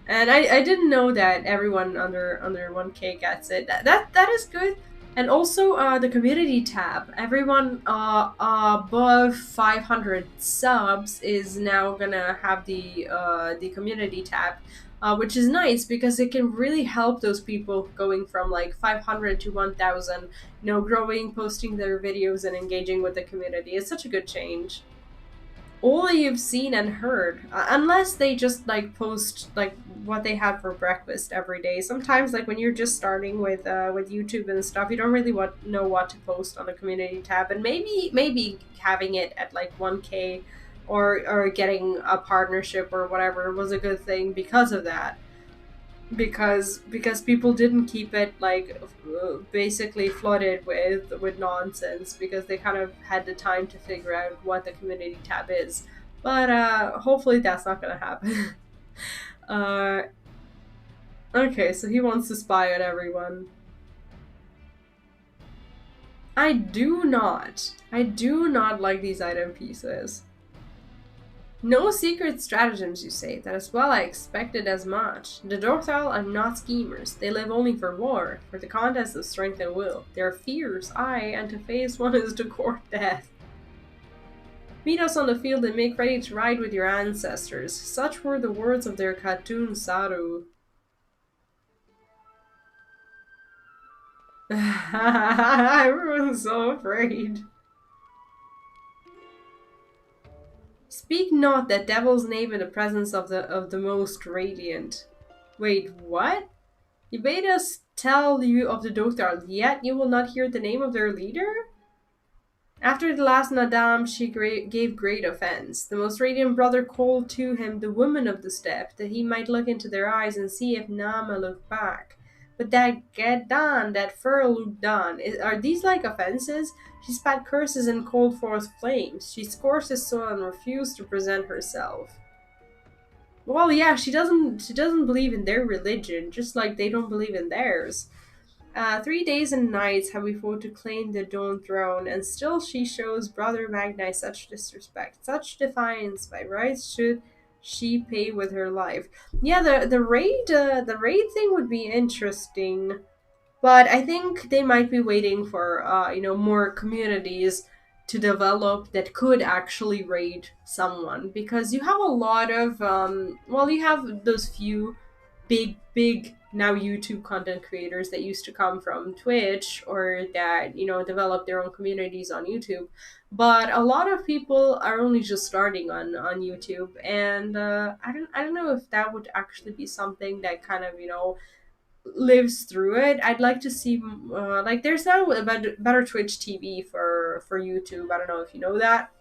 A: And I didn't know that everyone under 1K gets it. That is good. And also the community tab. Everyone above 500 subs is now gonna have the community tab, which is nice because it can really help those people going from like 500 to 1,000. Growing, posting their videos, and engaging with the community. It's such a good change. All you've seen and heard, unless they just like post like what they had for breakfast every day. Sometimes like when you're just starting with YouTube and stuff, you don't really know what to post on the community tab, and maybe having it at like 1K or getting a partnership or whatever was a good thing because of that, because people didn't keep it like basically flooded with nonsense, because they kind of had the time to figure out what the community tab is. But hopefully that's not gonna happen. Okay, so he wants to spy on everyone. I do not like these item pieces. No secret stratagems, you say? That is well, I expected as much. The Dorthal are not schemers. They live only for war, for the contest of strength and will. They are fierce, aye, and to face one is to court death. Meet us on the field and make ready to ride with your ancestors. Such were the words of their Khatun Saru. Everyone's so afraid. Speak not that devil's name in the presence of the most radiant. Wait, what? You bade us tell you of the Dothar, yet you will not hear the name of their leader? After the last Naadam, she gave great offense. The most radiant brother called to him the woman of the steppe, that he might look into their eyes and see if Nama looked back. But that Gedan, that fur looked down. Are these like offenses? She spat curses and called forth flames. She scourged his soul and refused to present herself. Well, yeah, she doesn't believe in their religion, just like they don't believe in theirs. 3 days and nights have we fought to claim the Dawn Throne, and still she shows Brother Magni such disrespect, such defiance. By rights should she pay with her life. Yeah, the raid thing would be interesting, but I think they might be waiting for more communities to develop that could actually raid someone, because you have a lot of you have those few big now YouTube content creators that used to come from Twitch, or that develop their own communities on YouTube, but a lot of people are only just starting on YouTube, and I don't know if that would actually be something that kind of lives through it. I'd like to see like there's now a better Twitch TV for YouTube. I don't know if you know that,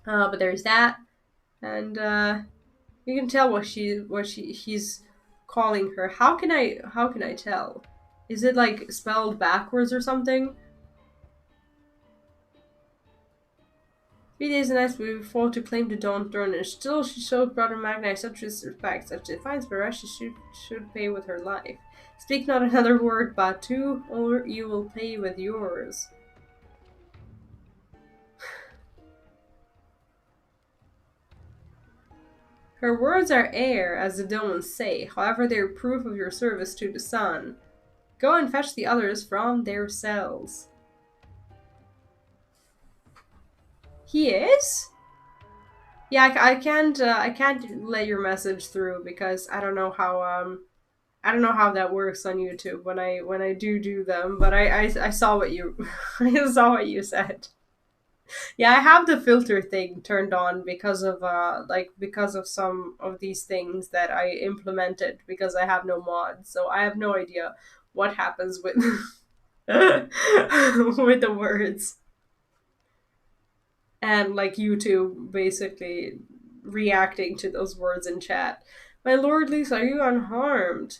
A: but there's that, and you can tell what he's calling her. How can I tell? Is it like spelled backwards or something? 3 days and nights we fought to claim the Dawn Throne, and still she showed Brother Magni such disrespect, such defiance. But she should pay with her life. Speak not another word, Batu, or you will pay with yours. Her words are air, as the Domans say. However, they are proof of your service to the sun. Go and fetch the others from their cells. He is? Yeah, I can't let your message through because I don't know how that works on YouTube when I do them. But I saw what you I saw what you said. Yeah, I have the filter thing turned on because of some of these things that I implemented because I have no mods, so I have no idea what happens with with the words. And like YouTube basically reacting to those words in chat. My lord Lisa, are you unharmed?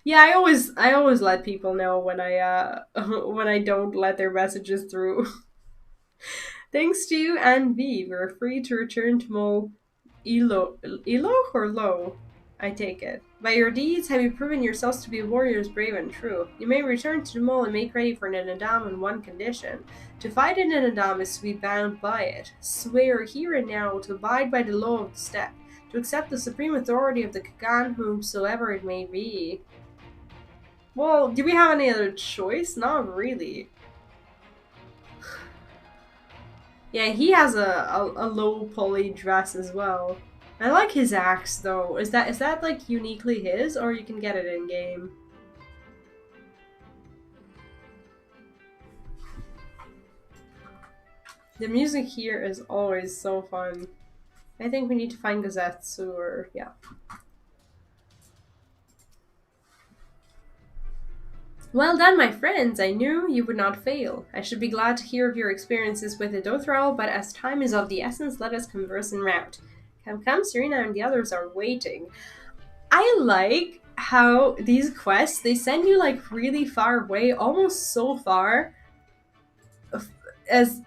A: Yeah, I always let people know when I when I don't let their messages through. Thanks to you and V, we're free to return to Mol Ilo or Lo? I take it. By your deeds have you proven yourselves to be warriors brave and true. You may return to the Mole and make ready for Naadam on one condition. To fight in Naadam is to be bound by it. Swear here and now to abide by the law of the steppe, to accept the supreme authority of the Kagan, whomsoever it may be. Well, do we have any other choice? Not really. Yeah, he has a low poly dress as well. I like his axe though. Is that like uniquely his, or you can get it in game? The music here is always so fun. I think we need to find Gazetsu, or yeah. Well done, my friends! I knew you would not fail. I should be glad to hear of your experiences with the Dothral, but as time is of the essence, let us converse en route. Come, Serena and the others are waiting. I like how these quests, they send you like really far away, almost so far, as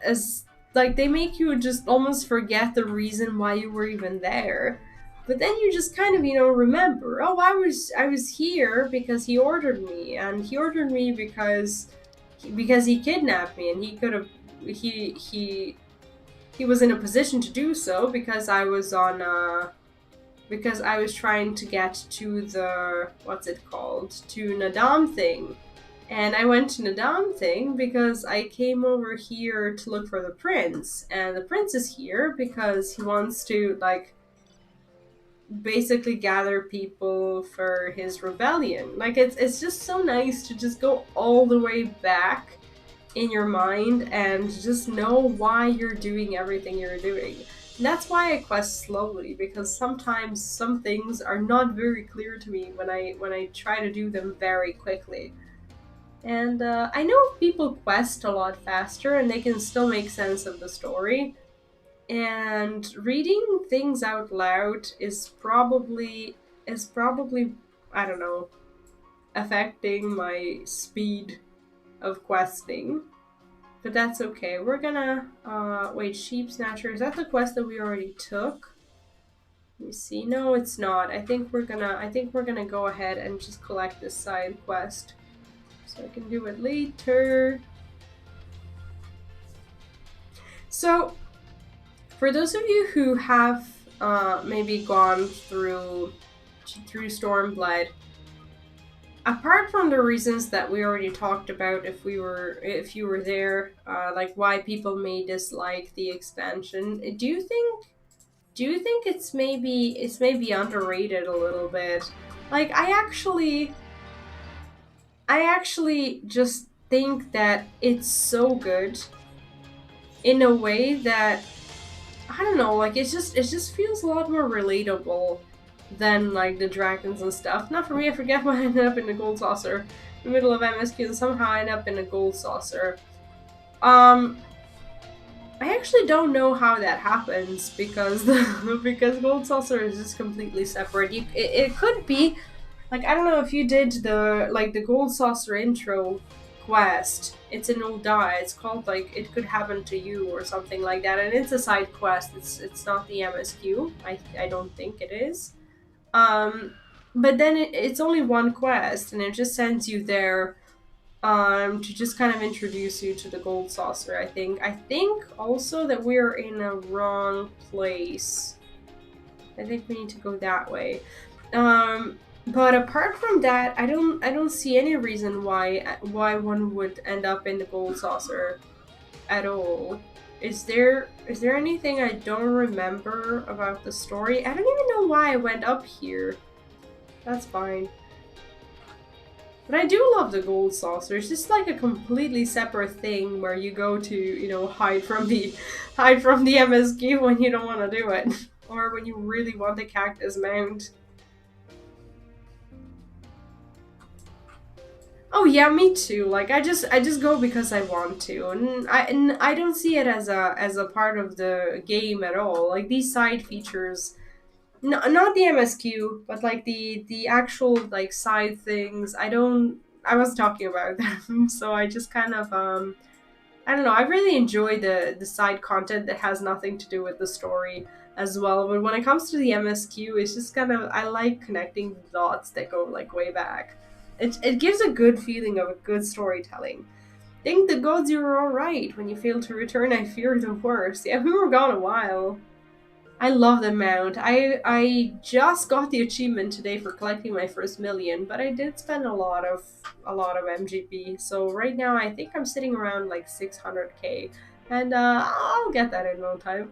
A: like they make you just almost forget the reason why you were even there. But then you just kind of, remember, oh, I was here because he ordered me, and he ordered me because he kidnapped me, and he could have he was in a position to do so because I was trying to get to the to Naadam thing. And I went to Naadam thing because I came over here to look for the prince, and the prince is here because he wants to like basically gather people for his rebellion. Like it's just so nice to just go all the way back in your mind and just know why you're doing everything you're doing. And that's why I quest slowly, because sometimes some things are not very clear to me when I try to do them very quickly. And I know people quest a lot faster and they can still make sense of the story. And reading things out loud is probably I don't know, affecting my speed of questing. But that's okay. We're gonna wait, Sheep Snatcher, is that the quest that we already took? Let me see. No, it's not. I think we're gonna go ahead and just collect this side quest. So I can do it later. So, for those of you who have maybe gone through Stormblood, apart from the reasons that we already talked about, if you were there, like why people may dislike the expansion, do you think it's maybe underrated a little bit? Like I actually just think that it's so good in a way that I don't know, like it just feels a lot more relatable than like the dragons and stuff. Not for me, I forget why I ended up in the gold saucer in the middle of MSQ and somehow I ended up in a gold saucer. I actually don't know how that happens because because gold saucer is just completely separate. It could be like I don't know if you did the gold saucer intro quest. It's an old die. It's called like It Could Happen to You or something like that, and it's a side quest. It's not the MSQ. I don't think it is. But then it's only one quest, and it just sends you there to just kind of introduce you to the gold saucer. I think also that we're in a wrong place. I think we need to go that way. But apart from that, I don't see any reason why one would end up in the gold saucer at all. Is there anything I don't remember about the story? I don't even know why I went up here. That's fine. But I do love the gold saucer. It's just like a completely separate thing where you go to, you know, hide from the MSQ when you don't want to do it. Or when you really want the cactus mount. Oh yeah, me too. Like I just go because I want to, and I don't see it as a part of the game at all. Like these side features, not the MSQ, but like the actual like side things. I wasn't talking about them, so I just kind of I don't know. I really enjoy the side content that has nothing to do with the story as well. But when it comes to the MSQ, it's just kind of I like connecting the dots that go like way back. It gives a good feeling of a good storytelling. Think the gods you were alright. When you failed to return, I fear the worst. Yeah, we were gone a while. I love the mount. I just got the achievement today for collecting my first million, but I did spend a lot of MGP. So right now I think I'm sitting around like 600k, and I'll get that in no time,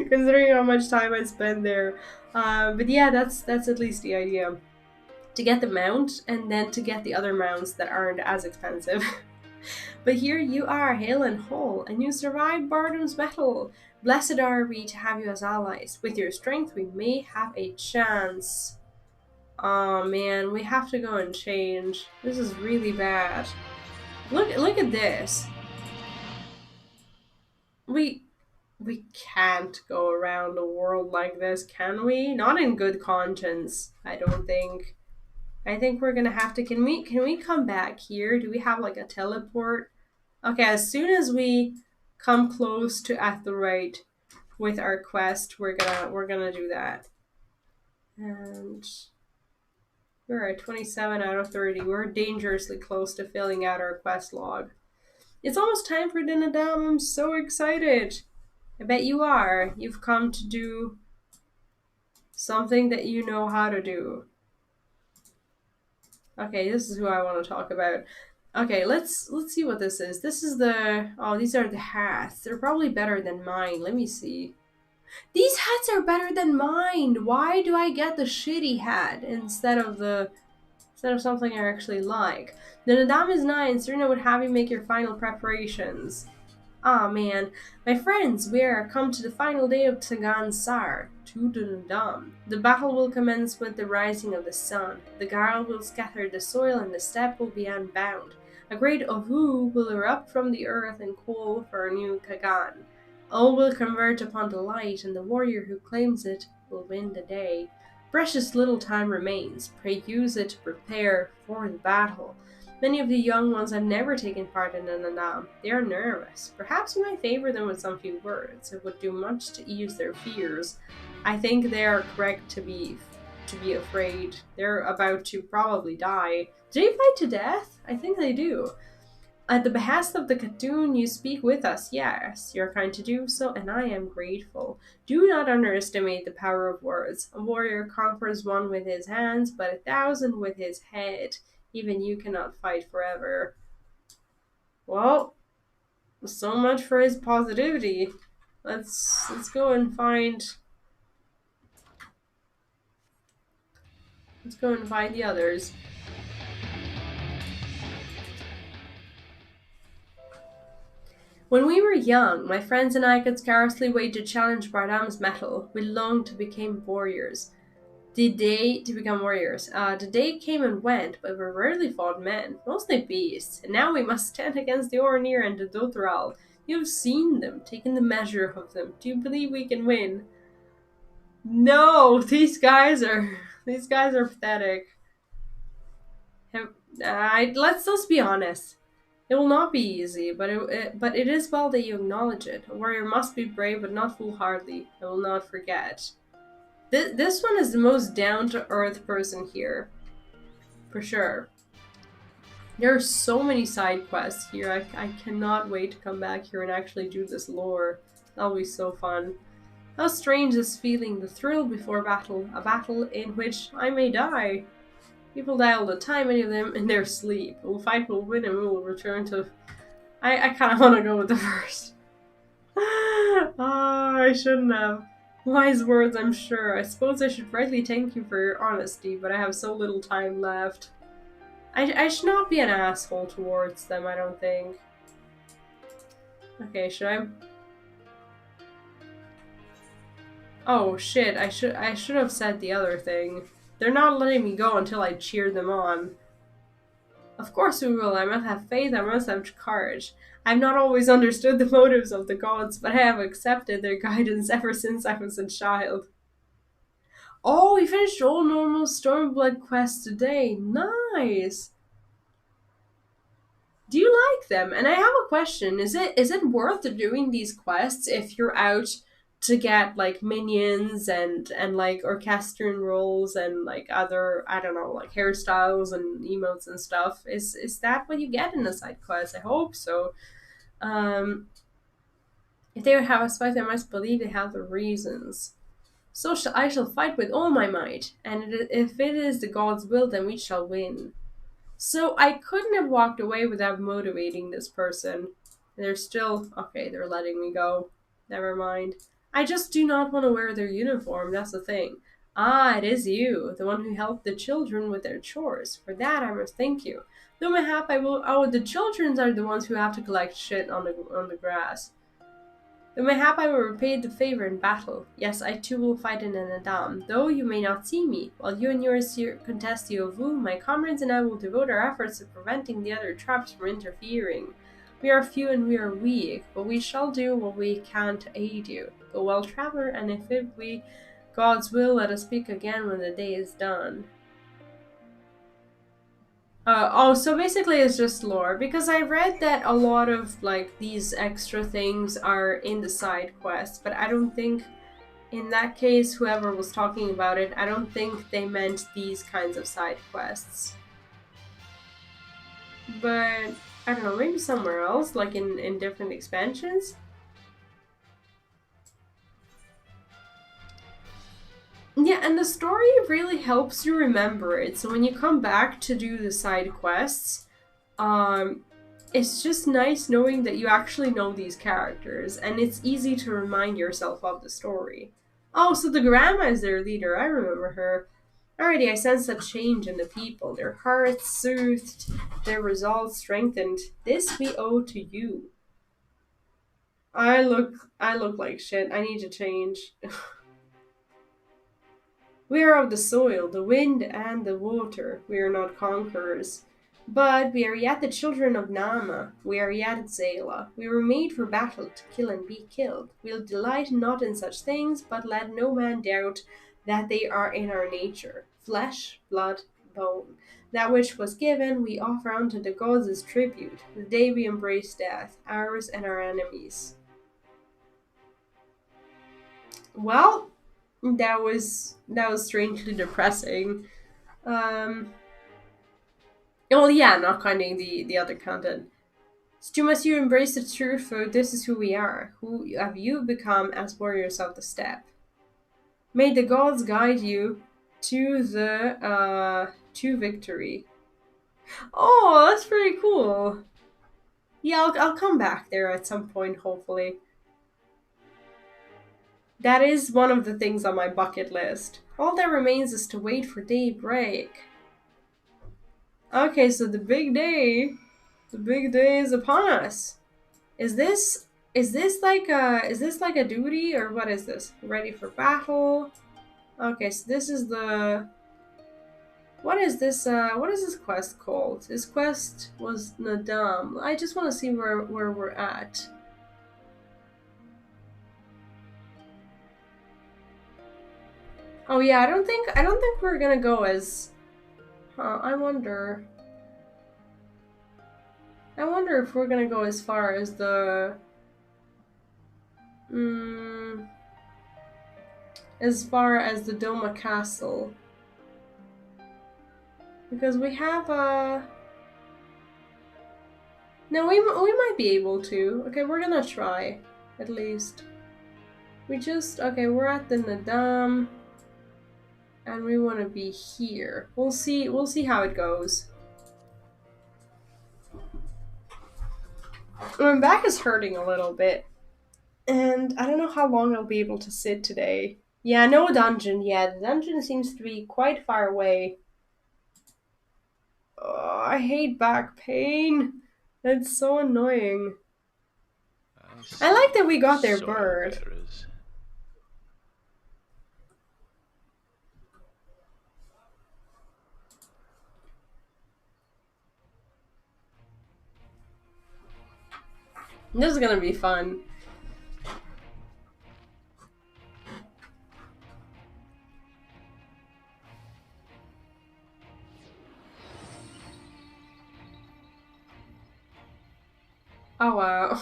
A: considering how much time I spend there. But yeah, that's at least the idea. To get the mount, and then to get the other mounts that aren't as expensive. But here you are, hale and whole, and you survived Bardam's battle. Blessed are we to have you as allies. With your strength, we may have a chance. Oh man, we have to go and change. This is really bad. Look at this. We can't go around the world like this, can we? Not in good conscience, I don't think. I think we're gonna have to. Can we come back here? Do we have like a teleport? Okay, as soon as we come close to Athelrite with our quest, we're gonna do that. And we're at 27 out of 30. We're dangerously close to filling out our quest log. It's almost time for the Naadam. I'm so excited. I bet you are. You've come to do something that you know how to do. Okay, this is who I want to talk about. Okay, let's see what this is. This is the... Oh, these are the hats. They're probably better than mine. Let me see. These hats are better than mine! Why do I get the shitty hat instead of something I actually like? The Naadam is nigh, and Serena would have you make your final preparations. Ah, man. My friends, we are come to the final day of Tagan Sar, to the Naadam. The battle will commence with the rising of the sun. The Garl will scatter the soil, and the steppe will be unbound. A great Ovu will erupt from the earth and call for a new Kagan. All will converge upon the light, and the warrior who claims it will win the day. Precious little time remains. Pray use it to prepare for the battle. Many of the young ones have never taken part in the Naadam. They are nervous. Perhaps we might favor them with some few words. It would do much to ease their fears. I think they are correct to be afraid. They're about to probably die. Do they fight to death? I think they do. At the behest of the Khatoon, you speak with us. Yes, you're kind to do so, and I am grateful. Do not underestimate the power of words. A warrior conquers one with his hands, but 1,000 with his head. Even you cannot fight forever. Well, so much for his positivity. Let's go and find. Let's go and find the others. When we were young, my friends and I could scarcely wait to challenge Bardam's mettle. We longed to become warriors. The day came and went, but we rarely fought men, mostly beasts. And now we must stand against the Oranir and the Dothral. You've seen them, taken the measure of them. Do you believe we can win? No, these guys are pathetic. Let's be honest. It will not be easy, but it is well that you acknowledge it. A warrior must be brave, but not foolhardy. I will not forget. This one is the most down-to-earth person here, for sure. There are so many side quests here. I cannot wait to come back here and actually do this lore. That'll be so fun. How strange this feeling, the thrill before battle, a battle in which I may die. People die all the time, many of them in their sleep. We'll fight, we'll win, and we will return to... I kind of want to go with the first. I shouldn't have. Wise words, I'm sure. I suppose I should rightly thank you for your honesty, but I have so little time left. I should not be an asshole towards them, I don't think. Okay, should I... Oh shit, I should have said the other thing. They're not letting me go until I cheer them on. Of course we will. I must have faith, I must have courage. I've not always understood the motives of the gods, but I have accepted their guidance ever since I was a child. Oh, we finished all normal Stormblood quests today. Nice! Do you like them? And I have a question. Is it worth doing these quests if you're out to get like minions and like orchestrion roles and like other, I don't know, like hairstyles and emotes and stuff? Is that what you get in a side quest? I hope so. If they would have us fight, I must believe they have the reasons. So I shall fight with all my might, and if it is the god's will, then we shall win. So I couldn't have walked away without motivating this person. They're still... Okay, they're letting me go. Never mind. I just do not want to wear their uniform, that's the thing. Ah, it is you, the one who helped the children with their chores. For that I must thank you. Though mayhap I will... Oh, the children are the ones who have to collect shit on the grass. Though mayhap I will repay the favor in battle. Yes, I too will fight in an Naadam, though you may not see me. While you and yours contest the Ovu, my comrades and I will devote our efforts to preventing the other tribes from interfering. We are few and we are weak, but we shall do what we can to aid you. Go well, traveler, and if it be God's will, let us speak again when the day is done. So basically it's just lore, because I read that a lot of like these extra things are in the side quests, but I don't think in that case whoever was talking about it, I don't think they meant these kinds of side quests. But I don't know, maybe somewhere else, like in different expansions? Yeah, and the story really helps you remember it. So when you come back to do the side quests, it's just nice knowing that you actually know these characters, and it's easy to remind yourself of the story. Oh, so the grandma is their leader. I remember her. Already, I sense a change in the people. Their hearts soothed, their resolve strengthened. This we owe to you. I look like shit. I need to change. We are of the soil, the wind, and the water. We are not conquerors. But we are yet the children of Nama. We are yet Xaela. We were made for battle, to kill and be killed. We'll delight not in such things, but let no man doubt that they are in our nature. Flesh, blood, bone. That which was given we offer unto the gods as tribute, the day we embrace death, ours and our enemies. Well... That was strangely depressing. Well, yeah, not counting the other content. Stu, must you embrace the truth, for this is who we are. Who have you become as warriors of the steppe? May the gods guide you to the to victory. Oh, that's pretty cool. Yeah, I'll come back there at some point, hopefully. That is one of the things on my bucket list. All that remains is to wait for daybreak. Okay, so the big day is upon us. Is this like a duty, or what is this? Ready for battle? Okay, so this is the... what is this quest called? This quest was Naadam. I just want to see where we're at. Oh yeah, I don't think we're gonna go as... I wonder if we're gonna go as far as the... as far as the Doma Castle. Because we have a... no, we might be able to. Okay, we're gonna try, at least. We just... okay, we're at the Naadam. And we want to be here. We'll see how it goes. My back is hurting a little bit. And I don't know how long I'll be able to sit today. Yeah, no dungeon yet. The dungeon seems to be quite far away. Oh, I hate back pain. That's so annoying. I like that we got their bird. This is gonna be fun. Oh wow.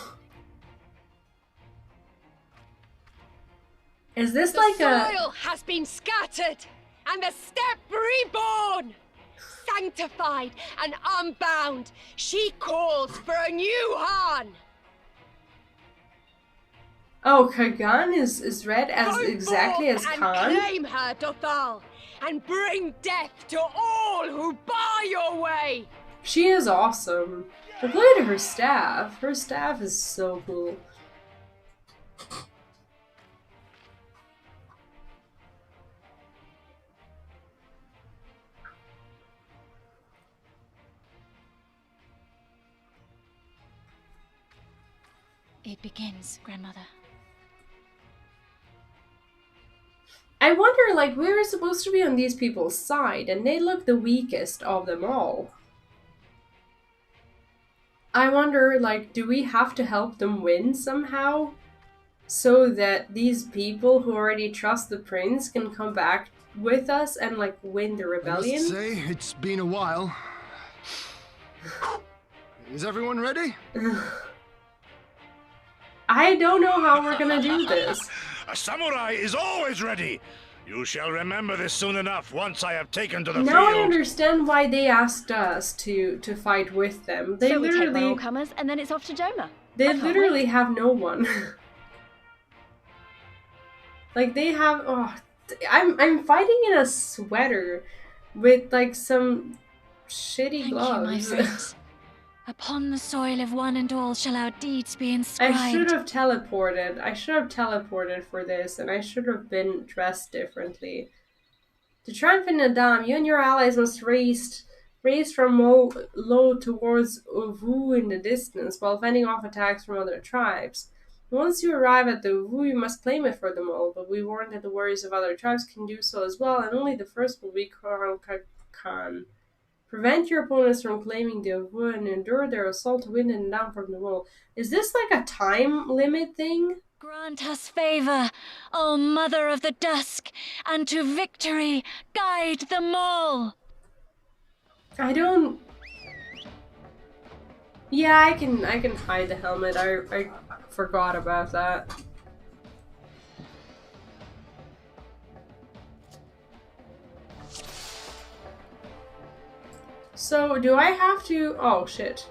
A: Is this like
D: the soil has been scattered, and the steppe reborn! Sanctified and unbound, she calls for a new Han!
A: Oh, Kagan is read as
D: Go
A: exactly as
D: and
A: Khan?
D: Claim her, Dothal, and bring death to all who bar your way!
A: She is awesome. But look at her staff. Her staff is so cool.
H: It begins, Grandmother.
A: I wonder, like, we're supposed to be on these people's side, and they look the weakest of them all. I wonder, like, do we have to help them win somehow? So that these people who already trust the prince can come back with us and, like, win the rebellion?
G: I must say, it's been a while. Is everyone ready?
A: I don't know how we're gonna do this.
F: A samurai is always ready. You shall remember this soon enough once I have taken to the
A: now
F: field.
A: I understand why they asked us to fight with them. They
E: so we take
A: literally
E: all comers, and then it's off to Doma.
A: they literally have no one. Like they have. Oh, I'm fighting in a sweater with like some shitty gloves.
H: Thank you, my friends. Upon the soil of one and all shall our deeds be inscribed.
A: I should have teleported. I should have teleported for this, and I should have been dressed differently. To triumph in Naadam, you and your allies must race from low towards Ovu in the distance, while fending off attacks from other tribes. Once you arrive at the Ovu, you must claim it for them all, but we warn that the warriors of other tribes can do so as well, and only the first will be Khan. Prevent your opponents from claiming the Ovu and endure their assault to win and down from the wall. Is this like a time limit thing?
H: Grant us favor, O Mother of the Dusk, and to victory guide them all.
A: I don't... Yeah, I can hide the helmet. I forgot about that. So, do I have to... Oh, shit.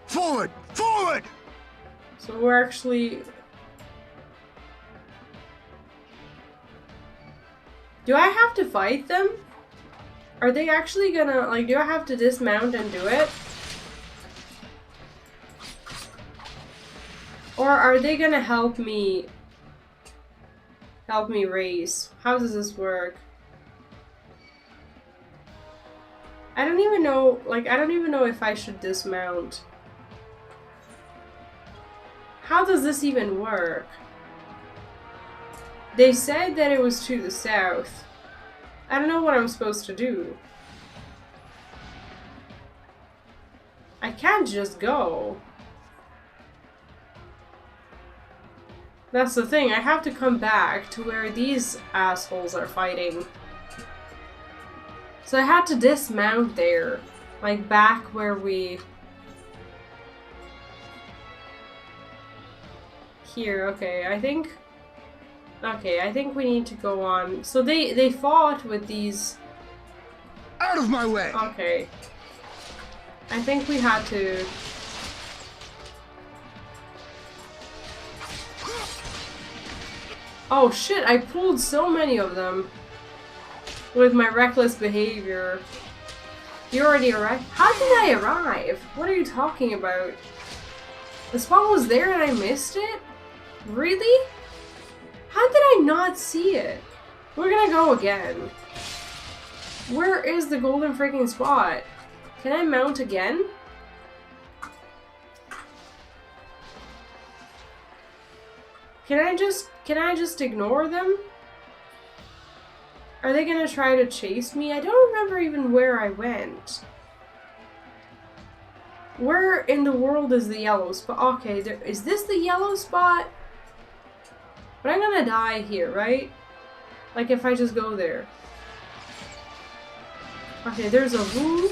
F: Forward! Forward!
A: So we're actually... Do I have to fight them? Are they actually gonna... Like, do I have to dismount and do it? Or are they gonna help me... Help me race? How does this work? I don't even know... Like, I don't even know if I should dismount. How does this even work? They said that it was to the south. I don't know what I'm supposed to do. I can't just go. That's the thing, I have to come back to where these assholes are fighting. So I had to dismount there. Like back where we... Here, okay, I think... Okay, I think we need to go on. So they fought with these...
F: Out of my way!
A: Okay. I think we had to... Oh shit, I pulled so many of them. With my reckless behavior. You already arrived? How did I arrive? What are you talking about? The spot was there and I missed it? Really? How did I not see it? We're gonna go again. Where is the golden freaking spot? Can I mount again? Can I just ignore them? Are they gonna try to chase me? I don't remember even where I went. Where in the world is the yellow spot? Okay, is this the yellow spot? But I'm gonna die here, right? Like if I just go there. Okay, there's a woo.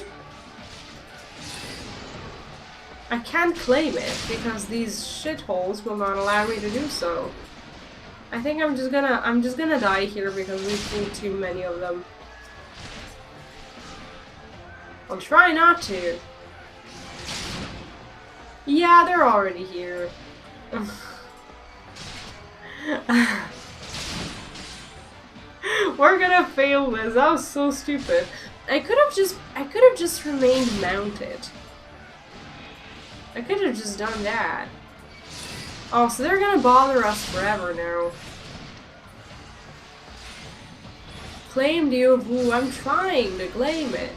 A: I can't claim it because these shitholes will not allow me to do so. I think I'm just gonna die here because we've seen too many of them. I'll try not to. Yeah, they're already here. We're gonna fail this. That was so stupid. I could have just remained mounted. I could have just done that. Oh, so they're gonna bother us forever now. Claim the Ovu. I'm trying to claim it.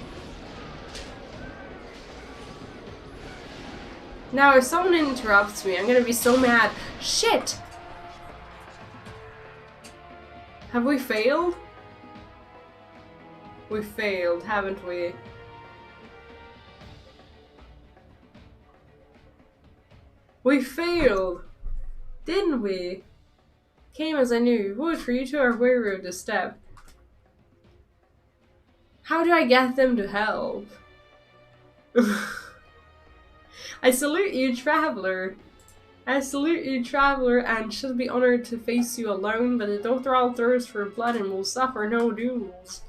A: Now, if someone interrupts me, I'm gonna be so mad. Shit! Have we failed? We failed, haven't we? We failed! Didn't we? Came as I knew. Would for you two are weary of the step. How do I get them to help? I salute you, traveler. I salute you, traveler, and should be honored to face you alone, but the Dothral thirsts for blood and will suffer no duels.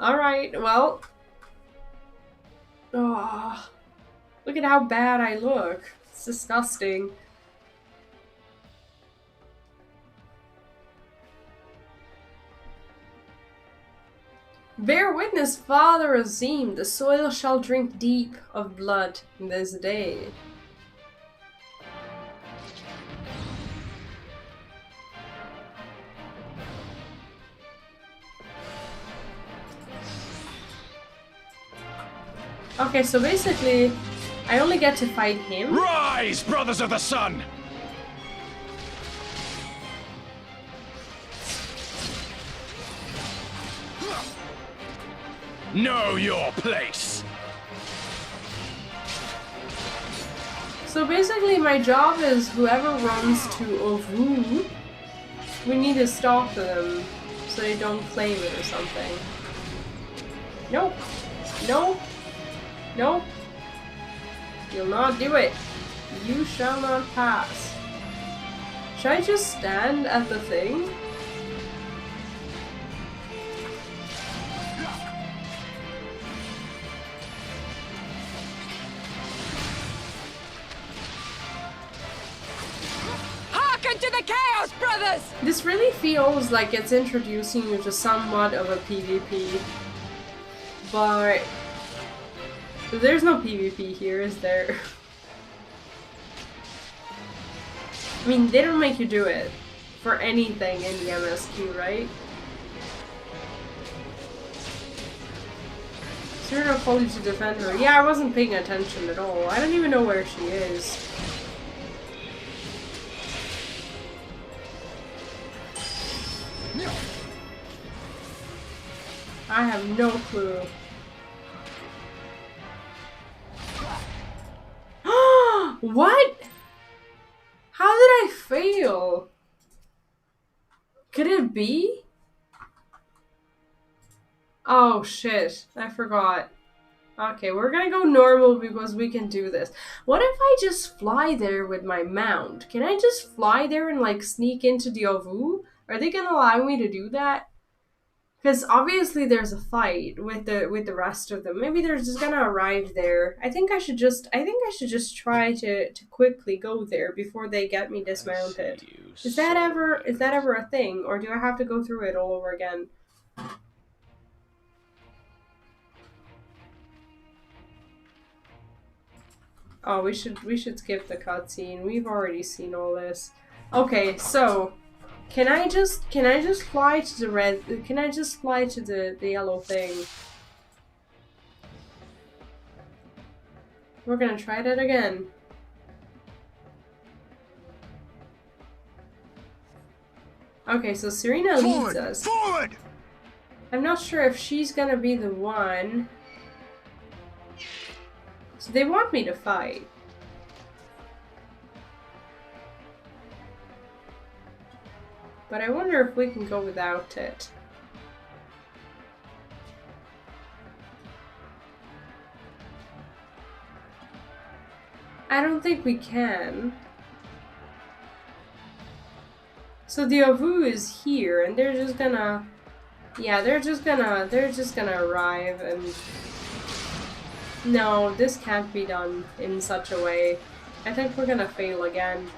A: Alright, well. Oh, look at how bad I look. It's disgusting. Bear witness, Father Azim, the soil shall drink deep of blood in this day. Okay, so basically, I only get to fight him.
I: Rise, brothers of the sun! Know your place!
A: So basically my job is whoever runs to Ovu, we need to stop them so they don't claim it or something. Nope. Nope. Nope. You'll not do it. You shall not pass. Should I just stand at the thing?
D: Hearken to the Chaos Brothers!
A: This really feels like it's introducing you to somewhat of a PvP. But there's no PvP here, is there? I mean, they don't make you do it for anything in the MSQ, right? Cyrano told you to defend her. Yeah, I wasn't paying attention at all. I don't even know where she is. I have no clue. What? How did I fail? Could it be? Oh shit, I forgot. Okay, we're gonna go normal because we can do this. What if I just fly there with my mount? Can I just fly there and like sneak into the Ovu? Are they gonna allow me to do that? Because obviously there's a fight with the rest of them. Maybe they're just gonna arrive there. I think I should just try to quickly go there before they get me dismounted. Is that ever a thing, or do I have to go through it all over again? Oh, we should skip the cutscene. We've already seen all this. Okay, so can I just fly to the red? Can I just fly to the yellow thing? We're gonna try that again. Okay, so Serena leads us.
F: Forward!
A: I'm not sure if she's gonna be the one. So they want me to fight. But I wonder if we can go without it. I don't think we can. So the Ovu is here, and they're just gonna... Yeah, they're just gonna arrive and... No, this can't be done in such a way. I think we're gonna fail again.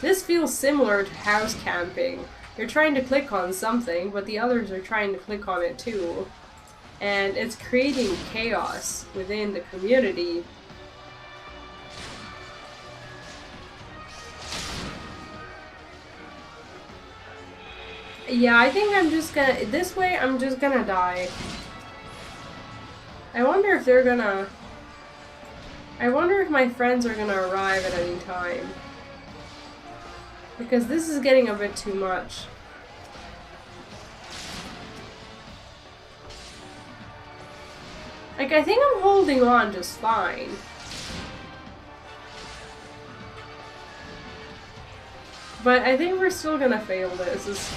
A: This feels similar to house camping. You're trying to click on something, but the others are trying to click on it too. And it's creating chaos within the community. Yeah, I think I'm just gonna... This way, I'm just gonna die. I wonder if they're gonna... I wonder if my friends are gonna arrive at any time. Because this is getting a bit too much. Like, I think I'm holding on just fine. But I think we're still gonna fail this.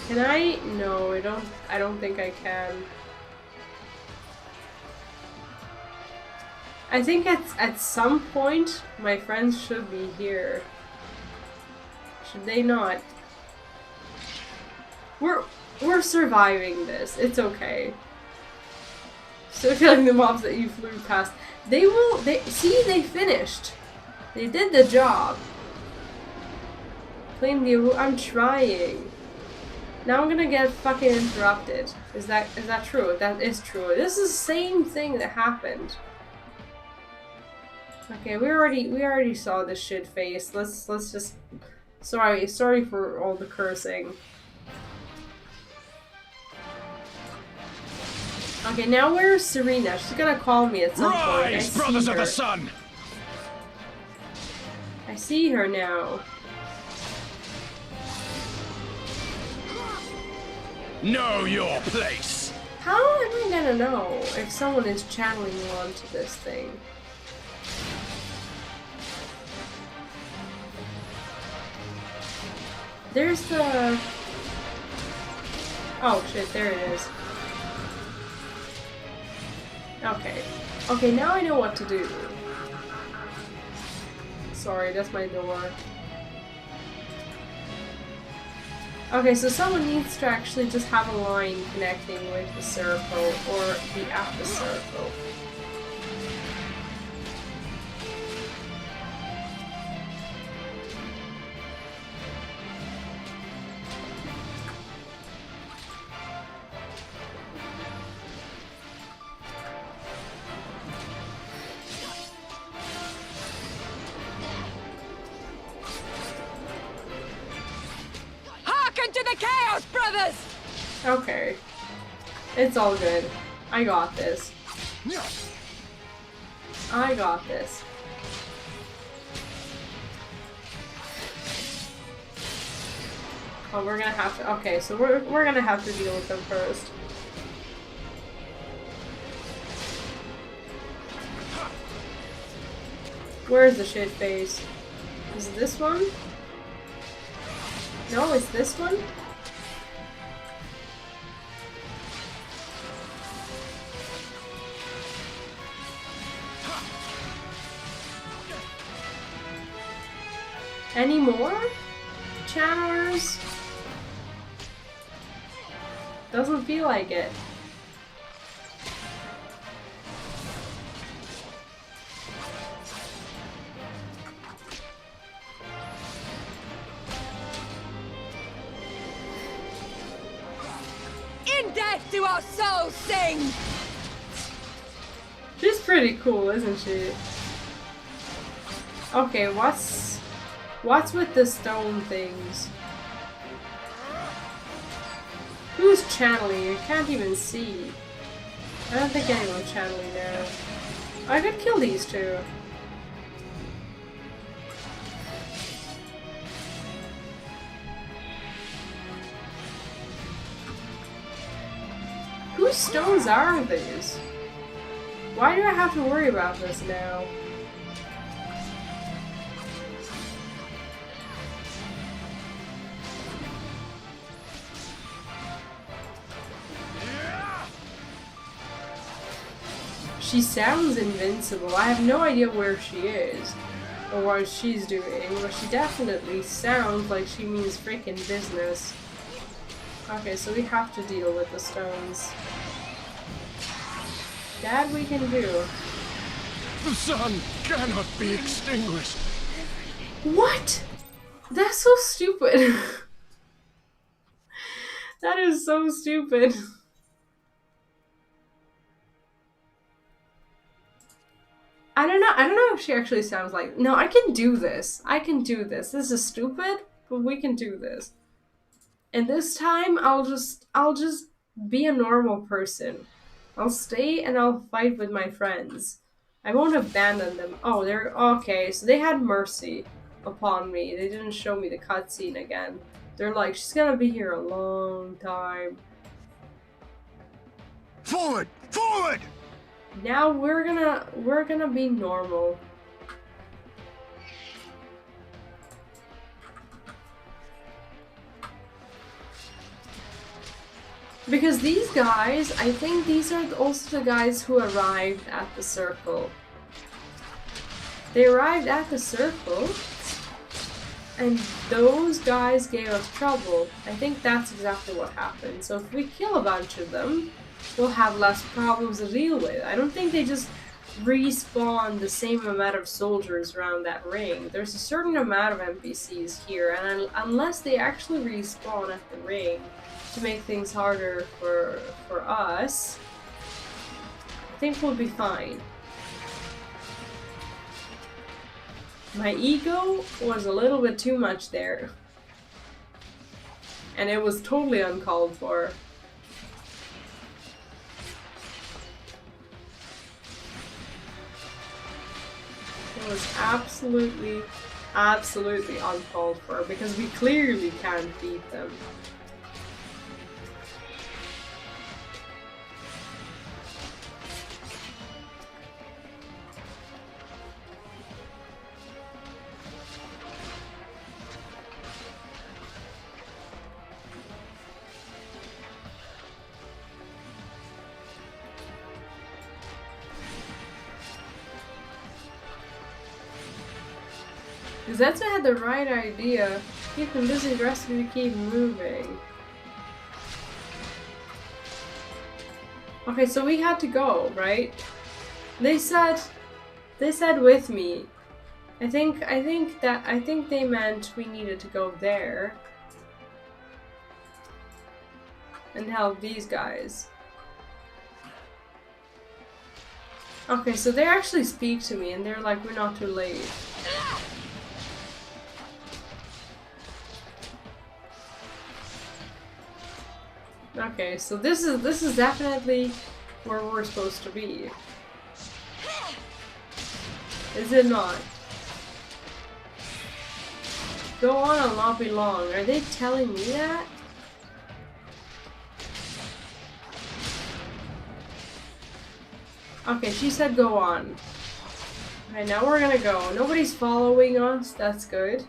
A: Can I? No, I don't think I can. I think at some point my friends should be here. Should they not? We're surviving this. It's okay. Still killing the mobs that you flew past. They finished. They did the job. Claim the... I'm trying. Now I'm gonna get fucking interrupted. Is that true? That is true. This is the same thing that happened. Okay, we already saw this shit face. Let's just... Sorry for all the cursing. Okay, now where's Serena? She's gonna call me at some point.
I: Rise, brothers of the sun!
A: I see her now.
I: Know your place!
A: How am I gonna know if someone is channeling you onto this thing? There's the... Oh shit, there it is. Okay. Okay, now I know what to do. Sorry, that's my door. Okay, so someone needs to actually just have a line connecting with the circle or be at the circle.
D: To the Chaos Brothers!
A: Okay. It's all good. I got this. I got this. Oh, we're gonna have to... Okay, so we're gonna have to deal with them first. Where's the shit face? Is it this one? No, it's this one? Any more? Channelers? Doesn't feel like it.
D: In death do our souls sing!
A: She's pretty cool, isn't she? Okay, what's with the stone things? Who's channeling? I can't even see. I don't think anyone's channeling now. I could kill these two. Whose stones are these? Why do I have to worry about this now? She sounds invincible. I have no idea where she is or what she's doing, but she definitely sounds like she means freaking business. Okay, so we have to deal with the stones. That we can do.
I: The sun cannot be extinguished.
A: What? That's so stupid. That is so stupid. I don't know if she actually sounds like... No, I can do this. I can do this. This is stupid, but we can do this. And this time, I'll just be a normal person. I'll stay and I'll fight with my friends. I won't abandon them. Oh, they're... Okay, so they had mercy upon me. They didn't show me the cutscene again. They're like, she's gonna be here a long time.
F: Forward! Forward!
A: Now we're gonna be normal. Because these guys, I think these are also the guys who arrived at the circle. They arrived at the circle, and those guys gave us trouble. I think that's exactly what happened. So if we kill a bunch of them, we'll have less problems to deal with. I don't think they just respawn the same amount of soldiers around that ring. There's a certain amount of NPCs here, and unless they actually respawn at the ring to make things harder for us, I think we'll be fine. My ego was a little bit too much there. And it was totally uncalled for. It was absolutely uncalled for because we clearly can't beat them. Zetsu had the right idea. Keep them busy, the rest of you keep moving. Okay, so we had to go, right? They said with me. I think they meant we needed to go there and help these guys. Okay, so they actually speak to me and they're like, we're not too late. Okay, so this is definitely where we're supposed to be. Is it not? Go on, I'll not be long. Are they telling me that? Okay, she said go on. Alright, now we're gonna go. Nobody's following us, that's good.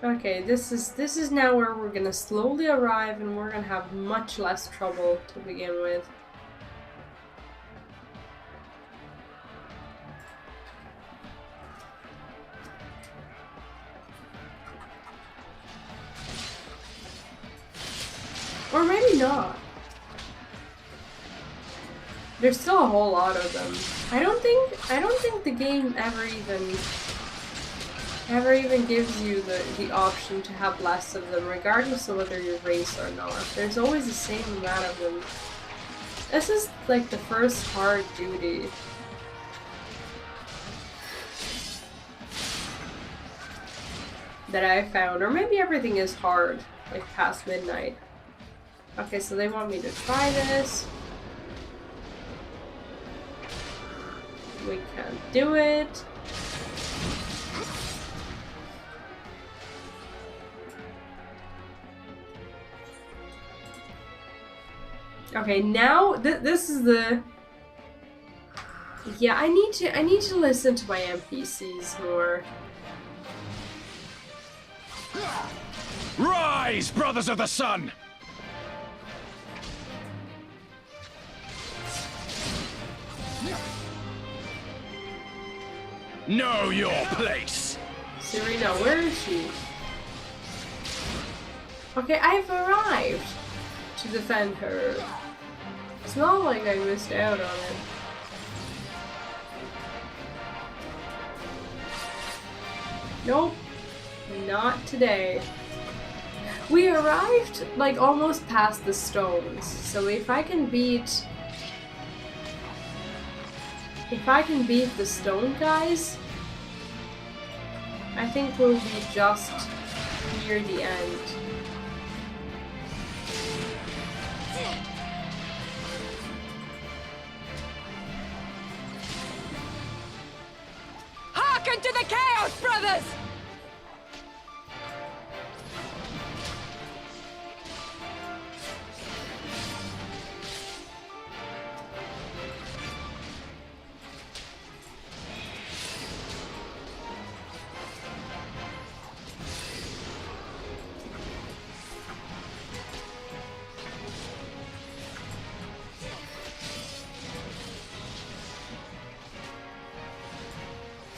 A: Okay, this is now where we're gonna slowly arrive and we're gonna have much less trouble to begin with. Or maybe not. There's still a whole lot of them. I don't think the game ever even gives you the option to have less of them, regardless of whether you're race or not. There's always the same amount of them. This is like the first hard duty. That I found, or maybe everything is hard, like past midnight. Okay, so they want me to try this. We can't do it. Okay, now this is the. Yeah, I need to listen to my NPCs more.
I: Rise, brothers of the sun! Know your place!
A: Serena, where is she? Okay, I've arrived to defend her. It's not like I missed out on it. Nope, not today. We arrived like almost past the stones, so if I can beat the stone guys, I think we'll be just near the end.
D: Hearken to the Chaos Brothers!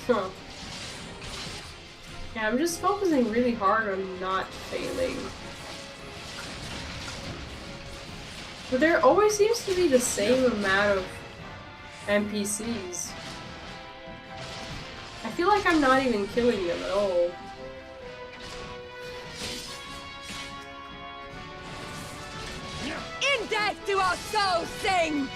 A: Huh. Yeah, I'm just focusing really hard on not failing. But there always seems to be the same amount of NPCs. I feel like I'm not even killing them at all.
D: In death do our souls sing!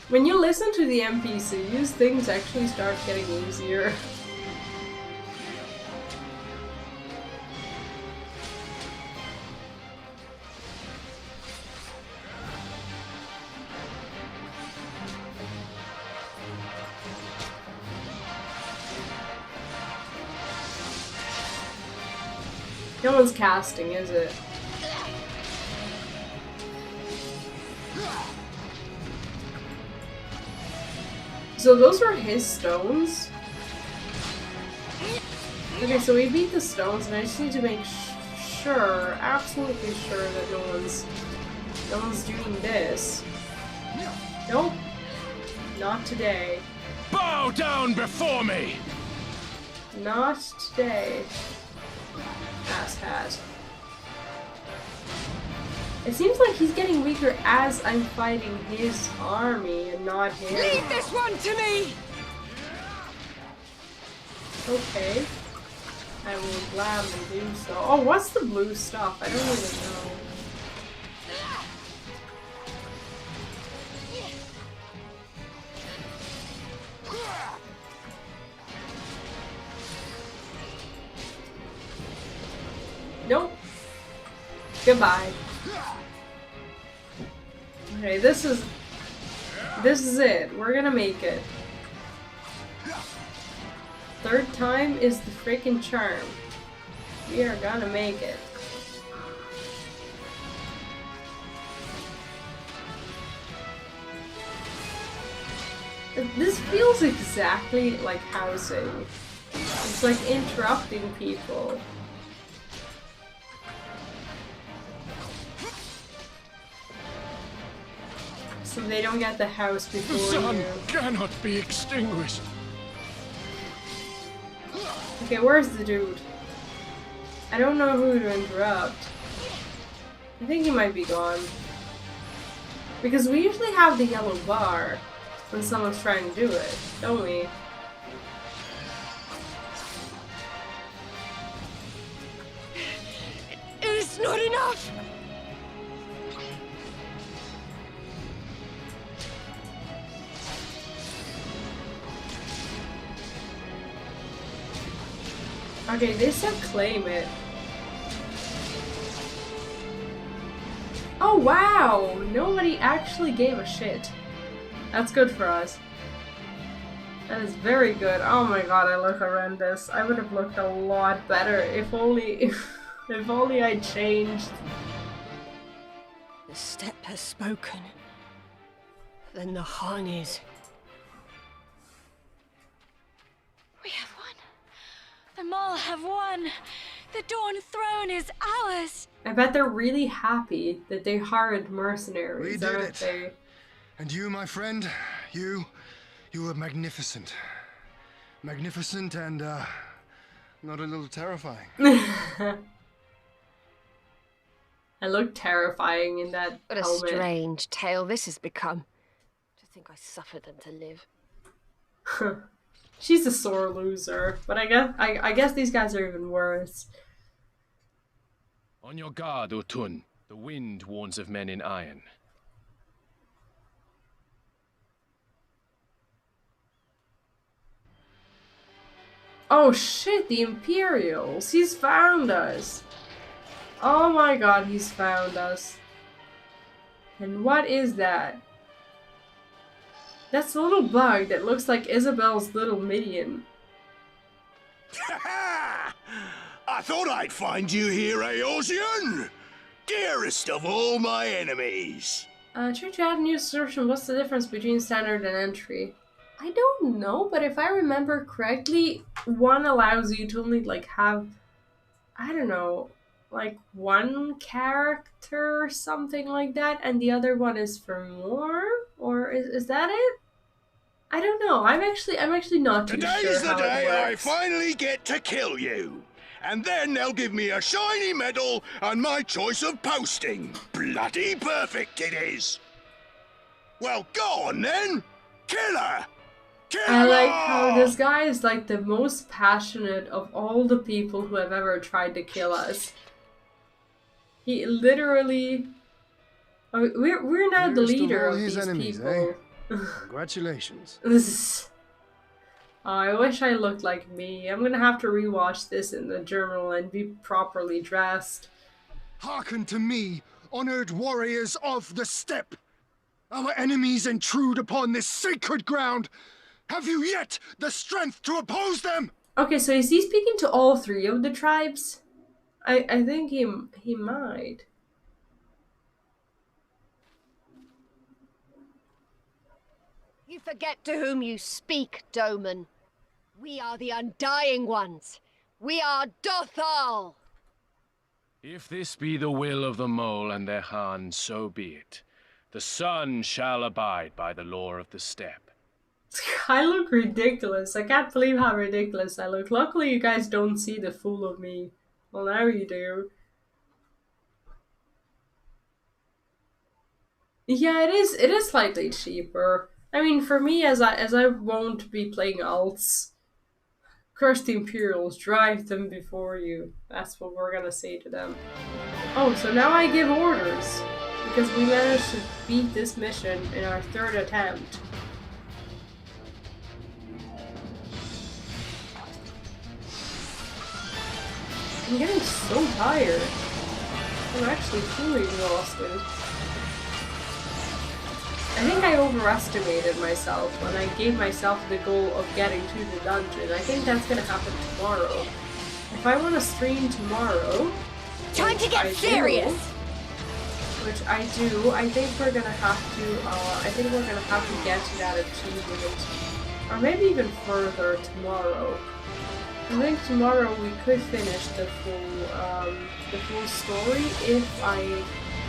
A: When you listen to the NPCs, things actually start getting easier. No one's casting, is it? So those are his stones? Okay, so we beat the stones, and I just need to make sure, absolutely sure that no one's doing this. Nope. Not today.
I: Bow down before me!
A: Not today. Asshat. It seems like he's getting weaker as I'm fighting his army and not him.
D: Leave this one to me!
A: Okay. I will gladly do so. Oh, what's the blue stuff? I don't even know. Nope. Goodbye. Okay, this is it. We're gonna make it. Third time is the freaking charm. We are gonna make it. This feels exactly like housing. It's like interrupting people. So they don't get the house before
I: The sun
A: you.
I: cannot be extinguished.
A: Okay, where's the dude? I don't know who to interrupt. I think he might be gone. Because we usually have the yellow bar when someone's trying to do it, don't we?
D: It is not enough!
A: Okay, they said claim it. Oh wow! Nobody actually gave a shit. That's good for us. That is very good. Oh my god, I look horrendous. I would have looked a lot better if only if only I changed.
D: The steppe has spoken. Then the Harnies.
H: We have won. The Maul have won. The Dawn Throne is ours.
A: I bet they're really happy that they hired mercenaries.
G: We did
A: aren't
G: it.
A: they?
G: And you, my friend, you were magnificent. Magnificent and, not a little terrifying.
A: I look terrifying in that
D: What a
A: helmet.
D: strange tale this has become. To think I suffered them to live.
A: She's a sore loser, but I guess these guys are even worse.
I: On your guard, Otun. The wind warns of men in iron.
A: Oh shit, the Imperials! He's found us! Oh my god, he's found us. And what is that? That's a little bug that looks like Isabel's little minion.
J: I thought I'd find you here, Eosian! Dearest of all my enemies!
A: Try to add a new assertion. What's the difference between standard and entry? I don't know, but if I remember correctly, one allows you to only, like, have, I don't know, like, one character or something like that, and the other one is for more? Or is that it? I don't know. I'm actually not too sure
J: Today's the
A: how it
J: day I
A: works.
J: finally get to kill you! And then they'll give me a shiny medal and my choice of posting. Bloody perfect it is! Well, go on then! Kill her! Kill
A: I like
J: her!
A: how this guy is like the most passionate of all the people who have ever tried to kill us. He literally... Oh, we're now the
G: Nearest of
A: leader
G: all
A: of
G: his
A: these
G: enemies,
A: people.
G: Congratulations.
A: This is... Oh, I wish I looked like me. I'm gonna have to rewatch this in the journal and be properly dressed.
G: Hearken to me, honored warriors of the steppe. Our enemies intrude upon this sacred ground. Have you yet the strength to oppose them?
A: Okay, so is he speaking to all three of the tribes? I think he might.
D: You forget to whom you speak, Doman. We are the Undying Ones. We are Dothal.
I: If this be the will of the mole and their Khan, so be it. The sun shall abide by the law of the steppe.
A: I look ridiculous. I can't believe how ridiculous I look. Luckily, you guys don't see the fool of me. Well, now you do. Yeah, it is. It is slightly cheaper. I mean, for me, as I won't be playing alts, curse the Imperials, drive them before you. That's what we're gonna say to them. Oh, so now I give orders because we managed to beat this mission in our 3rd attempt. I'm getting so tired. I'm actually fully exhausted. I think I overestimated myself when I gave myself the goal of getting to the dungeon. I think that's gonna happen tomorrow. If I want to stream tomorrow...
D: Time to get serious!
A: Which I do, I think we're gonna have to get to that achievement. Or maybe even further tomorrow. I think tomorrow we could finish the full story if I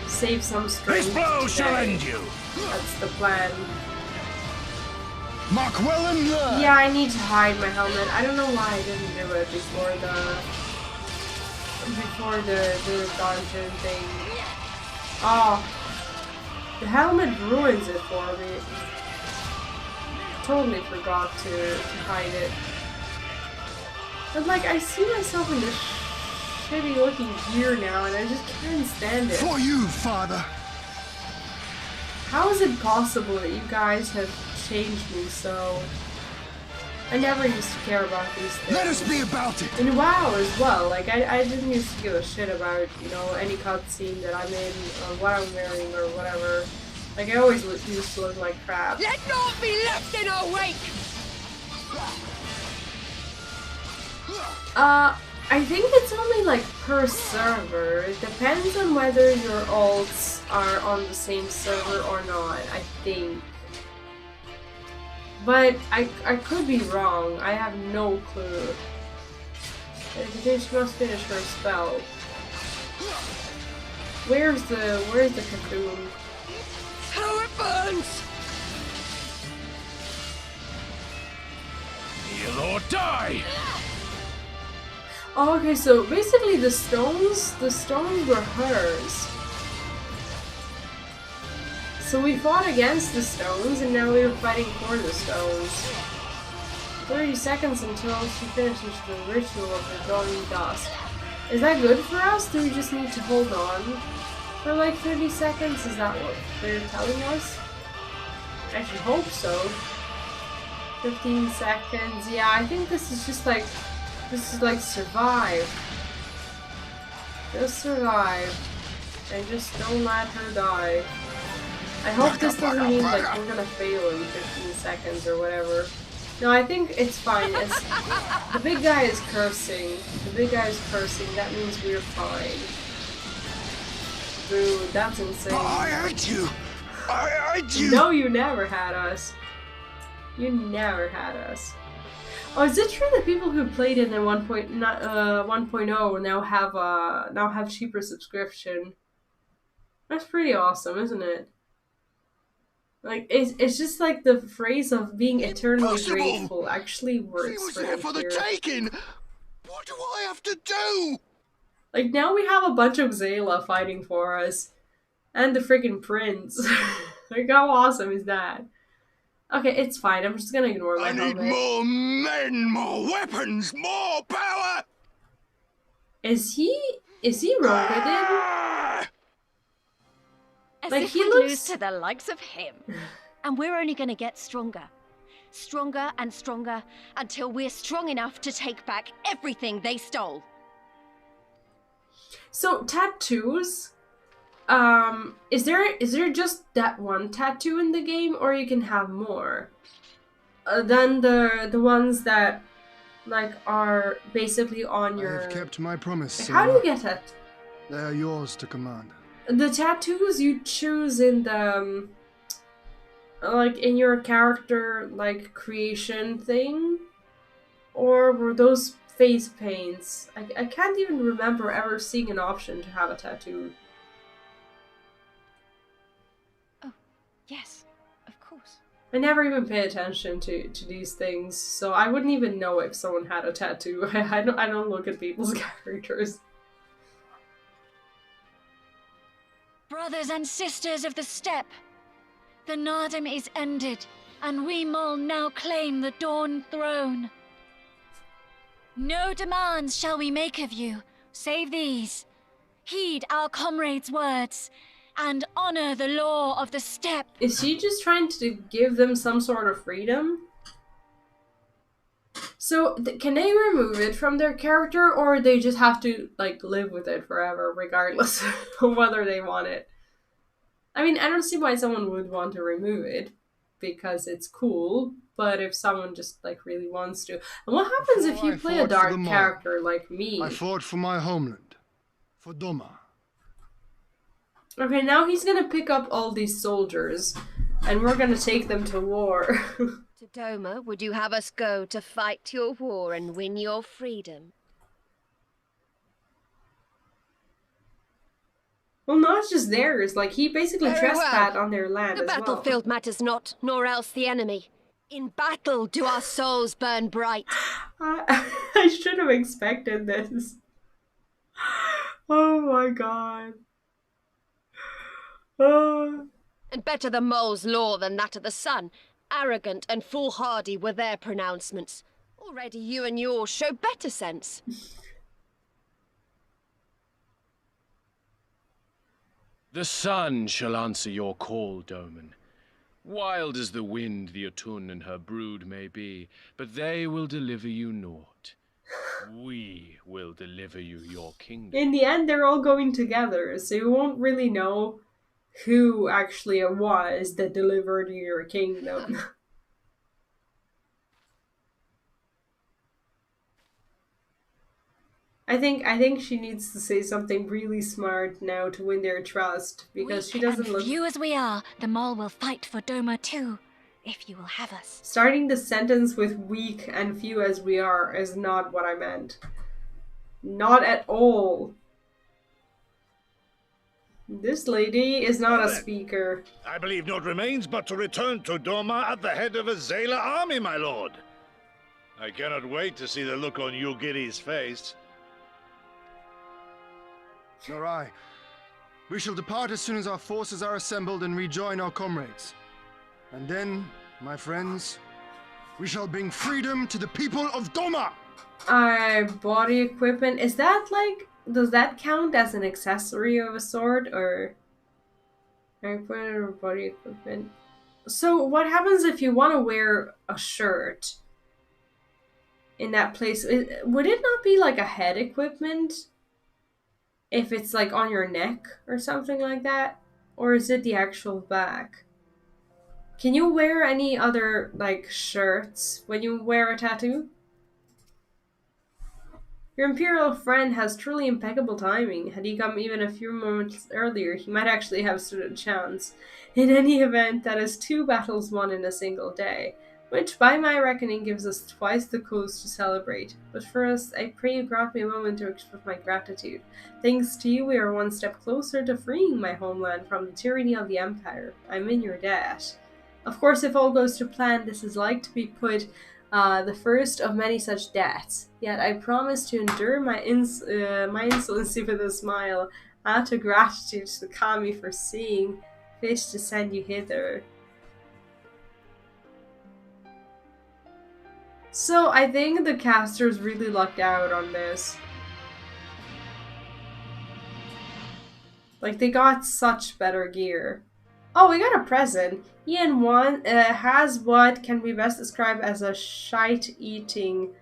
A: save some strength.
J: This blow shall end you!
A: That's the plan.
J: Mark well and there!
A: Yeah, I need to hide my helmet. I don't know why I didn't do it before the dungeon thing. Oh, the helmet ruins it for me. Totally forgot to hide it. But like, I see myself in this shitty looking gear now and I just can't stand it.
J: For you, father!
A: How is it possible that you guys have changed me so? I never used to care about these things.
J: Let us be about it!
A: In WoW as well, like I didn't used to give a shit about, you know, any cutscene that I'm in or what I'm wearing or whatever. Like I always used to look like crap.
D: Let naught be left in our wake!
A: I think it's only like per server. It depends on whether your alts are on the same server or not, I think. But I could be wrong. I have no clue. She must finish her spell. Where's the cocoon?
D: How it burns!
I: Heal or die!
A: Oh, okay, so basically the stones were hers. So we fought against the stones, and now we are fighting for the stones. 30 seconds until she finishes the ritual of the dawning dusk. Is that good for us? Do we just need to hold on for like 30 seconds? Is that what they're telling us? I should hope so. 15 seconds. Yeah, I think this is just like... This is like survive. Just survive. And just don't let her die. I hope this doesn't mean like we're gonna fail in 15 seconds or whatever. No, I think it's fine. The big guy is cursing. The big guy is cursing. That means we're fine. Dude, that's insane.
J: I hate you! I hate you!
A: No, you never had us. You never had us. Oh, is it true that people who played in the 1.0 now have cheaper subscription? That's pretty awesome, isn't it? Like it's just like the phrase of being eternally grateful actually works.
J: She was there for the taking. What do I have to do?
A: Like now we have a bunch of Xaela fighting for us, and the freaking prince. Like how awesome is that? Okay, it's fine. I'm just gonna ignore my helmet.
J: I need more men, more weapons, more power!
A: Is he Rogadin?
E: As
A: Like
E: if
A: he
E: we'd
A: looks...
E: lose to the likes of him. And we're only gonna get stronger. Stronger and stronger until we're strong enough to take back everything they stole.
A: So, tattoos... is there just that one tattoo in the game, or you can have more? Than the ones that, like, are basically on your...
G: I have kept my promise,
A: How do you get it?
G: They are yours to command.
A: The tattoos you choose in the... like in your character like creation thing? Or were those face paints? I can't even remember ever seeing an option to have a tattoo.
E: Oh, yes, of course.
A: I never even pay attention to these things, so I wouldn't even know if someone had a tattoo. I don't look at people's characters.
H: Brothers and sisters of the steppe, the Naadam is ended, and we Mol now claim the Dawn Throne. No demands shall we make of you, save these. Heed our comrades' words, and honor the law of the steppe.
A: Is she just trying to give them some sort of freedom? So, can they remove it from their character, or they just have to, like, live with it forever, regardless of whether they want it? I mean, I don't see why someone would want to remove it, because it's cool, but if someone just, like, really wants to... And what happens if you play a dark character like me?
G: I fought for my homeland, for Doma.
A: Okay, now he's gonna pick up all these soldiers, and we're gonna take them to war.
D: To Doma, would you have us go to fight your war and win your freedom?
A: Well, not just theirs. Like, he basically trespassed on their land
D: The
A: as well.
D: battlefield matters not, nor else the enemy. In battle do our souls burn bright.
A: I should have expected this. Oh my god.
D: And better the mole's law than that of the sun. Arrogant and foolhardy were their pronouncements. Already you and yours show better sense.
I: The sun shall answer your call, Doman. Wild as the wind the Otun and her brood may be, but they will deliver you naught. We will deliver you your kingdom.
A: In the end, they're all going together, so you won't really know who actually it was that delivered you your kingdom. I think she needs to say something really smart now to win their trust, because she doesn't look...
H: Few as we are, the Mole will fight for Doma too, if you will have us.
A: Starting the sentence with weak and few as we are is not what I meant. Not at all. This lady is not a speaker.
F: I believe naught remains but to return to Doma at the head of a Xaela army, my lord. I cannot wait to see the look on Yugiri's face.
G: Nor I. We shall depart as soon as our forces are assembled and rejoin our comrades. And then, my friends, we shall bring freedom to the people of Doma!
A: Body equipment. Is that like... Does that count as an accessory of a sword, or... Equipment or body equipment? So, what happens if you want to wear a shirt in that place? Would it not be like a head equipment? If it's like on your neck or something like that? Or is it the actual back? Can you wear any other like shirts when you wear a tattoo? Your Imperial friend has truly impeccable timing. Had he come even a few moments earlier, he might actually have stood a chance. In any event, that is 2 battles won in a single day, which by my reckoning gives us twice the cause to celebrate. But first, I pray you grant me a moment to express my gratitude. Thanks to you, we are one step closer to freeing my homeland from the tyranny of the Empire. I'm in your debt. Of course, if all goes to plan, this is like to be put the first of many such debts. Yet I promise to endure my insolency with a smile, out of gratitude to Kami for seeing fit to send you hither. So I think the casters really lucked out on this. Like, they got such better gear. Oh, we got a present. Ian has what can be best described as a shite-eating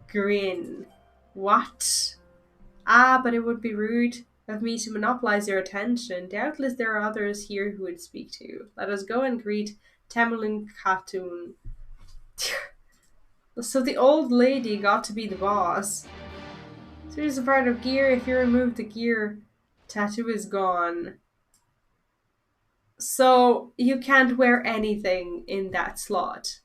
A: grin. What? Ah, but it would be rude of me to monopolize your attention. Doubtless there are others here who would speak to you. Let us go and greet Tamlin Khatun. So the old lady got to be the boss. So here's a part of gear. If you remove the gear, tattoo is gone. So you can't wear anything in that slot.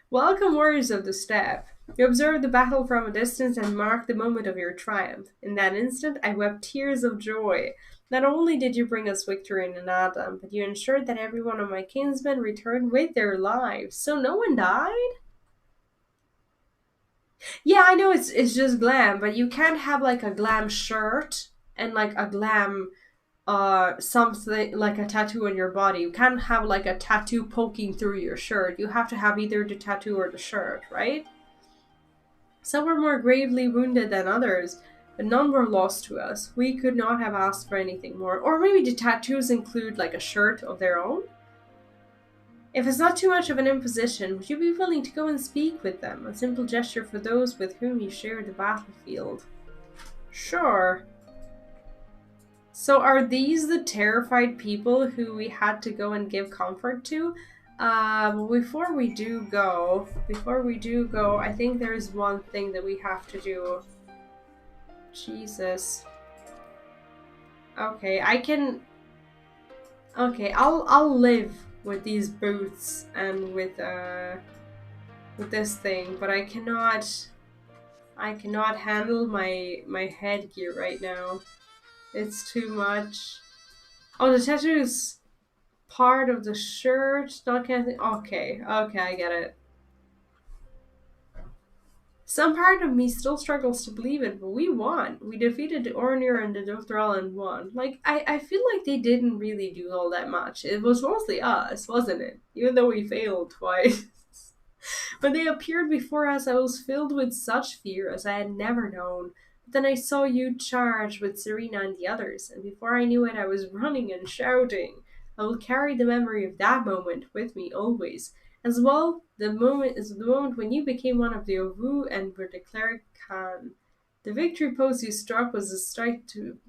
A: Welcome, warriors of the steppe. You observed the battle from a distance and marked the moment of your triumph. In that instant, I wept tears of joy. Not only did you bring us victory in Naadam, but you ensured that every one of my kinsmen returned with their lives. So no one died? Yeah, I know it's just glam, but you can't have like a glam shirt and like a glam something like a tattoo on your body. You can't have like a tattoo poking through your shirt. You have to have either the tattoo or the shirt, right? Some were more gravely wounded than others, but none were lost to us. We could not have asked for anything more. Or maybe the tattoos include like a shirt of their own? If it's not too much of an imposition, would you be willing to go and speak with them? A simple gesture for those with whom you share the battlefield. Sure. So are these the terrified people who we had to go and give comfort to? Before we do go, I think there's one thing that we have to do. Jesus. Okay, I'll live with these boots and with this thing, but I cannot handle my headgear right now. It's too much. Oh, the tattoo's part of the shirt. Not kind of okay, I get it. Some part of me still struggles to believe it, but we won. We defeated the Ornir and the Dothrall and won. Like, I feel like they didn't really do all that much. It was mostly us, wasn't it? Even though we failed twice. When they appeared before us, I was filled with such fear as I had never known. But then I saw you charge with Serena and the others, and before I knew it, I was running and shouting. I will carry the memory of that moment with me always. As well, the moment is the moment when you became one of the Ovu and were declared Khan. The victory pose you struck was a sight to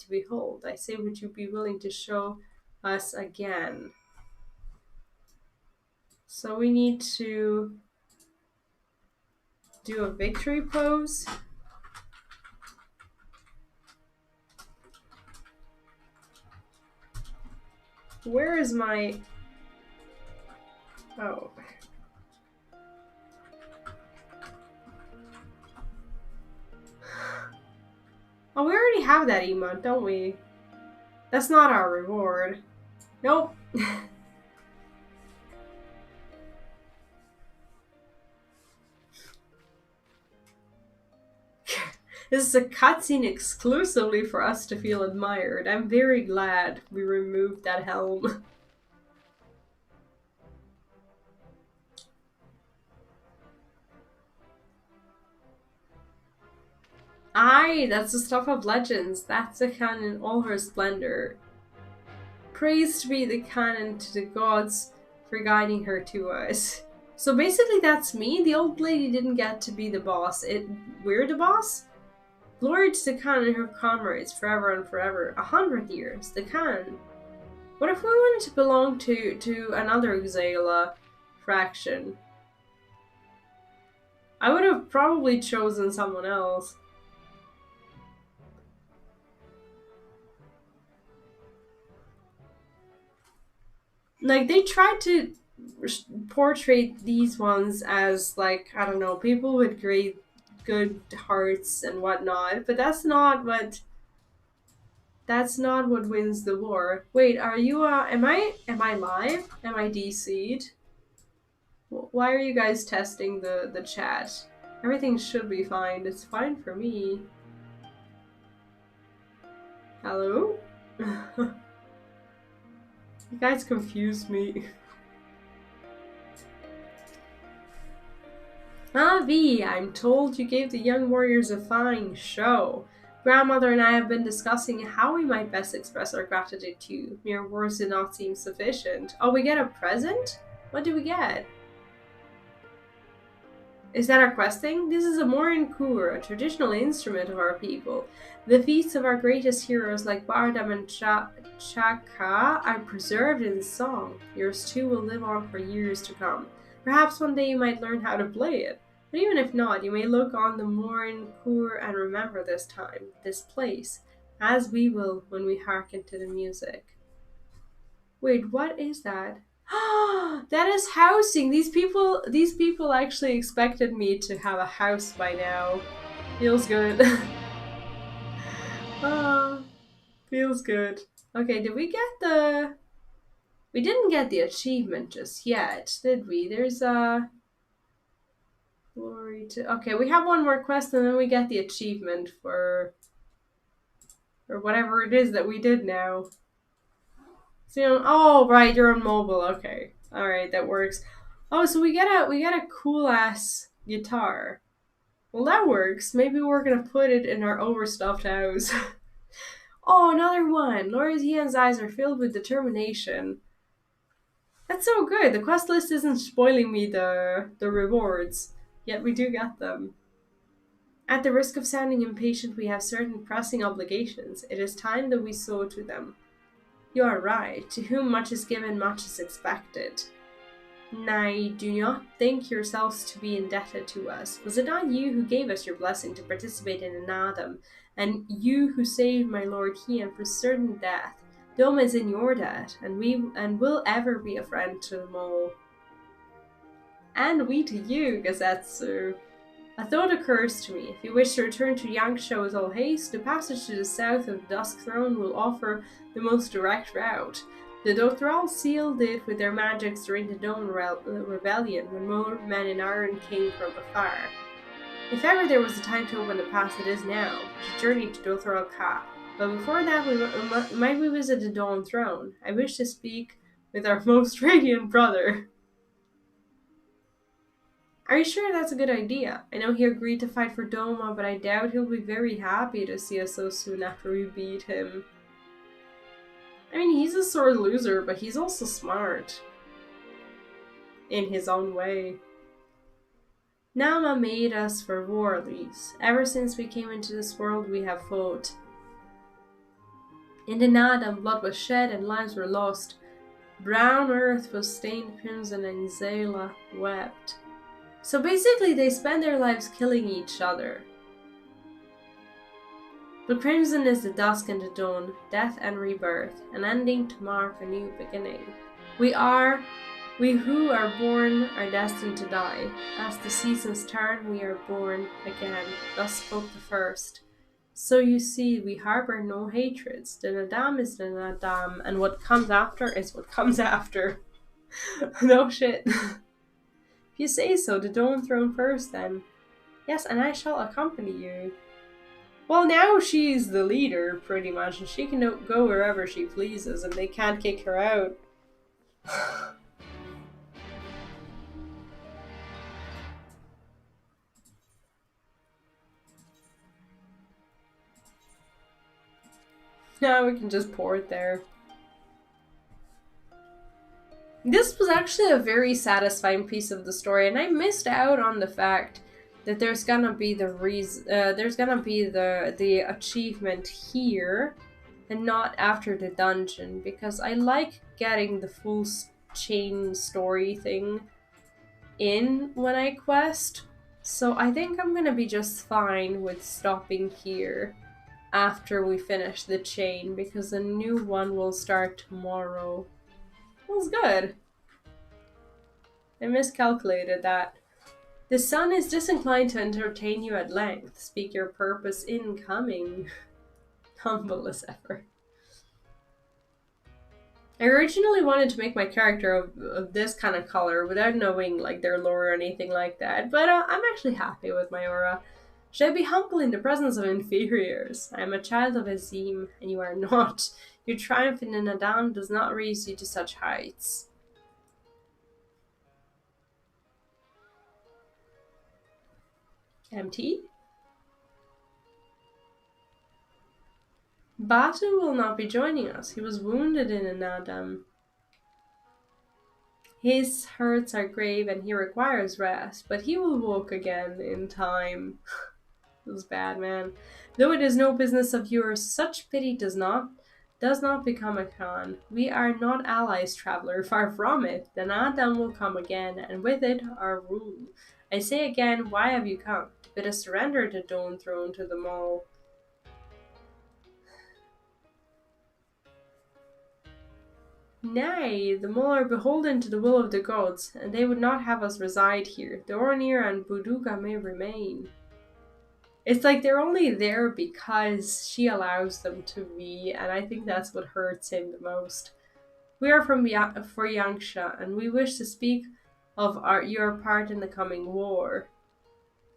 A: behold. I say, would you be willing to show us again? So we need to do a victory pose. Where is my... Oh. Oh, we already have that emote, don't we? That's not our reward. Nope. This is a cutscene exclusively for us to feel admired. I'm very glad we removed that helm. Aye, that's the stuff of legends. That's the Khan in all her splendor. Praise be the Khan to the gods for guiding her to us. So basically that's me. The old lady didn't get to be the boss. We're the boss? Glory to the Khan and her comrades forever and forever. 100 years. The Khan. What if we wanted to belong to another Xaela fraction? I would have probably chosen someone else. Like, they tried to portray these ones as, like, I don't know, people with good hearts and whatnot, but that's not what wins the war. Wait, are you, am I live? Am I DC'd? Why are you guys testing the chat? Everything should be fine. It's fine for me. Hello? You guys confused me. V, I'm told you gave the young warriors a fine show. Grandmother and I have been discussing how we might best express our gratitude to you. Mere words did not seem sufficient. Oh, we get a present? What do we get? Is that our questing? This is a Morin Kur, a traditional instrument of our people. The feats of our greatest heroes like Bardam and Chaka are preserved in song. Yours too will live on for years to come. Perhaps one day you might learn how to play it. But even if not, you may look on the Morin Kur and remember this time, this place. as we will when we hearken to the music. Wait, what is that? That is housing. These people actually expected me to have a house by now. Feels good. Ah, feels good. Okay, did we get the... We didn't get the achievement just yet, did we? There's a... Glory to... Okay, we have one more quest and then we get the achievement for... Or whatever it is that we did now. So, oh, right, you're on mobile. Okay. Alright, that works. Oh, so we get a cool-ass guitar. Well, that works. Maybe we're gonna put it in our overstuffed house. Oh, another one! Lord Ian's eyes are filled with determination. That's so good. The quest list isn't spoiling me the rewards, yet we do get them. At the risk of sounding impatient, we have certain pressing obligations. It is time that we saw to them. You are right. To whom much is given, much is expected. Nay, do not think yourselves to be indebted to us. Was it not you who gave us your blessing to participate in Naadam, and you who saved my lord Ian from certain death? Dome is in your debt, and will ever be a friend to them all. And we to you, Gazetsu. A thought occurs to me. If you wish to return to Yangsha with all haste, the passage to the south of the Dusk Throne will offer the most direct route. The Dothral sealed it with their magics during the Dome Rebellion, when more men in iron came from afar. If ever there was a time to open the pass, it is now, to journey to Dothral Ka. But before that, we might visit the Dawn Throne. I wish to speak with our most radiant brother. Are you sure that's a good idea? I know he agreed to fight for Doma, but I doubt he'll be very happy to see us so soon after we beat him. I mean, he's a sore loser, but he's also smart. In his own way. Nama made us for war, Elise. Ever since we came into this world, we have fought. In the Naadam, blood was shed and lives were lost. Brown earth was stained crimson and Xaela wept. So basically, they spend their lives killing each other. But crimson is the dusk and the dawn, death and rebirth, an ending to mark a new beginning. We who are born are destined to die. As the seasons turn, we are born again. Thus spoke the first. So you see, we harbor no hatreds. The Naadam is the Naadam, and what comes after is what comes after. No shit. If you say so, the Dawn Throne first then. Yes, and I shall accompany you. Well, now she's the leader, pretty much, and she can go wherever she pleases, and they can't kick her out. Now we can just pour it there. This was actually a very satisfying piece of the story, and I missed out on the fact that there's gonna be the achievement here, and not after the dungeon, because I like getting the full chain story thing in when I quest. So I think I'm gonna be just fine with stopping here after we finish the chain, because a new one will start tomorrow. Feels good. I miscalculated that. The sun is disinclined to entertain you at length. Speak your purpose incoming. Humble as ever. I originally wanted to make my character of this kind of color without knowing like their lore or anything like that, but I'm actually happy with my aura. Should I be humble in the presence of inferiors? I am a child of Azim, and you are not. Your triumph in the Naadam does not raise you to such heights. Empty? Batu will not be joining us. He was wounded in a Naadam. His hurts are grave and he requires rest, but he will walk again in time. It was bad, man. Though it is no business of yours, such pity does not become a Khan. We are not allies, traveler, far from it. The Naadam will come again, and with it our rule. I say again, why have you come? To bid us surrender the Dawn Throne to them all. Nay, the Mole are beholden to the will of the gods, and they would not have us reside here. The Oronir and Buduga may remain. It's like they're only there because she allows them to be, and I think that's what hurts him the most. We are from for Yangsha, and we wish to speak of your part in the coming war.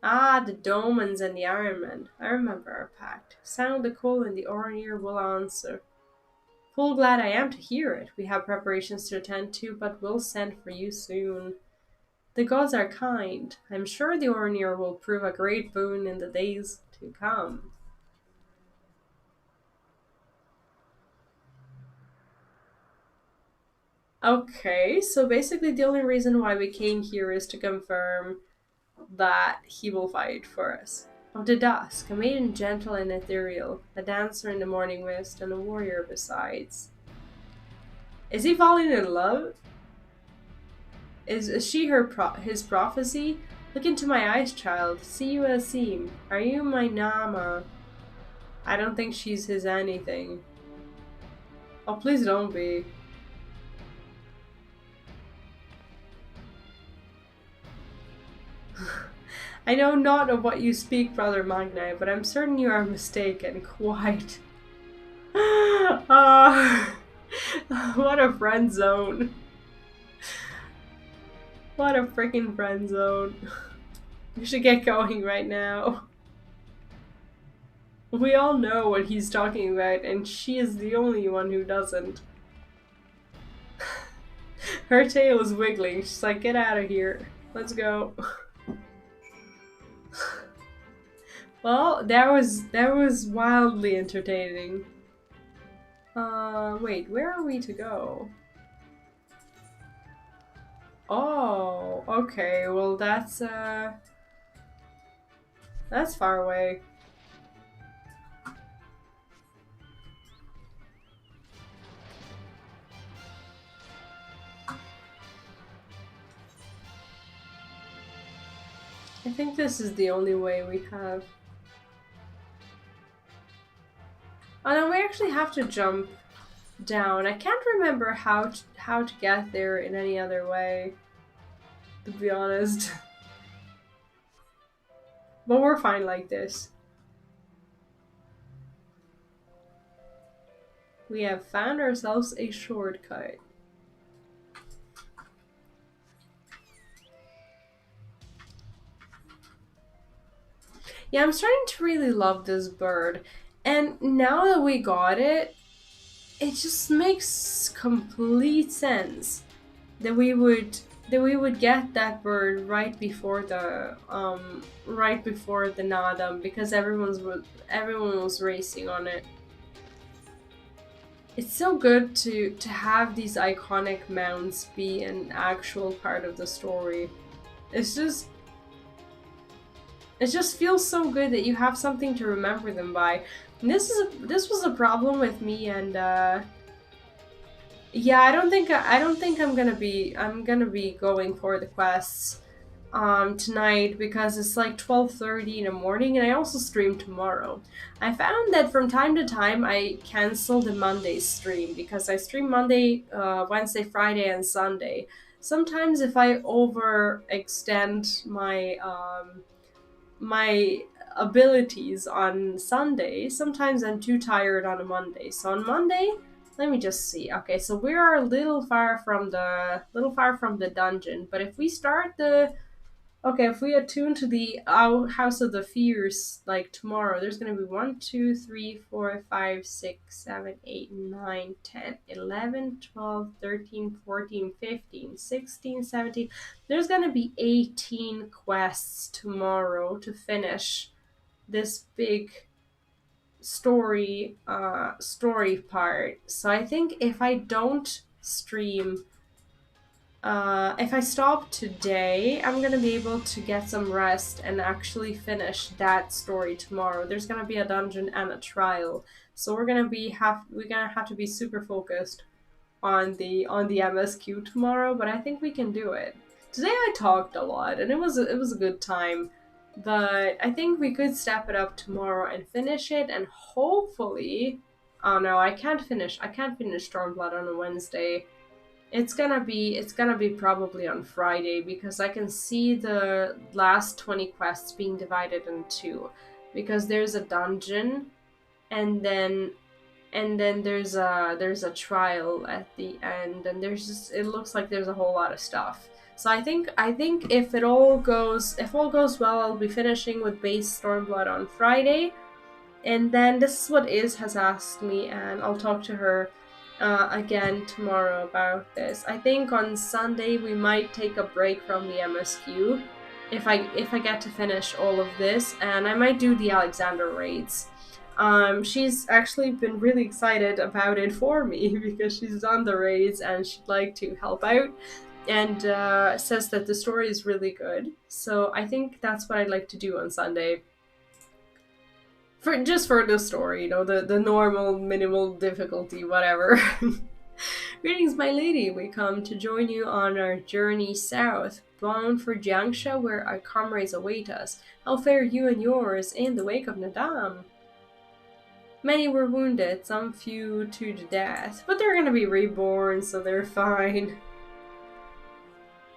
A: Ah, the Domans and the Iron Men. I remember our pact. Sound the call and the Oronir will answer. Full glad I am to hear it. We have preparations to attend to, but we'll send for you soon. The gods are kind. I'm sure the Oronir will prove a great boon in the days to come. Okay, so basically the only reason why we came here is to confirm that he will fight for us. Of the dusk, a maiden gentle and ethereal, a dancer in the morning mist, and a warrior besides. Is he falling in love? Is she his prophecy? Look into my eyes, child. See you as seem. Are you my Nama? I don't think she's his anything. Oh, please don't be. I know not of what you speak, Brother Magni, but I'm certain you are mistaken. Quite. What a friend zone. What a freaking friend zone. We should get going right now. We all know what he's talking about, and she is the only one who doesn't. Her tail is wiggling. She's like, get out of here. Let's go. Well, that was wildly entertaining. Wait, where are we to go? Oh, okay, well that's far away. I think this is the only way we have. Oh no, we actually have to jump down. I can't remember how to get there in any other way, to be honest. But we're fine like this. We have found ourselves a shortcut. Yeah, I'm starting to really love this bird. And now that we got it, it just makes complete sense that we would get that bird right before the Naadam, because everyone was racing on it. It's so good to have these iconic mounts be an actual part of the story. It just feels so good that you have something to remember them by. And this was a problem with me, and yeah, I don't think I'm gonna be going for the quests tonight, because it's like 12:30 in the morning, and I also stream tomorrow. I found that from time to time I cancel the Monday stream, because I stream Monday, Wednesday, Friday, and Sunday. Sometimes if I overextend my my abilities on Sunday, sometimes I'm too tired on a Monday. So on Monday, let me just see. Okay, so we are a little far from the dungeon, but if we start if we attune to the House of the Fears, like tomorrow, there's gonna be 1, 2, 3, 4, 5, 6, 7, 8, 9, 10, 11, 12, 13, 14, 15, 16, 17. There's gonna be 18 quests tomorrow to finish this big story part. So I think if I don't stream, if I stop today, I'm gonna be able to get some rest and actually finish that story tomorrow. There's gonna be a dungeon and a trial, so we're gonna have to be super focused on the MSQ tomorrow. But I think we can do it. Today I talked a lot, and it was a good time. But I think we could step it up tomorrow and finish it, and hopefully, oh no, I can't finish Stormblood on a Wednesday. It's gonna be probably on Friday, because I can see the last 20 quests being divided in two, because there's a dungeon, and then there's a trial at the end, and it looks like there's a whole lot of stuff. So I think if all goes well, I'll be finishing with base Stormblood on Friday, and then this is what Iz has asked me, and I'll talk to her again tomorrow about this. I think on Sunday we might take a break from the MSQ if I get to finish all of this, and I might do the Alexander raids. She's actually been really excited about it for me because she's done the raids and she'd like to help out, and says that the story is really good. So I think that's what I'd like to do on Sunday. For the story, you know, the normal, minimal difficulty, whatever. Greetings, my lady. We come to join you on our journey south, bound for Jiangxia, where our comrades await us. How fare you and yours in the wake of Naadam? Many were wounded, some few to the death, but they're gonna be reborn, so they're fine.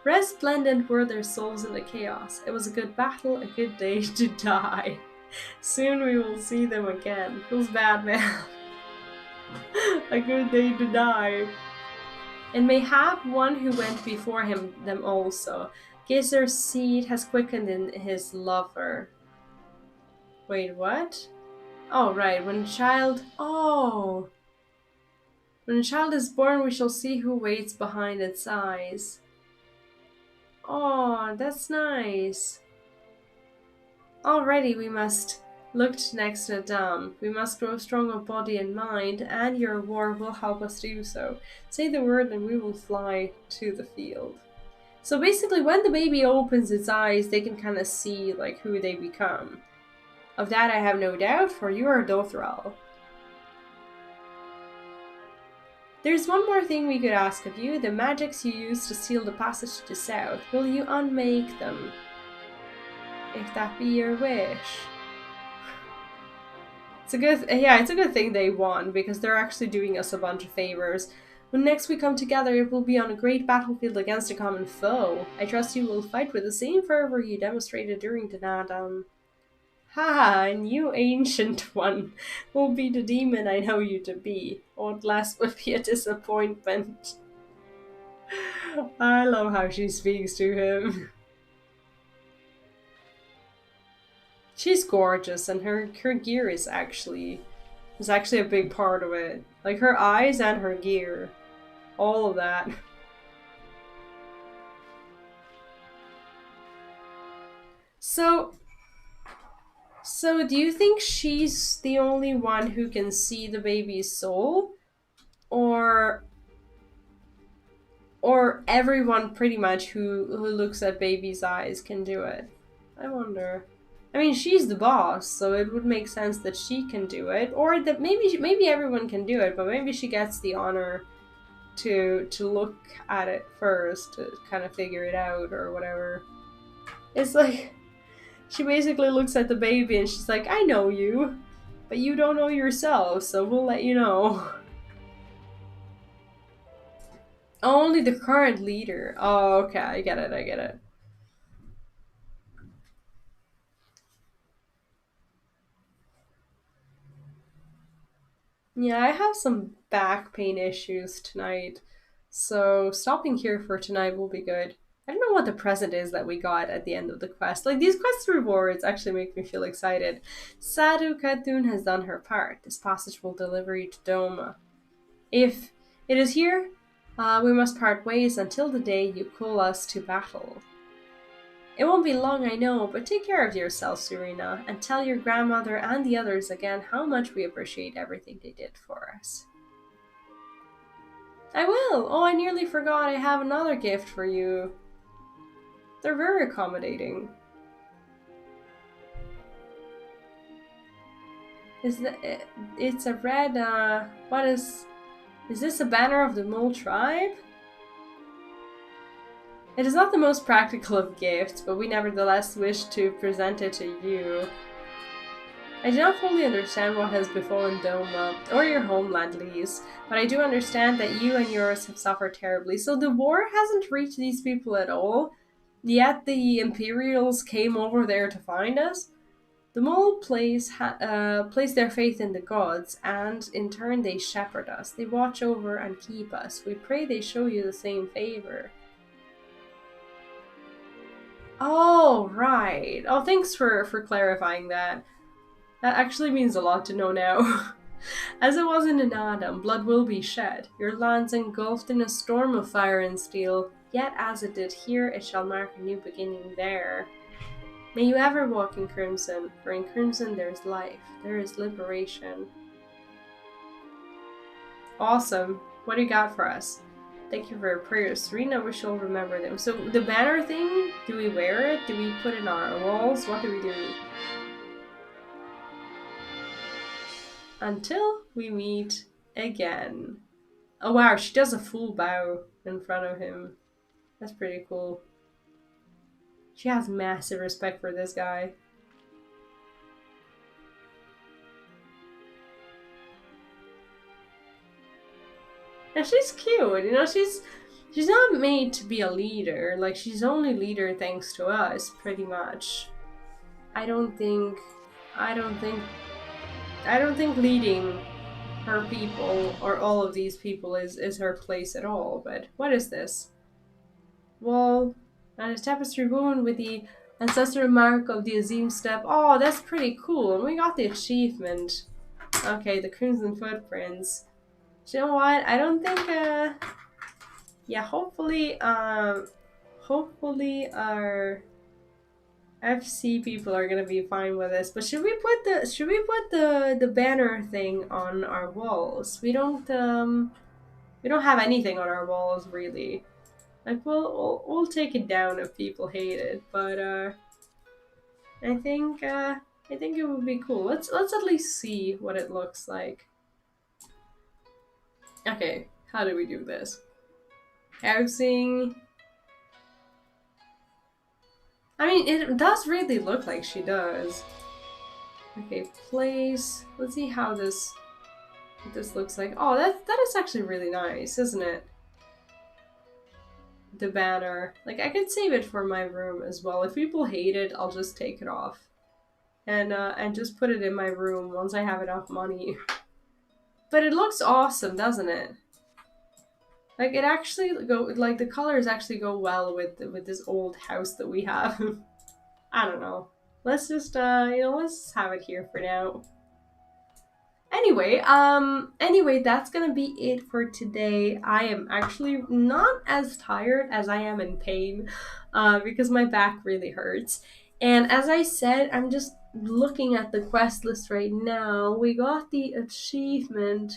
A: Resplendent were their souls in the chaos. It was a good battle, a good day to die. Soon we will see them again. Feels bad, man. A good day to die. And mayhap one who went before them also. Gizer's seed has quickened in his lover. Wait, what? Oh, right. When a child is born, we shall see who waits behind its eyes. Oh, that's nice. Already we must look to next Naadam. We must grow strong of body and mind, and your war will help us do so. Say the word and we will fly to the field. So basically, when the baby opens its eyes, they can kind of see like who they become. Of that I have no doubt, for you are Dothral. There's one more thing we could ask of you. The magics you use to seal the passage to the south, will you unmake them? If that be your wish. It's a good thing they won, because they're actually doing us a bunch of favors. When next we come together, it will be on a great battlefield against a common foe. I trust you will fight with the same fervor you demonstrated during the Naadam. Ha! And you, ancient one, will be the demon I know you to be. Aught less would be a disappointment. I love how she speaks to him. She's gorgeous, and her gear is actually a big part of it. Like her eyes and her gear. All of that. So do you think she's the only one who can see the baby's soul? Or everyone pretty much who looks at baby's eyes can do it? I wonder. I mean, she's the boss, so it would make sense that she can do it, or that maybe everyone can do it, but maybe she gets the honor to look at it first to kind of figure it out or whatever. It's like she basically looks at the baby and she's like, "I know you, but you don't know yourself, so we'll let you know." Only the current leader. Oh, okay, I get it. Yeah, I have some back pain issues tonight, so stopping here for tonight will be good. I don't know what the present is that we got at the end of the quest. Like, these quest rewards actually make me feel excited. Sadhu Khatun has done her part. This passage will deliver you to Doma. If it is here, we must part ways until the day you call us to battle. It won't be long, I know, but take care of yourself, Serena, and tell your grandmother and the others again how much we appreciate everything they did for us. I will! Oh, I nearly forgot I have another gift for you. They're very accommodating. It's a red, is this a banner of the Mole tribe? It is not the most practical of gifts, but we nevertheless wish to present it to you. I do not fully understand what has befallen Doma, or your homeland, Lise, but I do understand that you and yours have suffered terribly. So the war hasn't reached these people at all, yet the Imperials came over there to find us? The mole place their faith in the gods, and in turn they shepherd us. They watch over and keep us. We pray they show you the same favor. Oh, right. Oh, thanks for clarifying that. That actually means a lot to know now. As it was in Naadam, blood will be shed. Your lands engulfed in a storm of fire and steel. Yet as it did here, it shall mark a new beginning there. May you ever walk in crimson, for in crimson there is life, there is liberation. Awesome. What do you got for us? Thank you for your prayers, Serena. We shall remember them. So the banner thing, do we wear it? Do we put it on our walls? What do we do? Until we meet again. Oh wow, she does a full bow in front of him. That's pretty cool. She has massive respect for this guy. And she's cute, you know, she's not made to be a leader. Like, she's only leader thanks to us, pretty much. I don't think leading her people, or all of these people, is her place at all. But what is this? Wall and a tapestry woven with the ancestral mark of the Azim step. Oh, that's pretty cool. And we got the achievement. Okay, the Crimson Footprints. You know what? I don't think yeah, hopefully our FC people are gonna be fine with this. But should we put the banner thing on our walls? We don't have anything on our walls really. Like, we'll take it down if people hate it, but I think it would be cool. Let's at least see what it looks like. Okay, how do we do this? Housing. I mean, it does really look like she does. Okay, place. Let's see how what this looks like. Oh, that is actually really nice, isn't it? The banner. Like, I could save it for my room as well. If people hate it, I'll just take it off. And just put it in my room once I have enough money. But it looks awesome, doesn't it? Like, it actually like the colors actually go well with this old house that we have. I don't know. Let's just let's have it here for now. Anyway, that's gonna be it for today. I am actually not as tired as I am in pain, because my back really hurts. And as I said, I'm just looking at the quest list right now. We got the achievement.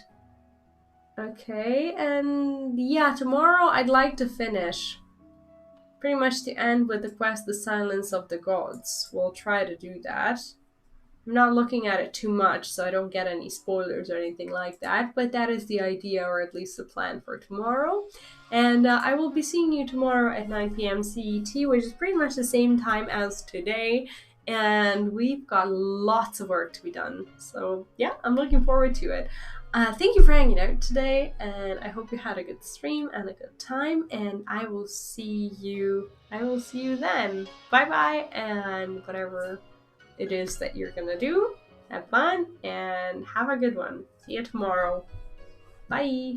A: Okay, and yeah, tomorrow I'd like to finish. Pretty much to end with the quest, The Silence of the Gods. We'll try to do that. I'm not looking at it too much, so I don't get any spoilers or anything like that, but that is the idea, or at least the plan for tomorrow. And I will be seeing you tomorrow at 9 PM CET, which is pretty much the same time as today, and we've got lots of work to be done. So yeah, I'm looking forward to it. Thank you for hanging out today, and I hope you had a good stream and a good time, and I will see you then. Bye bye, and whatever it is that you're gonna do, have fun and have a good one. See you tomorrow. Bye.